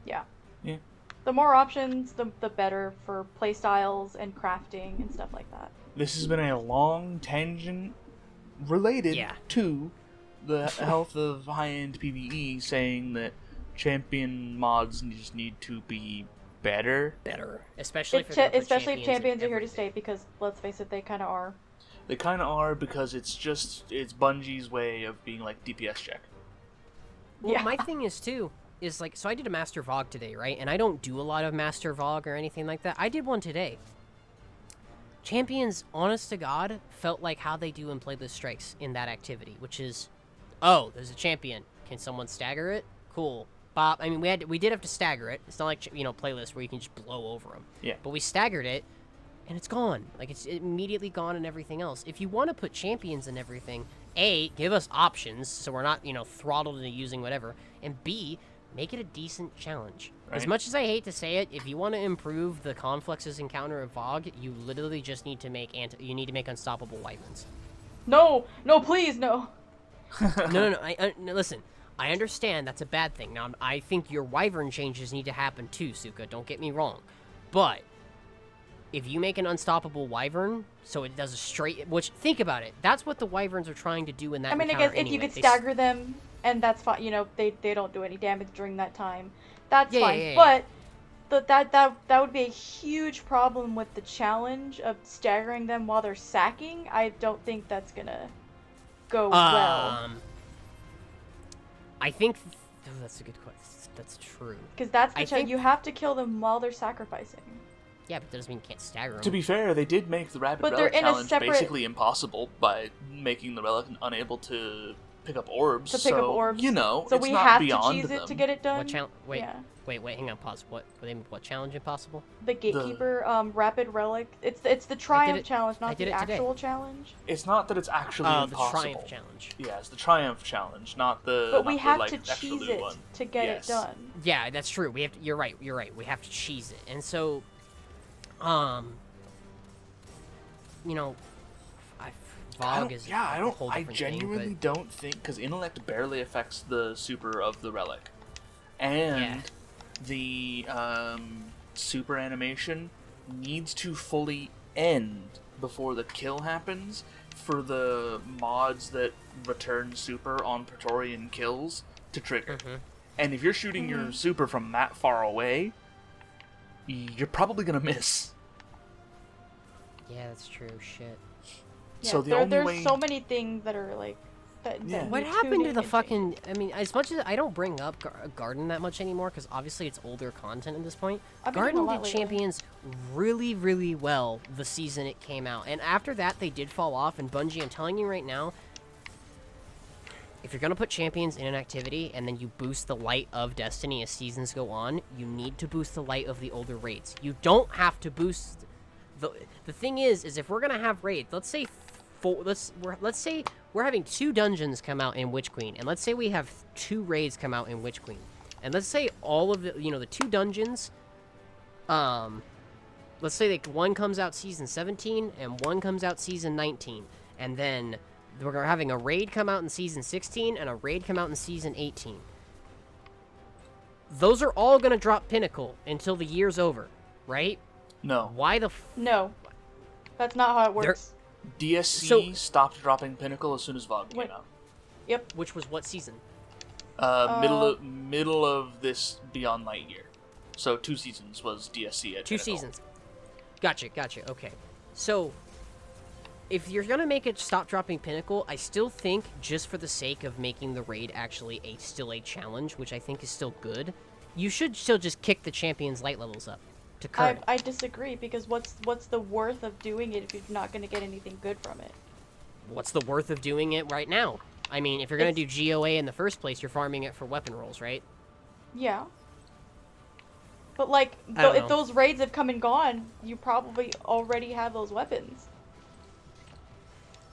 Yeah. Yeah. The more options, the better for playstyles and crafting and stuff like that. This has been a long tangent related to the health of high-end PvE, saying that champion mods just need to be better. Especially if champions are here to stay, because let's face it, they kind of are. They kind of are, because it's Bungie's way of being like DPS check. Well, my thing is too is like, so I did a Master Vogue today, right? And I don't do a lot of Master Vogue or anything like that. I did one today. Champions, honest to God, felt like how they do in Playlist Strikes in that activity, which is, oh, there's a champion. Can someone stagger it? Cool. Bop. I mean, we did have to stagger it. It's not like, Playlist where you can just blow over them. Yeah. But we staggered it, and it's gone. Like, it's immediately gone and everything else. If you want to put champions and everything, A, give us options so we're not, throttled into using whatever, and B, make it a decent challenge. Right. As much as I hate to say it, if you want to improve the confluxes and counter of Vogue, you literally just need to make unstoppable wyverns. No, please, no. No. Listen. I understand that's a bad thing. Now, I think your wyvern changes need to happen too, Suka. Don't get me wrong. But if you make an unstoppable wyvern, so it does a straight... Which, think about it. That's what the wyverns are trying to do in that encounter. I guess if you could stagger them, and that's fine. They don't do any damage during that time. That's fine. Yeah. But that would be a huge problem with the challenge of staggering them while they're sacking. I don't think that's gonna go well? I think that's a good question. That's true. Because that's the challenge. You have to kill them while they're sacrificing. Yeah, but that doesn't mean you can't stagger them. To be fair, they did make the Rapid Relic challenge basically impossible by making the Relic unable to pick up orbs. To pick up orbs. You know, so it's we not have beyond to cheese them. it to get it done? Wait, hang on, pause. What challenge impossible? The Gatekeeper Rapid Relic. It's the Triumph challenge, not the actual challenge. It's not that it's actually impossible. The Triumph challenge. Yeah, it's the Triumph challenge, not the. But we have the, to cheese it to get it done. Yeah, that's true. We have to. You're right. We have to cheese it, and so, you know, I genuinely don't think, because intellect barely affects the super of the relic, and the super animation needs to fully end before the kill happens for the mods that return super on Praetorian kills to trigger. And if you're shooting your super from that far away, you're probably gonna miss. Yeah, that's true. Shit. Yeah, so there's so many things that are like that what happened to the fucking? I mean, as much as I don't bring up Garden that much anymore, because obviously it's older content at this point. Garden did Champions really, really well the season it came out, and after that they did fall off. And Bungie, I'm telling you right now, if you're gonna put Champions in an activity and then you boost the light of Destiny as seasons go on, you need to boost the light of the older raids. You don't have to boost. The thing is if we're gonna have raids, let's say we're having 2 dungeons come out in Witch Queen, and let's say we have 2 raids come out in Witch Queen, and let's say all of the the 2 dungeons, let's say that one comes out season 17 and one comes out season 19, and then we're having a raid come out in season 16 and a raid come out in season 18. Those are all gonna drop Pinnacle until the year's over, right? No. Why the No. That's not how it works. DSC stopped dropping Pinnacle as soon as VOG came out. Yep. Which was what season? Middle of this Beyond Light year. So 2 seasons was DSC at 2 Pinnacle. seasons. Gotcha. Okay. So, if you're gonna make it stop dropping Pinnacle, I still think, just for the sake of making the raid actually still a challenge, which I think is still good, you should still just kick the Champions light levels up to current. I disagree, because what's the worth of doing it if you're not going to get anything good from it? What's the worth of doing it right now? I mean, if you're going to do GOA in the first place, you're farming it for weapon rolls, right? Yeah. But, like, if those raids have come and gone, you probably already have those weapons.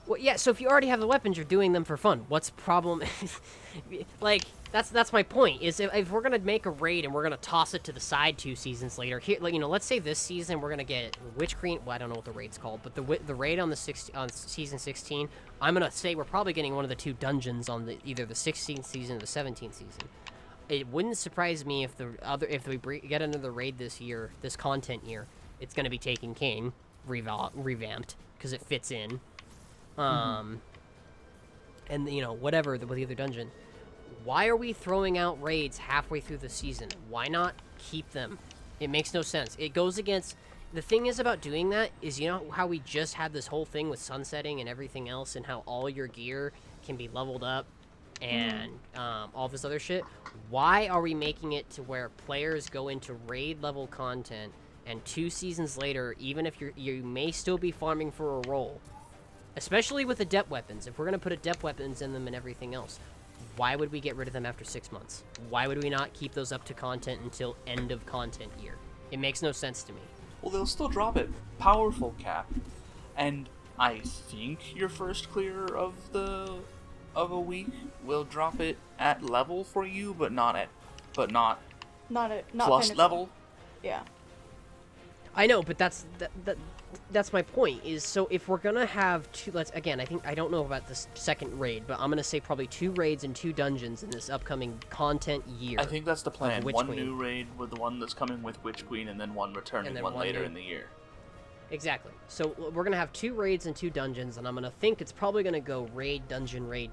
Well, yeah, so if you already have the weapons, you're doing them for fun. What's the problem? Like, that's my point, is if we're going to make a raid and we're going to toss it to the side 2 seasons later, here, like, let's say this season we're going to get Witch Queen, well, I don't know what the raid's called, but the raid on on season 16, I'm going to say we're probably getting one of the 2 dungeons on either the 16th season or the 17th season. It wouldn't surprise me if we get another raid this year, this content year, it's going to be Taken King, revamped, because it fits in. And whatever with the other dungeon. Why are we throwing out raids halfway through the season? Why not keep them? It makes no sense. It goes against... The thing is about doing that is, you know how we just had this whole thing with sunsetting and everything else, and how all your gear can be leveled up and all this other shit? Why are we making it to where players go into raid level content, and 2 seasons later, even if you may still be farming for a role, especially with the depth weapons, if we're going to put a depth weapons in them and everything else, why would we get rid of them after 6 months? Why would we not keep those up to content until end of content year? It makes no sense to me. Well, they'll still drop it. Powerful cap. And I think your first clear of a week will drop it at level for you, but not not plus Pinnacle. level. Yeah. I know, but that's my point, is so if we're gonna have 2, I don't know about this second raid, but I'm gonna say probably 2 raids and 2 dungeons in this upcoming content year. I think that's the plan. One Queen. new raid with the one that's coming with Witch Queen, and then one returning one later in the year. Exactly. So we're gonna have 2 raids and 2 dungeons, and I'm gonna think it's probably gonna go raid, dungeon, right?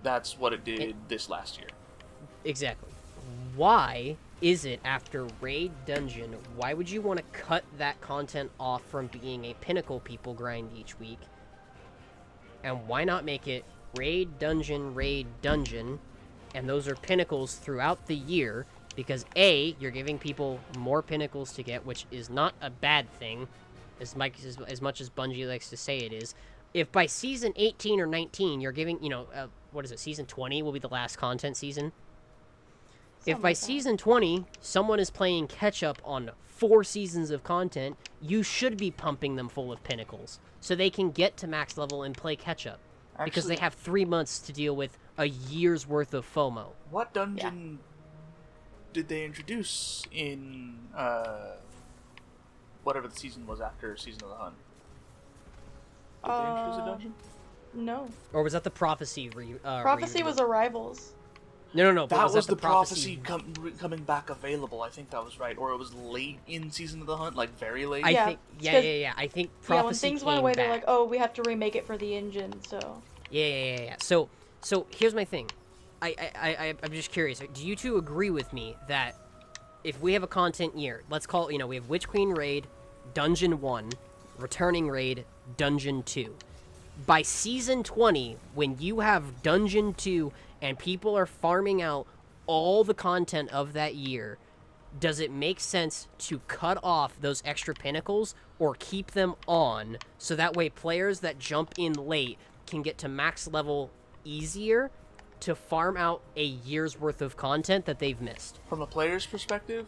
That's what it did this last year. Exactly. Why is it after raid dungeon, why would you want to cut that content off from being a Pinnacle people grind each week? And why not make it raid, dungeon, and those are pinnacles throughout the year, because A, you're giving people more pinnacles to get, which is not a bad thing, as much as Bungie likes to say it is. If by season 18 or 19 you're giving, what is it, season 20 will be the last content season? If by season 20 someone is playing catch-up on 4 seasons of content, you should be pumping them full of pinnacles, so they can get to max level and play catch-up. Because they have 3 months to deal with a year's worth of FOMO. What dungeon did they introduce in whatever the season was after Season of the Hunt? Did they introduce a dungeon? No. Or was that the Prophecy? Prophecy was Arrivals. No. That was the Prophecy coming back available. I think that was right. Or it was late in Season of the Hunt, like very late. I think I think Prophecy when things went away, they're like, oh, we have to remake it for the engine, so. Yeah. So here's my thing. I'm just curious. Do you two agree with me that if we have a content year, let's call it, we have Witch Queen Raid, Dungeon 1, Returning Raid, Dungeon 2. By Season 20, when you have Dungeon 2 and people are farming out all the content of that year, does it make sense to cut off those extra pinnacles or keep them on so that way players that jump in late can get to max level easier to farm out a year's worth of content that they've missed? From a player's perspective,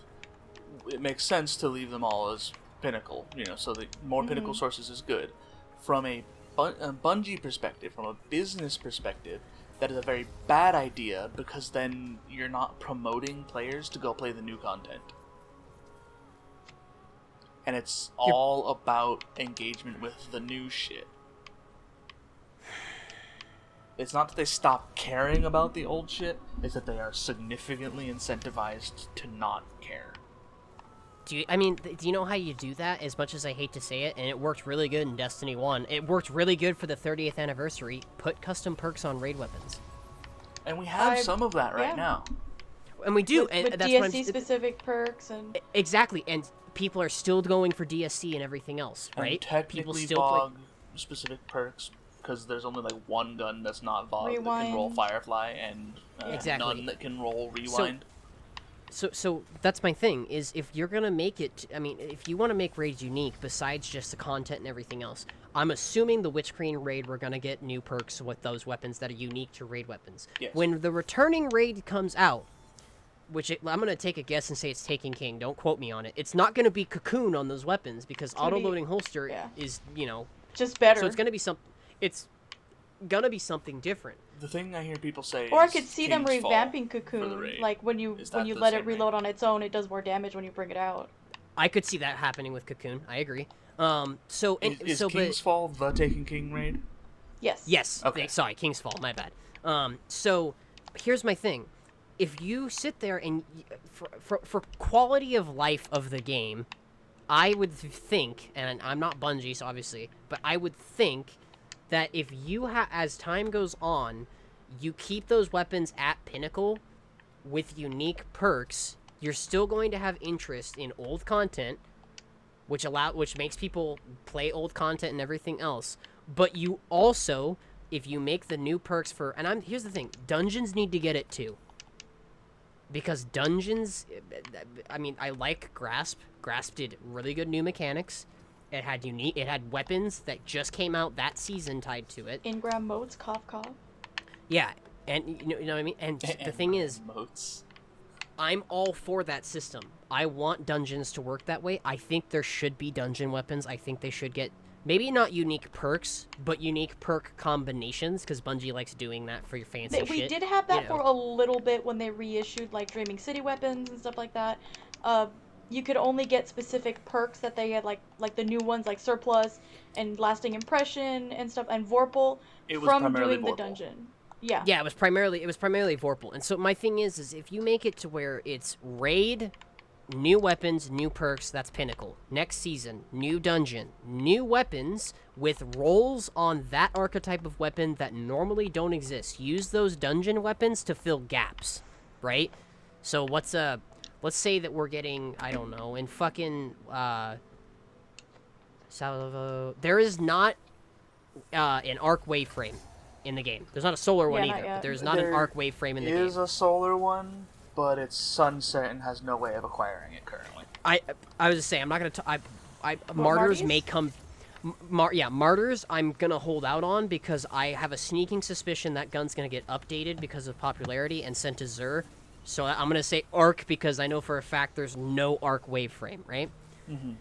it makes sense to leave them all as pinnacle, so the more pinnacle sources is good. From a Bungie perspective, from a business perspective, that is a very bad idea, because then you're not promoting players to go play the new content. And it's all about engagement with the new shit. It's not that they stop caring about the old shit, it's that they are significantly incentivized to not care. Do you know how you do that? As much as I hate to say it, and it worked really good in Destiny 1. It worked really good for the 30th anniversary. Put custom perks on raid weapons. And we have some of that right now. And we do. With that's DSC-specific perks. And exactly, and people are still going for DSC and everything else, right? And technically VOG-specific perks, because there's only like one gun that's not VOG that can roll Firefly, and none that can roll Rewind. So that's my thing, is if you're going to make it, if you want to make raids unique, besides just the content and everything else, I'm assuming the Witch Queen raid, we're going to get new perks with those weapons that are unique to raid weapons. Yes. When the returning raid comes out, I'm going to take a guess and say it's Taken King, don't quote me on it, it's not going to be Cocoon on those weapons, because auto-loading holster is, just better. So it's going to be something different. The thing I hear people say or I could see them revamping Cocoon, like when you let it reload raid? on its own, it does more damage when you bring it out. I could see that happening with Cocoon. I agree. Is King's Fall the Taken King raid? Yes. Yes. Okay. Sorry, King's Fall. My bad. So here's my thing. If you sit there and for quality of life of the game, I would think, and I'm not Bungie, so obviously, but I would think that if you as time goes on, you keep those weapons at pinnacle with unique perks, you're still going to have interest in old content, which makes people play old content and everything else. But you also, if you make the new perks here's the thing, dungeons need to get it too. Because dungeons, I like Grasp. Grasp did really good new mechanics. It had weapons that just came out that season tied to it. Ingram modes, cough. Yeah, and you know what I mean? And the thing is, modes. I'm all for that system. I want dungeons to work that way. I think there should be dungeon weapons. I think they should get, maybe not unique perks, but unique perk combinations, because Bungie likes doing that for your fancy shit. We did have that for a little bit when they reissued, like, Dreaming City weapons and stuff like that. You could only get specific perks that they had, like the new ones, like Surplus and Lasting Impression and stuff, and Vorpal from doing the dungeon. Yeah, it was primarily Vorpal. And so my thing is if you make it to where it's raid, new weapons, new perks, that's pinnacle. Next season, new dungeon, new weapons with rolls on that archetype of weapon that normally don't exist. Use those dungeon weapons to fill gaps, right? So let's say that we're getting, I don't know, in fucking Salvo, there is not an arc wayframe in the game. There's not a solar one not either. yet. But there's not an arc wave frame in the game. There is a solar one, but it's sunset and has no way of acquiring it currently. I was just saying, I'm not gonna. Martyrs Marties? may come. Martyrs, I'm gonna hold out on because I have a sneaking suspicion that gun's gonna get updated because of popularity and sent to Xur. So I'm gonna say arc because I know for a fact there's no arc wave frame, right? Mm-hmm.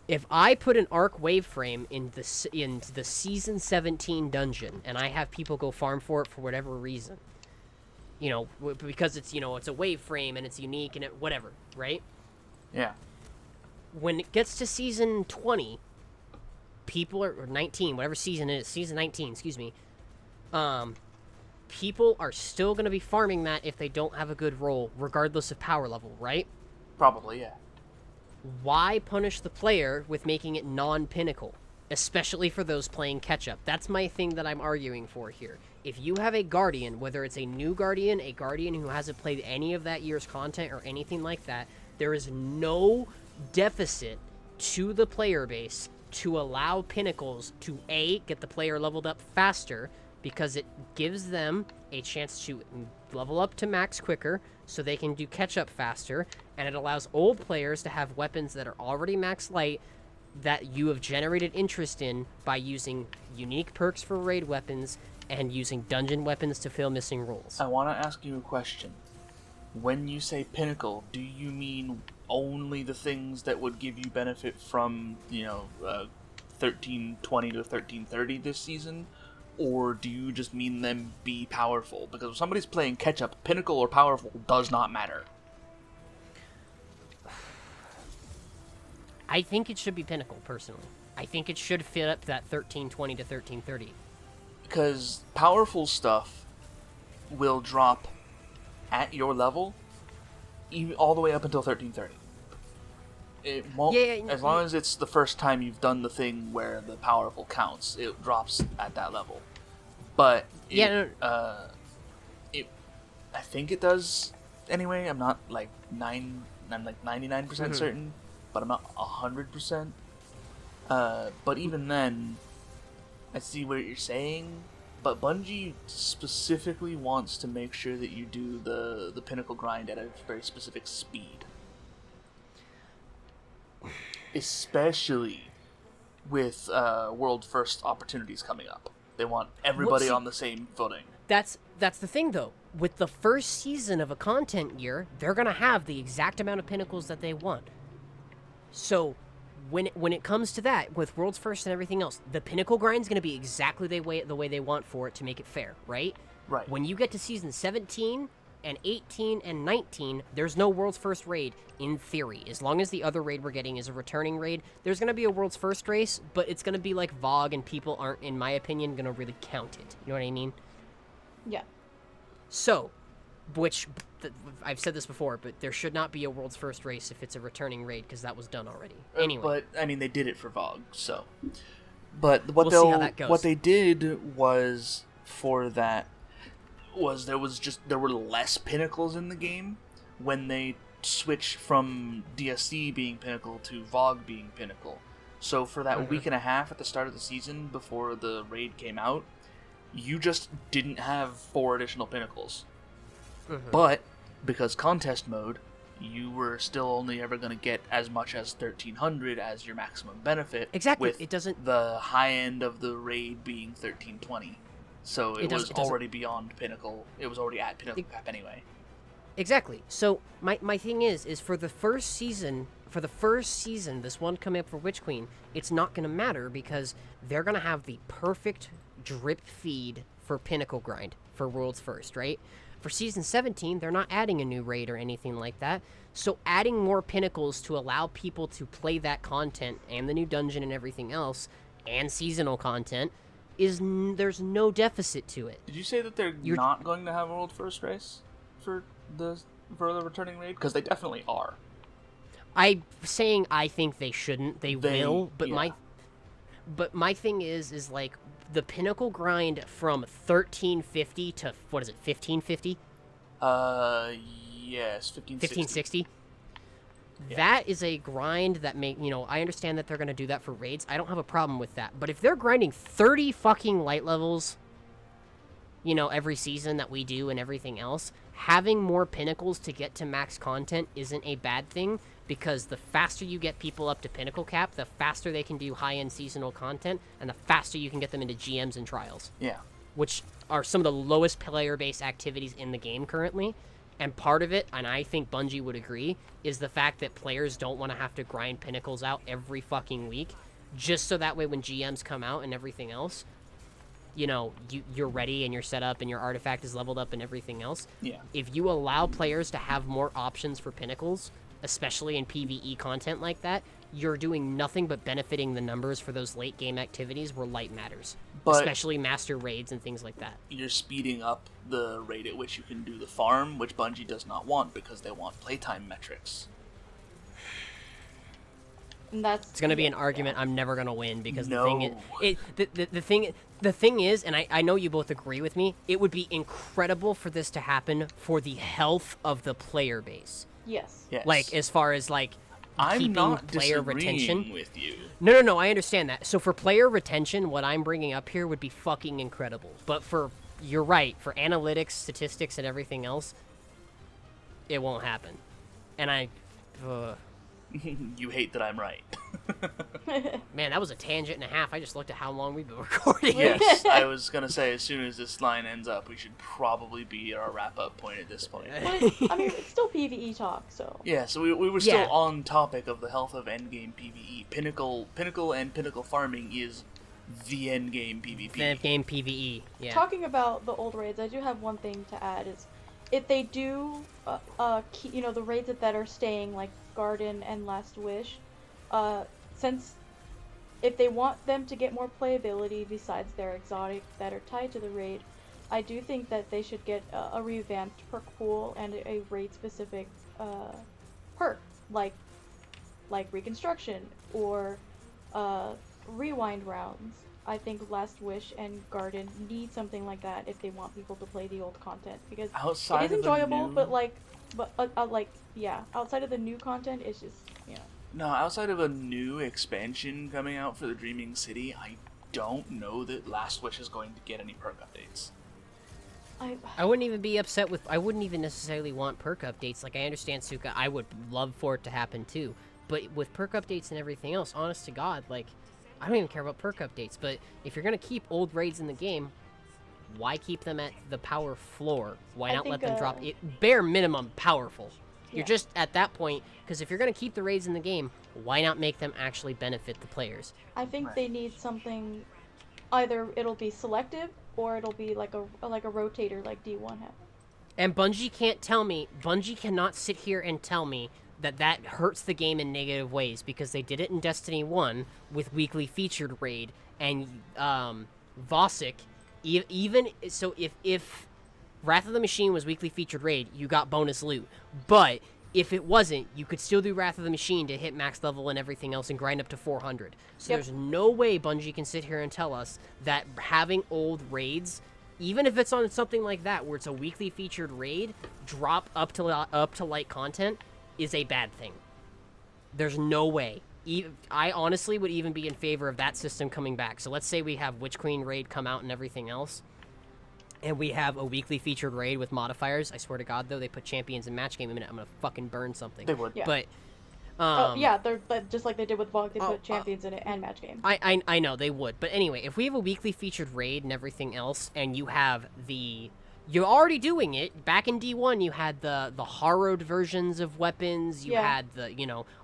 If I put an arc wave frame in the season 17 dungeon and I have people go farm for it for whatever reason, because it's it's a wave frame and it's unique and whatever, right? Yeah. When it gets to season 20, people or 19, whatever season it is, season 19, excuse me, people are still going to be farming that if they don't have a good roll, regardless of power level, right? Probably, yeah. Why punish the player with making it non-pinnacle, especially for those playing catch-up? That's my thing that I'm arguing for here. If you have a Guardian, whether it's a new Guardian, a Guardian who hasn't played any of that year's content or anything like that, there is no deficit to the player base to allow pinnacles to A, get the player leveled up faster, because it gives them a chance to level up to max quicker so they can do catch up faster, and it allows old players to have weapons that are already max light that you have generated interest in by using unique perks for raid weapons and using dungeon weapons to fill missing rolls. I want to ask you a question. When you say pinnacle, do you mean only the things that would give you benefit from, 1320 to 1330 this season? Or do you just mean them be powerful? Because if somebody's playing catch-up, pinnacle or powerful does not matter. I think it should be pinnacle, personally. I think it should fit up to that 1320 to 1330. Because powerful stuff will drop at your level all the way up until 1330. It won't, as long as it's the first time you've done the thing where the powerful counts, it drops at that level. But I think it does anyway. I'm not like 99% certain, but I'm not 100%. But even then, I see what you're saying. But Bungie specifically wants to make sure that you do the pinnacle grind at a very specific speed. Especially with world first opportunities coming up. They want everybody on the same footing. That's the thing, though. With the first season of a content year, they're going to have the exact amount of pinnacles that they want. So when it comes to that, with world's first and everything else, the pinnacle grind's going to be exactly the way they want for it to make it fair, right? Right. When you get to season 17 and 18 and 19, there's no world's first raid in theory. As long as the other raid we're getting is a returning raid, there's going to be a world's first race, but it's going to be like VOG, and people aren't, in my opinion, going to really count it. You know what I mean? Yeah. So, I've said this before, but there should not be a world's first race if it's a returning raid, because that was done already. Anyway. But, I mean, they did it for VOG, so. But we'll see how that goes. What they did was, for that, there were less pinnacles in the game when they switched from DSC being pinnacle to VOG being pinnacle. So for that week and a half at the start of the season before the raid came out, you just didn't have 4 additional pinnacles. But because contest mode, you were still only ever going to get as much as 1300 as your maximum benefit. Exactly. With it doesn't. The high end of the raid being 1320. So it was already beyond pinnacle. It was already at pinnacle cap anyway. Exactly. So my thing is for the first season, this one coming up for Witch Queen, it's not going to matter because they're going to have the perfect drip feed for pinnacle grind for world's first, right? For season 17, they're not adding a new raid or anything like that. So adding more pinnacles to allow people to play that content and the new dungeon and everything else and seasonal content there's no deficit to it. Did you say that they're not going to have a world first race for the returning raid? Because they definitely are. I'm saying I think they shouldn't. They will, but my thing is like the pinnacle grind from 1350 to what is it, 1550? Yes, 1560. Yeah. That is a grind that I understand that they're going to do that for raids. I don't have a problem with that. But if they're grinding 30 fucking light levels every season that we do and everything else, having more pinnacles to get to max content isn't a bad thing, because the faster you get people up to pinnacle cap, the faster they can do high-end seasonal content, and the faster you can get them into GMs and trials. Yeah. Which are some of the lowest player-based activities in the game currently. And part of it, and I think Bungie would agree, is the fact that players don't want to have to grind pinnacles out every fucking week, just so that way when GMs come out and everything else, you're ready and you're set up and your artifact is leveled up and everything else. Yeah. If you allow players to have more options for pinnacles, especially in PvE content like that, you're doing nothing but benefiting the numbers for those late game activities where light matters. But especially master raids and things like that. you're speeding up the rate at which you can do the farm, which Bungie does not want because they want playtime metrics. And that's It's gonna be an argument I'm never gonna win, because No. the thing is, and I know you both agree with me, it would be incredible for this to happen for the health of the player base. Yes. Yes. Like, as far as like I'm keeping not player disagreeing retention. with you. No, I understand that. So for player retention, what I'm bringing up here would be fucking incredible. But you're right, for analytics, statistics, and everything else, it won't happen. And You hate that I'm right. man, that was a tangent and a half. I just looked at how long we've been recording. Yes, I was gonna say, as soon as this line ends up, we should probably be at our wrap-up point at this point. But, I mean, it's still PvE talk, so. Yeah, so we were still Yeah. on topic of the health of endgame PvE. Pinnacle and pinnacle farming is the endgame PvP. Game PvE. Yeah. Talking about the old raids, I do have one thing to add, is if they do, the raids that are staying, like Garden and Last Wish, since if they want them to get more playability besides their exotic that are tied to the raid, I do think that they should get a revamped perk pool and a raid-specific perk, like Reconstruction or Rewind rounds. I think Last Wish and Garden need something like that if they want people to play the old content, because Outside it is of the enjoyable, new- but outside of the new content, it's just No, outside of a new expansion coming out for the Dreaming City, I don't know that Last Wish is going to get any perk updates. I wouldn't even be upset with. I wouldn't even necessarily want perk updates. Like, I understand, Suka. I would love for it to happen too. But with perk updates and everything else, honest to God, like, I don't even care about perk updates. But if you're gonna keep old raids in the game, why keep them at the power floor? Why I not let think, them drop it bare minimum powerful? Yeah. You're just at that point, because if you're gonna keep the raids in the game, why not make them actually benefit the players? I think Right. they need something. Either it'll be selective or it'll be like a rotator like D1 had. And Bungie cannot sit here and tell me that hurts the game in negative ways, because they did it in Destiny 1 with weekly featured raid, and Vosik, even so, if Wrath of the Machine was weekly featured raid, you got bonus loot. But if it wasn't, you could still do Wrath of the Machine to hit max level and everything else and grind up to 400. So Yep. there's no way Bungie can sit here and tell us that having old raids, even if it's on something like that where it's a weekly featured raid, drop up to light content is a bad thing. There's no way. I honestly would even be in favor of that system coming back. So let's say we have Witch Queen raid come out and everything else, and we have a weekly featured raid with modifiers. I swear to God, though, they put champions in match game in it, I'm gonna fucking burn something. They would. Yeah. But They're just like they did with VOG, they put champions in it and match game. I know they would. But anyway, if we have a weekly featured raid and everything else, and you have you're already doing it. Back in D1, you had the harrowed versions of weapons. You had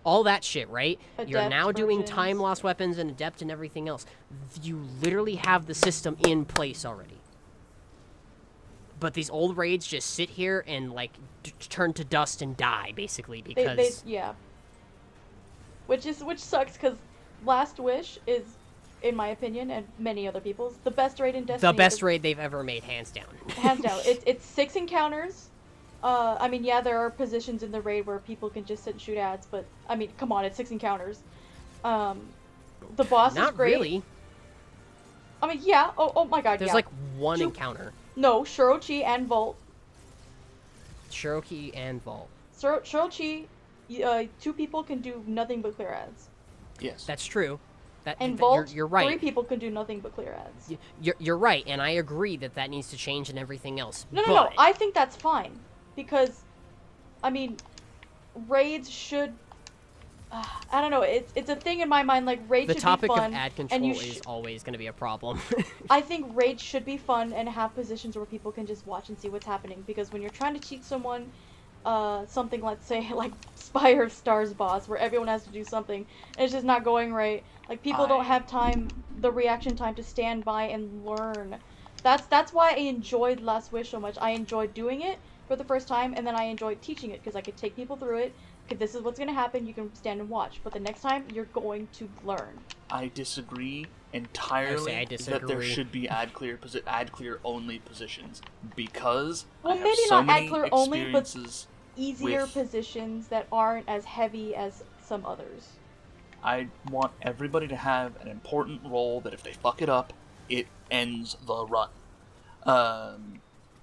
all that shit, right? You're Adept now doing versions. time loss weapons and adept and everything else. You literally have the system in place already. But these old raids just sit here and like turn to dust and die, basically, because Which sucks, because Last Wish is, in my opinion and many other people's, the best raid in Destiny. the best raid they've ever made, hands down. Hands down. It's 6 encounters. I mean, yeah, there are positions in the raid where people can just sit and shoot ads, but I mean, come on, it's 6 encounters. The boss Not is great. really. I mean, yeah. Oh my God. There's yeah. like one Two- encounter. No, Shirochi and Volt. Cherokee and Vault. Shirochi, 2 people can do nothing but clear ads. Yes. That's true. In Vault, you're right. 3 people can do nothing but clear ads. You're right, and I agree that needs to change and everything else. No. I think that's fine because, I mean, raids should. I don't know. It's a thing in my mind. Like raids the should topic be fun, of ad control is always going to be a problem. I think raids should be fun and have positions where people can just watch and see what's happening. Because when you're trying to cheat someone, something, let's say like Spire of Stars boss, where everyone has to do something, and it's just not going right. Like people don't have the reaction time to stand by and learn. That's why I enjoyed Last Wish so much. I enjoyed doing it for the first time, and then I enjoyed teaching it because I could take people through it. Okay, this is what's going to happen. You can stand and watch, but the next time you're going to learn. I disagree entirely that there should be ad clear only positions because I have maybe so not many ad clear only, but experiences easier positions that aren't as heavy as some others. I want everybody to have an important role that if they fuck it up, it ends the run.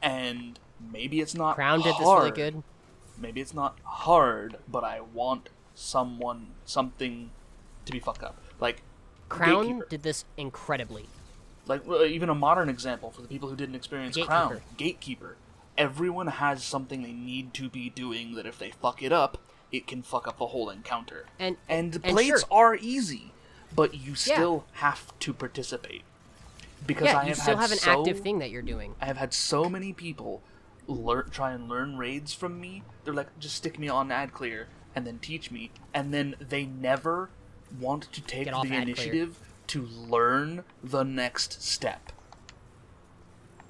And maybe it's not Crown hard. did this really good. Maybe it's not hard, but I want something to be fucked up. Like Crown Gatekeeper. did this incredibly. Like even a modern example for the people who didn't experience Crown, Gatekeeper. Everyone has something they need to be doing that if they fuck it up, it can fuck up the whole encounter. And plates are easy, but you still have to participate. Because I have you still had have an active thing that you're doing. I have had so many people try and learn raids from me. They're like, just stick me on ad clear and then teach me. And then they never want to take the initiative to learn the next step.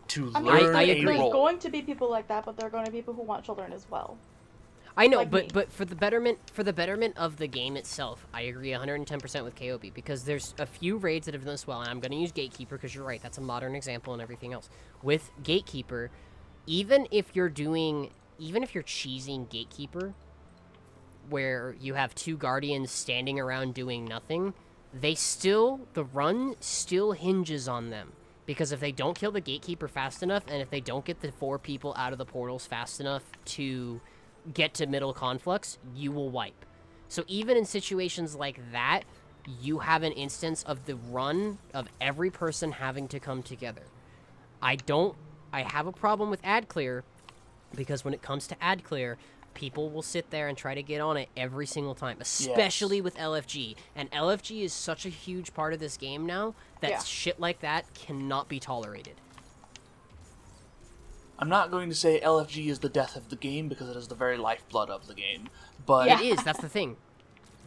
To learn a role. There's going to be people like that, but there are going to be people who want to learn as well. I know, like but for the betterment of the game itself, I agree 110% with KOB because there's a few raids that have done this well, and I'm going to use Gatekeeper because you're right, that's a modern example and everything else. With Gatekeeper, even if you're cheesing Gatekeeper, where you have 2 guardians standing around doing nothing, the run still hinges on them. Because if they don't kill the Gatekeeper fast enough, and if they don't get the 4 people out of the portals fast enough to get to middle conflux, you will wipe. So even in situations like that, you have an instance of the run of every person having to come together. I have a problem with ad clear, because when it comes to ad clear, people will sit there and try to get on it every single time, especially with LFG. And LFG is such a huge part of this game now that shit like that cannot be tolerated. I'm not going to say LFG is the death of the game because it is the very lifeblood of the game, but it is. That's the thing.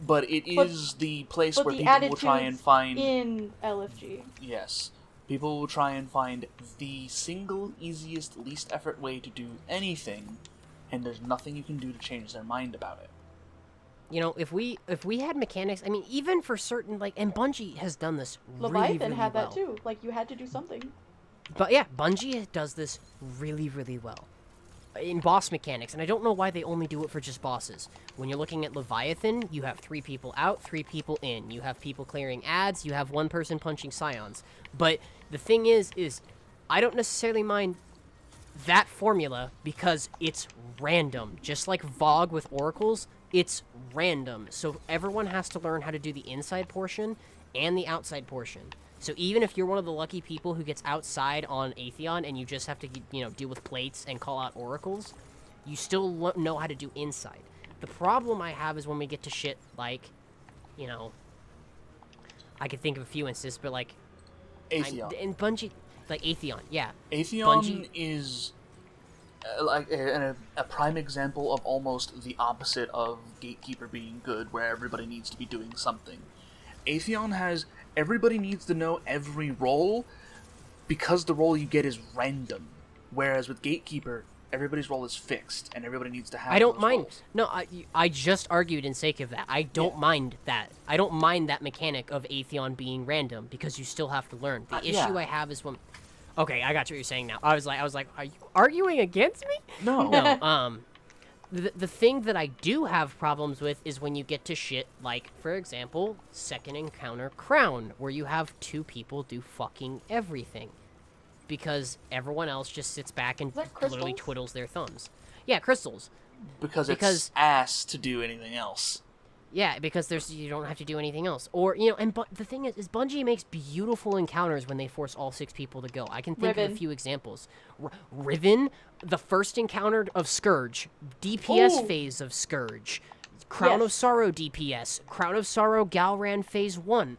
But it is the place where people will try and find in LFG. Yes, people will try and find the single easiest, least effort way to do anything, and there's nothing you can do to change their mind about it. You know, if we had mechanics, I mean, even for certain, like, and Bungie has done this Leviathan really had well. That too. Like, you had to do something. But yeah, Bungie does this really, really well. In boss mechanics, and I don't know why they only do it for just bosses. When you're looking at Leviathan, you have 3 people out, 3 people in. You have people clearing ads, you have 1 person punching scions. But the thing is I don't necessarily mind that formula because it's random. Just like Vogue with oracles, it's random. So everyone has to learn how to do the inside portion and the outside portion. So even if you're one of the lucky people who gets outside on Atheon and you just have to, deal with plates and call out oracles, you still know how to do inside. The problem I have is when we get to shit like, I could think of a few instances, but like Atheon. And Bungie, like Atheon, yeah. Atheon is like a prime example of almost the opposite of Gatekeeper being good, where everybody needs to be doing something. Atheon has everybody needs to know every role because the role you get is random. Whereas with Gatekeeper, everybody's role is fixed and everybody needs to have. I don't mind. Roles. No, I just argued in sake of that. I don't mind that. I don't mind that mechanic of Atheon being random because you still have to learn. The issue I have is when. Okay, I got what you're saying now. I was like, are you arguing against me? No. No. The thing that I do have problems with is when you get to shit like, for example, second encounter Crown, where you have 2 people do fucking everything. Because everyone else just sits back and literally twiddles their thumbs. Yeah, crystals. Because it's ass to do anything else. Yeah, because you don't have to do anything else. Or, and the thing is Bungie makes beautiful encounters when they force all 6 people to go. I can think of Riven. a few examples. Riven, the first encounter of Scourge, DPS Ooh. phase of Scourge, Crown of Yes. Sorrow DPS, Crown of Sorrow Galran phase 1,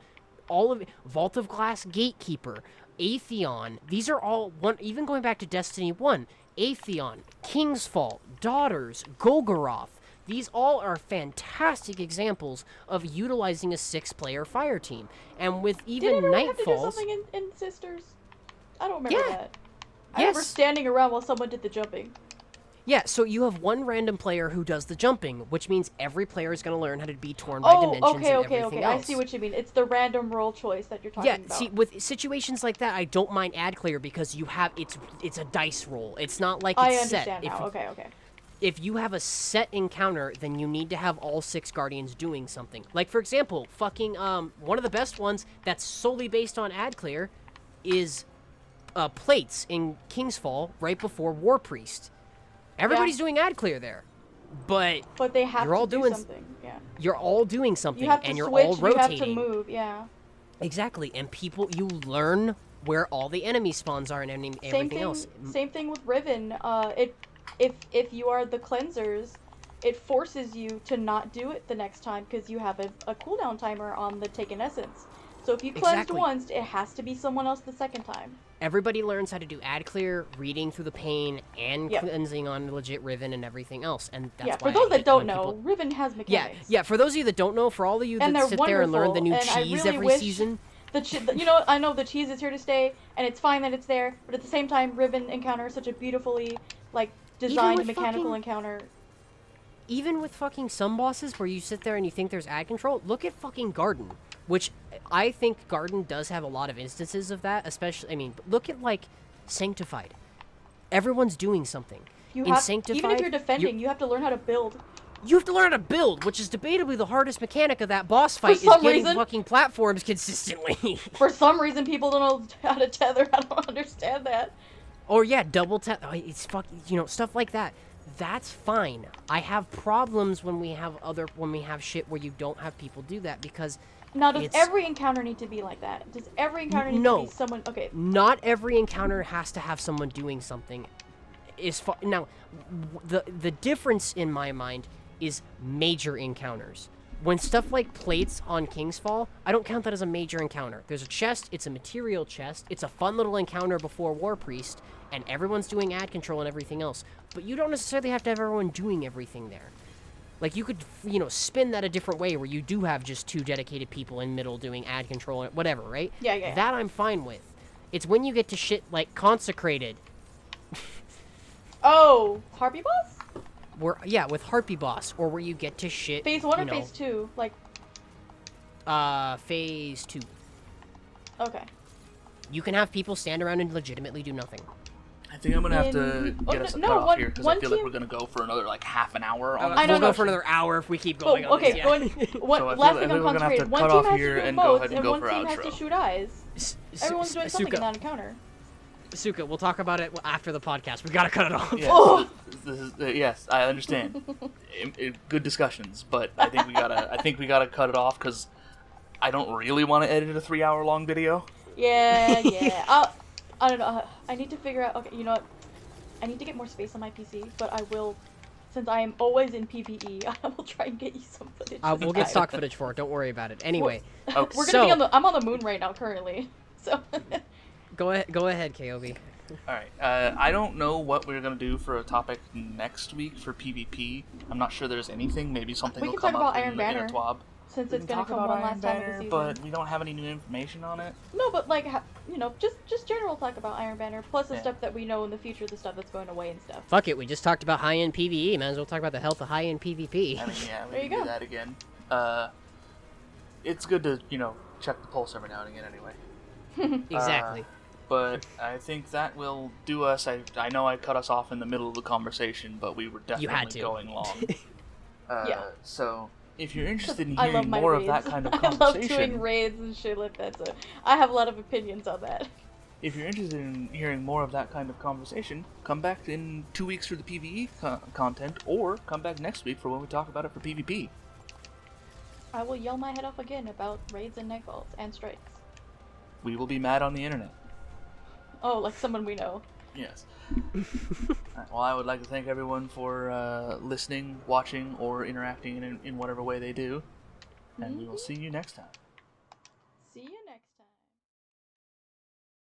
all of it, Vault of Glass Gatekeeper, Atheon. These are all even going back to Destiny 1, Atheon, King's Fall, Daughters, Golgoroth. These all are fantastic examples of utilizing a 6-player fire team. And with even Did everyone have to do Nightfalls... something in Sisters? I don't remember Yeah. that. I remember Yes. standing around while someone did the jumping. Yeah, so you have one random player who does the jumping, which means every player is going to learn how to be torn by dimensions and everything else. I see what you mean. It's the random role choice that you're talking about. Yeah, see, with situations like that, I don't mind ad clear because you have it's a dice roll. It's not like it's set. I understand now. Okay. If you have a set encounter, then you need to have all 6 guardians doing something. Like, for example, one of the best ones that's solely based on ad clear is plates in King's Fall right before War Priest. Everybody's doing ad clear there, but they have you're all to do doing something. Yeah. You're all doing something, You have to and you're switch. all rotating. You have to move. Yeah. Exactly, and you learn where all the enemy spawns are and everything else. Same thing with Riven. If you are the cleansers, it forces you to not do it the next time because you have a cooldown timer on the Taken Essence. So if you cleansed once, it has to be someone else the second time. Everybody learns how to do ad clear, reading through the pain, and cleansing on legit Riven and everything else. And that's why for those that don't know, Riven has mechanics. Yeah. For those of you that don't know, for all of you that sit there and learn the new cheese every season. I know the cheese is here to stay, and it's fine that it's there. But at the same time, Riven encounter is such a beautifully designed mechanical encounter. Even with fucking some bosses where you sit there and you think there's ad control, look at fucking Garden, which I think Garden does have a lot of instances of that, especially, look at, Sanctified. Everyone's doing something. Sanctified, even if you're defending, you have to learn how to build. You have to learn how to build, which is debatably the hardest mechanic of that boss fight, is getting fucking platforms consistently. For some reason, people don't know how to tether. I don't understand that. Or, double tether. It's fucking, stuff like that. That's fine. I have problems when we have shit where you don't have people do that because... Now, does every encounter need to be like that? Does every encounter need to be someone... Okay. Not every encounter has to have someone doing something. Now, the difference in my mind is major encounters. When stuff like plates on King's Fall, I don't count that as a major encounter. There's a chest, it's a material chest, it's a fun little encounter before War Priest, and everyone's doing ad control and everything else. But you don't necessarily have to have everyone doing everything there. You could, spin that a different way where you do have just 2 dedicated people in middle doing ad control, whatever, right? Yeah. That I'm fine with. It's when you get to shit like Consecrated. Oh, Harpy Boss? With Harpy Boss, or where you get to shit... Phase 1 or Phase 2? Phase 2. Okay. You can have people stand around and legitimately do nothing. I think I'm gonna have to get us cut off here because I feel like we're gonna go for another half an hour. We'll go for another hour if we keep going. Oh, okay. On this, Last thing I'm Consecrated. One team has to do modes, and one team has to shoot eyes. Everyone's doing something in that encounter. Suka, we'll talk about it after the podcast. We gotta cut it off. Yes, yes, I understand. Good discussions, but I think we gotta cut it off because I don't really want to edit a 3-hour-long video. Yeah. I don't know. I need to figure out. Okay, you know what? I need to get more space on my PC, but I will, since I am always in PvE, I will try and get you some footage. We'll get stock footage for it. Don't worry about it. Anyway, we're gonna be I'm on the moon right now currently, so. Go ahead, KOB. All right. I don't know what we're gonna do for a topic next week for PvP. I'm not sure there's anything. Maybe something will come up in the TWAB. Since it's gonna come one last time of the season. But we don't have any new information on it. No, but just general talk about Iron Banner, plus the stuff that we know in the future, the stuff that's going away and stuff. Fuck it, we just talked about high-end PvE. Might as well talk about the health of high-end PvP. I mean, we can do that again. It's good to check the pulse every now and again, anyway. Exactly. But I think that will do us. I know I cut us off in the middle of the conversation, but we were definitely going long. So. If you're interested in hearing more of that kind of conversation... I love doing raids and shit like that, so I have a lot of opinions on that. If you're interested in hearing more of that kind of conversation, come back in 2 weeks for the PvE content, or come back next week for when we talk about it for PvP. I will yell my head off again about raids and nightfalls and strikes. We will be mad on the internet. Oh, like someone we know. Yes. Alright, well, I would like to thank everyone for listening, watching, or interacting in whatever way they do. And we will see you next time.